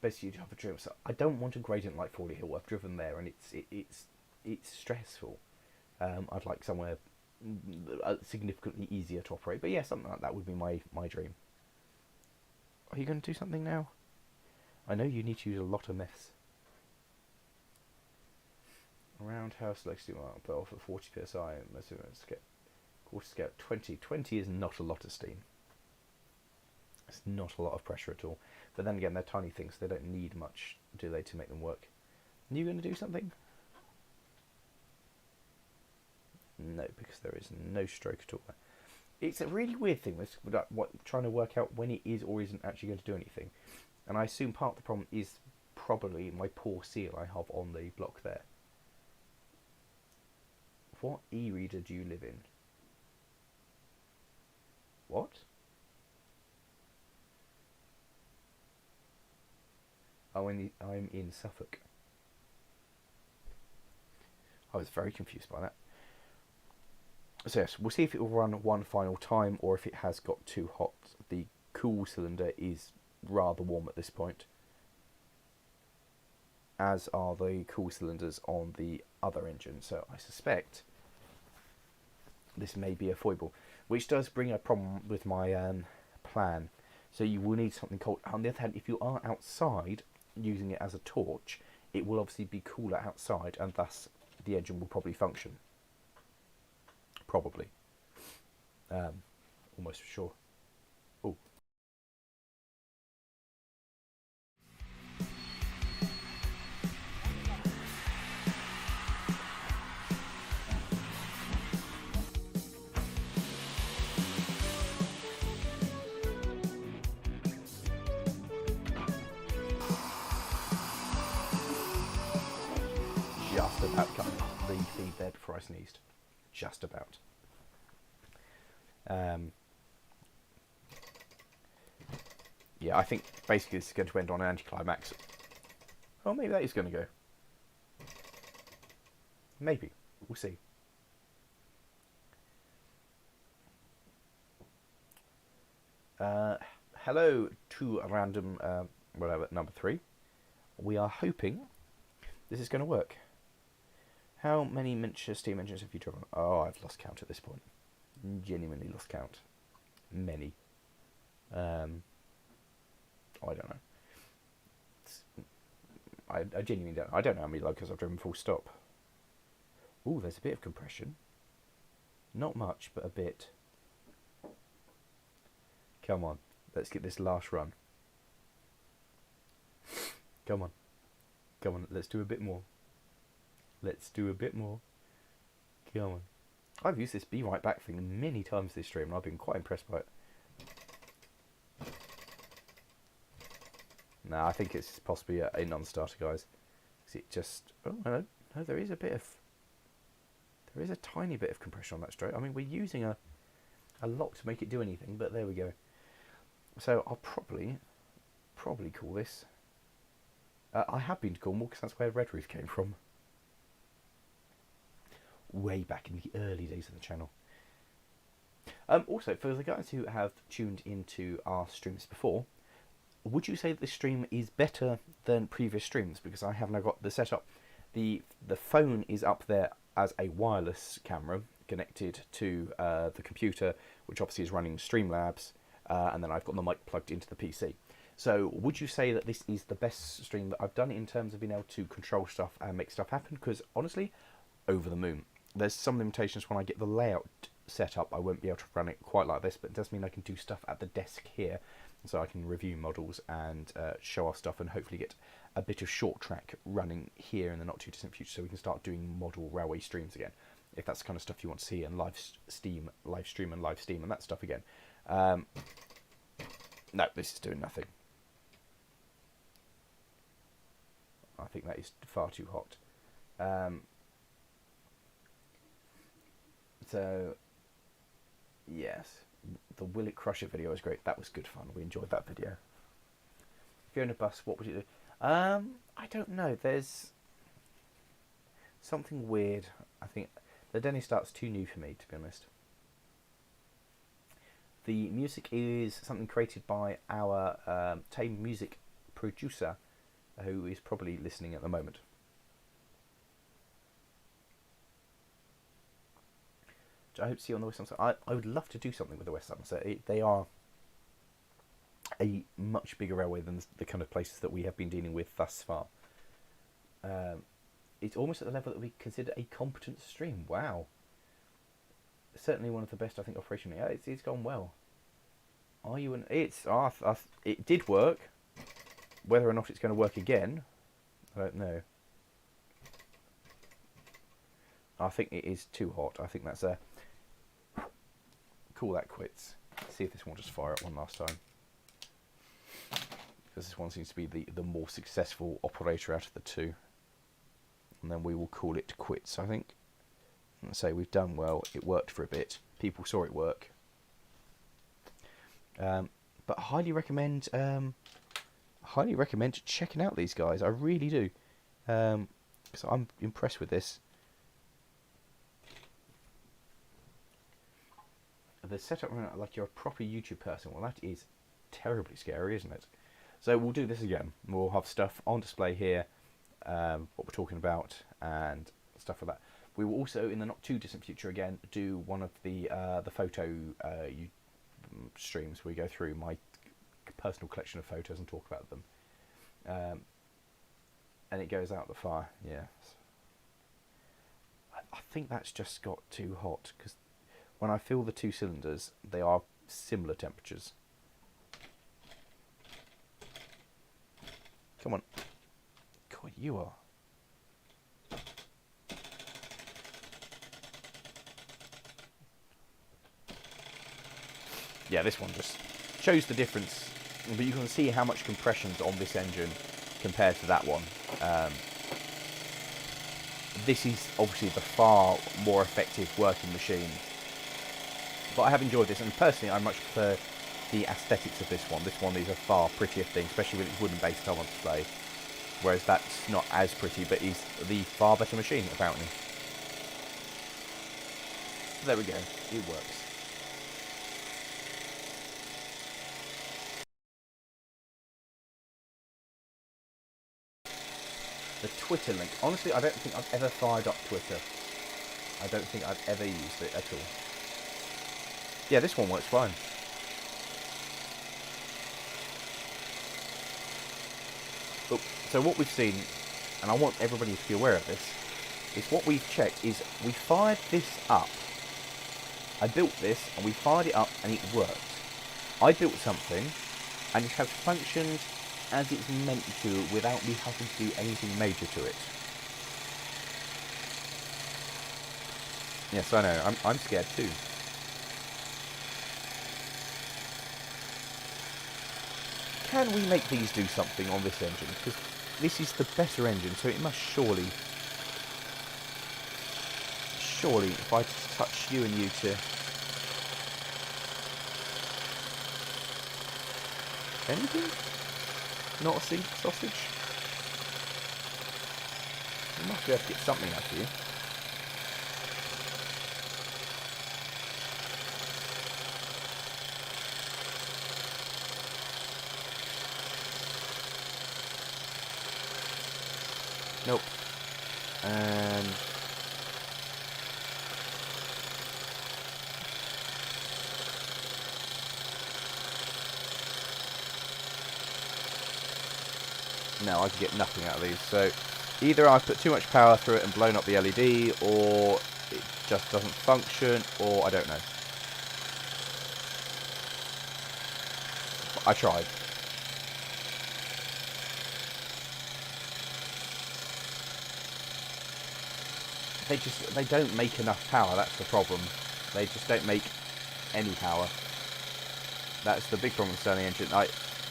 Basically, you have a drill. So I don't want a gradient like Fawley Hill. I've driven there and it's stressful. I'd like somewhere significantly easier to operate. But yeah, something like that would be my dream. Are you going to do something now? I know you need to use a lot of mess. Roundhouse legs do well, but off at 40 psi. Let's get quarter scale 20. 20 is not a lot of steam. It's not a lot of pressure at all. But then again, they're tiny things. They don't need much, do they, to make them work? Are you going to do something? No, because there is no stroke at all. It's a really weird thing, this, trying to work out when it is or isn't actually going to do anything. And I assume part of the problem is probably my poor seal I have on the block there. What e-reader do you live in? What? Oh, I'm in Suffolk. I was very confused by that. So yes, we'll see if it will run one final time or if it has got too hot. The cool cylinder is rather warm at this point, as are the cool cylinders on the other engine. So I suspect this may be a foible, which does bring a problem with my plan. So you will need something cold. On the other hand, if you are outside using it as a torch, it will obviously be cooler outside, and thus the engine will probably function. Probably. Almost for sure. Oh. Just about cut the feed there before I sneezed. Just about. Yeah, I think basically this is going to end on an anticlimax. Oh, maybe that is going to go. Maybe. We'll see. Hello to random, whatever, number 3. We are hoping this is going to work. How many miniature steam engines have you driven? Oh, I've lost count at this point. Genuinely lost count. Many. I don't know. I genuinely don't. I don't know how many locos I've driven full stop. Ooh, there's a bit of compression. Not much, but a bit. Come on, let's get this last run. Come on. Come on, let's do a bit more. Let's do a bit more. Come on. I've used this be right back thing many times this stream and I've been quite impressed by it. No, I think it's possibly a non-starter, guys. It just... Oh, no, there is a bit of... There is a tiny bit of compression on that stroke. I mean, we're using a lot to make it do anything, but there we go. So I'll probably call this... I have been to Cornwall because that's where Red Roof came from. Way back in the early days of the channel. Also, for the guys who have tuned into our streams before, would you say that this stream is better than previous streams? Because I have now got the setup. The phone is up there as a wireless camera connected to the computer, which obviously is running Streamlabs, and then I've got the mic plugged into the PC. So would you say that this is the best stream that I've done in terms of being able to control stuff and make stuff happen? Because honestly, over the moon. There's some limitations when I get the layout set up. I won't be able to run it quite like this, but it does mean I can do stuff at the desk here. So I can review models and show off stuff and hopefully get a bit of short track running here in the not too distant future so we can start doing model railway streams again. If that's the kind of stuff you want to see, and live stream and that stuff again. No, this is doing nothing. I think that is far too hot. So, yes, the Will It Crush It video was great. That was good fun. We enjoyed that video. If you're in a bus, what would you do? I don't know. There's something weird. I think the Denny Start's too new for me, to be honest. The music is something created by our Tame music producer, who is probably listening at the moment. I hope to see you on the West Somerset. I would love to do something with the West Somerset. They are a much bigger railway than the kind of places that we have been dealing with thus far. It's almost at the level that we consider a competent stream. Wow. Certainly one of the best, I think, operationally. Yeah, it's gone well. Are you an... it did work. Whether or not it's going to work again, I don't know. I think it is too hot. I think that's a... Call that quits. See if this one will just fire up one last time. Because this one seems to be the more successful operator out of the two. And then we will call it quits, I think. And say we've done well. It worked for a bit. People saw it work. But highly recommend checking out these guys. I really do. Because I'm impressed with this. The setup like you're a proper YouTube person. Well, that is terribly scary, isn't it? So we'll do this again. We'll have stuff on display here, what we're talking about, and stuff like that. We will also, in the not too distant future, again do one of the photo streams where we go through my personal collection of photos and talk about them. And it goes out the fire. Yes. I think that's just got too hot because when I fill the two cylinders, they are similar temperatures. Come on. God, you are. Yeah, this one just shows the difference. But you can see how much compression's on this engine compared to that one. This is obviously the far more effective working machine. But I have enjoyed this, and personally I much prefer the aesthetics of this one. This one is a far prettier thing, especially with its wooden base top on display. Whereas that's not as pretty, but is the far better machine, apparently. There we go, it works. the Twitter link. Honestly, I don't think I've ever fired up Twitter. I don't think I've ever used it at all. Yeah, this one works fine. Oh, so what we've seen, and I want everybody to be aware of this, is what we've checked is we fired this up. I built this and we fired it up and it worked. I built something and it has functioned as it's meant to without me having to do anything major to it. Yes, I know, I'm scared too. Can we make these do something on this engine? Because this is the better engine, so it must surely, if I just touch you and you to... Anything? Not a single sausage? We must be able to get something out of you. Nope. And... no, I can get nothing out of these. So either I've put too much power through it and blown up the LED, or it just doesn't function, or I don't know. I tried. They don't make enough power, that's the problem. They just don't make any power. That's the big problem with Stirling engine.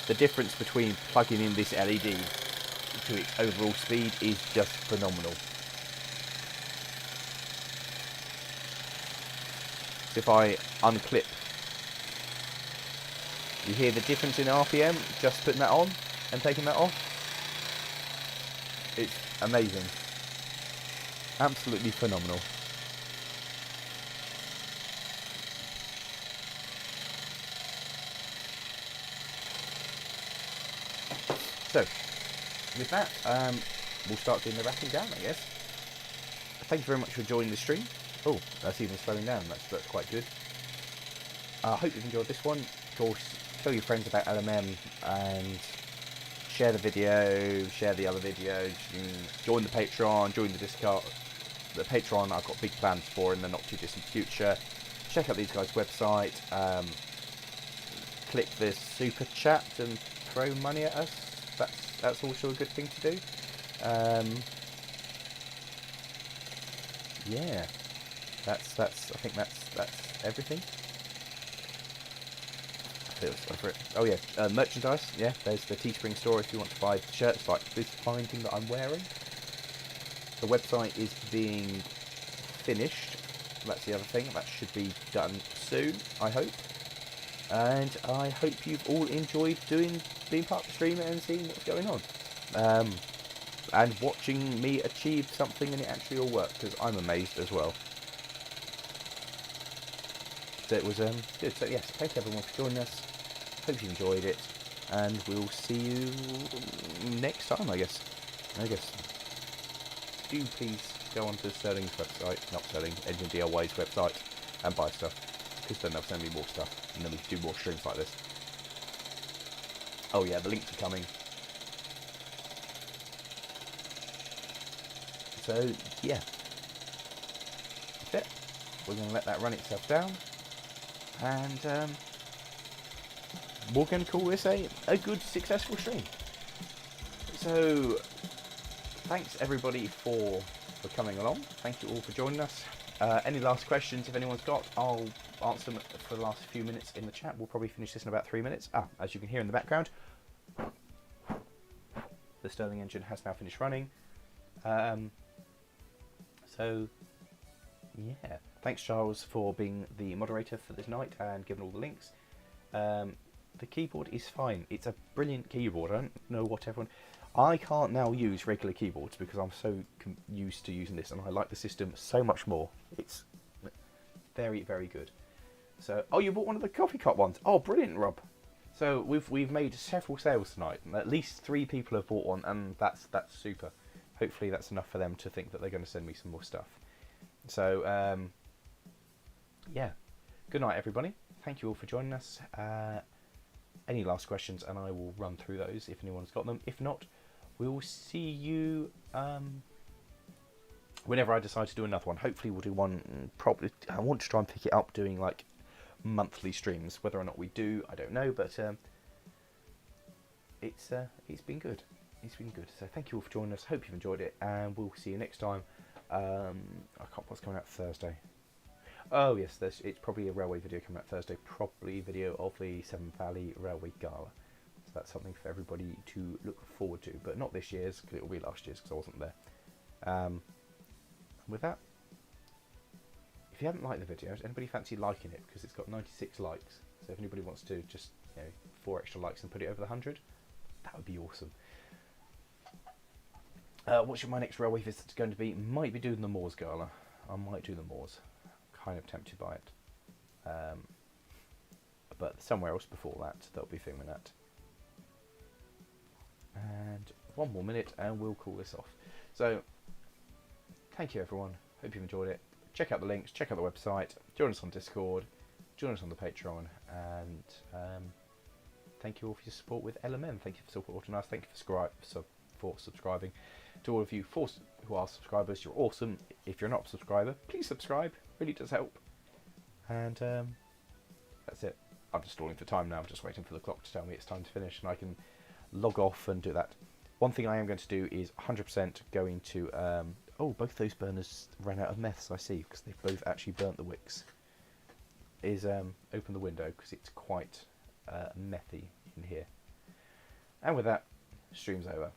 The difference between plugging in this LED to its overall speed is just phenomenal. So if I unclip, you hear the difference in RPM just putting that on and taking that off? It's amazing. Absolutely phenomenal. So, with that, we'll start doing the wrapping down, I guess. Thank you very much for joining the stream. Oh, that's even slowing down. That's quite good. I hope you've enjoyed this one. Of course, tell your friends about LMM and share the video, share the other videos, join the Patreon, join the Discord. The Patreon I've got big plans for in the not too distant future. Check out these guys' website. Click this super chat and throw money at us. That's also a good thing to do. Yeah, I think that's everything. For it. Oh yeah, merchandise. Yeah, there's the Teespring store if you want to buy shirts like this fine thing that I'm wearing. The website is being finished. That's the other thing. That should be done soon, I hope. And I hope you've all enjoyed being part of the stream and seeing what's going on. And watching me achieve something and it actually all worked, because I'm amazed as well. So it was good. So yes, thank you everyone for joining us. Hope you enjoyed it. And we'll see you next time, I guess. Do please go onto Stirling's website, not Stirling, Engine DIY's website, and buy stuff, because then they'll send me more stuff, and then we can do more streams like this. Oh yeah, the links are coming. So yeah, that's it. We're going to let that run itself down, and we're going to call this a good, successful stream. So thanks everybody for coming along. Thank you all for joining us. Any last questions, if anyone's got, I'll answer them for the last few minutes in the chat. We'll probably finish this in about 3 minutes. As you can hear in the background, the Stirling engine has now finished running. So yeah, thanks Charles for being the moderator for this night and giving all the links. The keyboard is fine. It's a brilliant keyboard. I don't know what everyone... I can't now use regular keyboards because I'm so used to using this, and I like the system so much more. It's very, very good. So, oh, you bought one of the coffee cup ones. Oh, brilliant, Rob. So we've made several sales tonight, and at least 3 people have bought one, and that's super. hopefully that's enough for them to think that they're going to send me some more stuff. So, yeah. Good night, everybody. Thank you all for joining us. Any last questions, and I will run through those if anyone's got them. If not, we'll see you whenever I decide to do another one. Hopefully we'll do one, probably, I want to try and pick it up doing like monthly streams. Whether or not we do, I don't know, but it's been good. It's been good. So thank you all for joining us. Hope you've enjoyed it, and we'll see you next time. I can't, what's coming out Thursday? Oh yes, it's probably a railway video coming out Thursday. Probably a video of the Severn Valley Railway Gala. So that's something for everybody to look forward to, but not this year's, because it will be last year's, because I wasn't there. With that, if you haven't liked the video, does anybody fancy liking it? Because it's got 96 likes. So if anybody wants to just, 4 extra likes and put it over the 100, that would be awesome. What's my next railway visit going to be? Might be doing the Moors Gala. I might do the Moors. Kind of tempted by it. But somewhere else before that, they'll be filming that. And one more minute and we'll call this off. So, thank you everyone. Hope you've enjoyed it. Check out the links, check out the website, join us on Discord, join us on the Patreon, and thank you all for your support with LMM. Thank you for supporting us. Thank you for subscribing. To all of you who are subscribers, you're awesome. If you're not a subscriber, please subscribe. Really does help. And that's it. I'm just stalling for time now. I'm just waiting for the clock to tell me it's time to finish, and I can log off and do that. One thing I am going to do is 100% going to... oh, both those burners ran out of meths, I see, because they've both actually burnt the wicks. Is open the window, because it's quite methy in here. And with that, stream's over.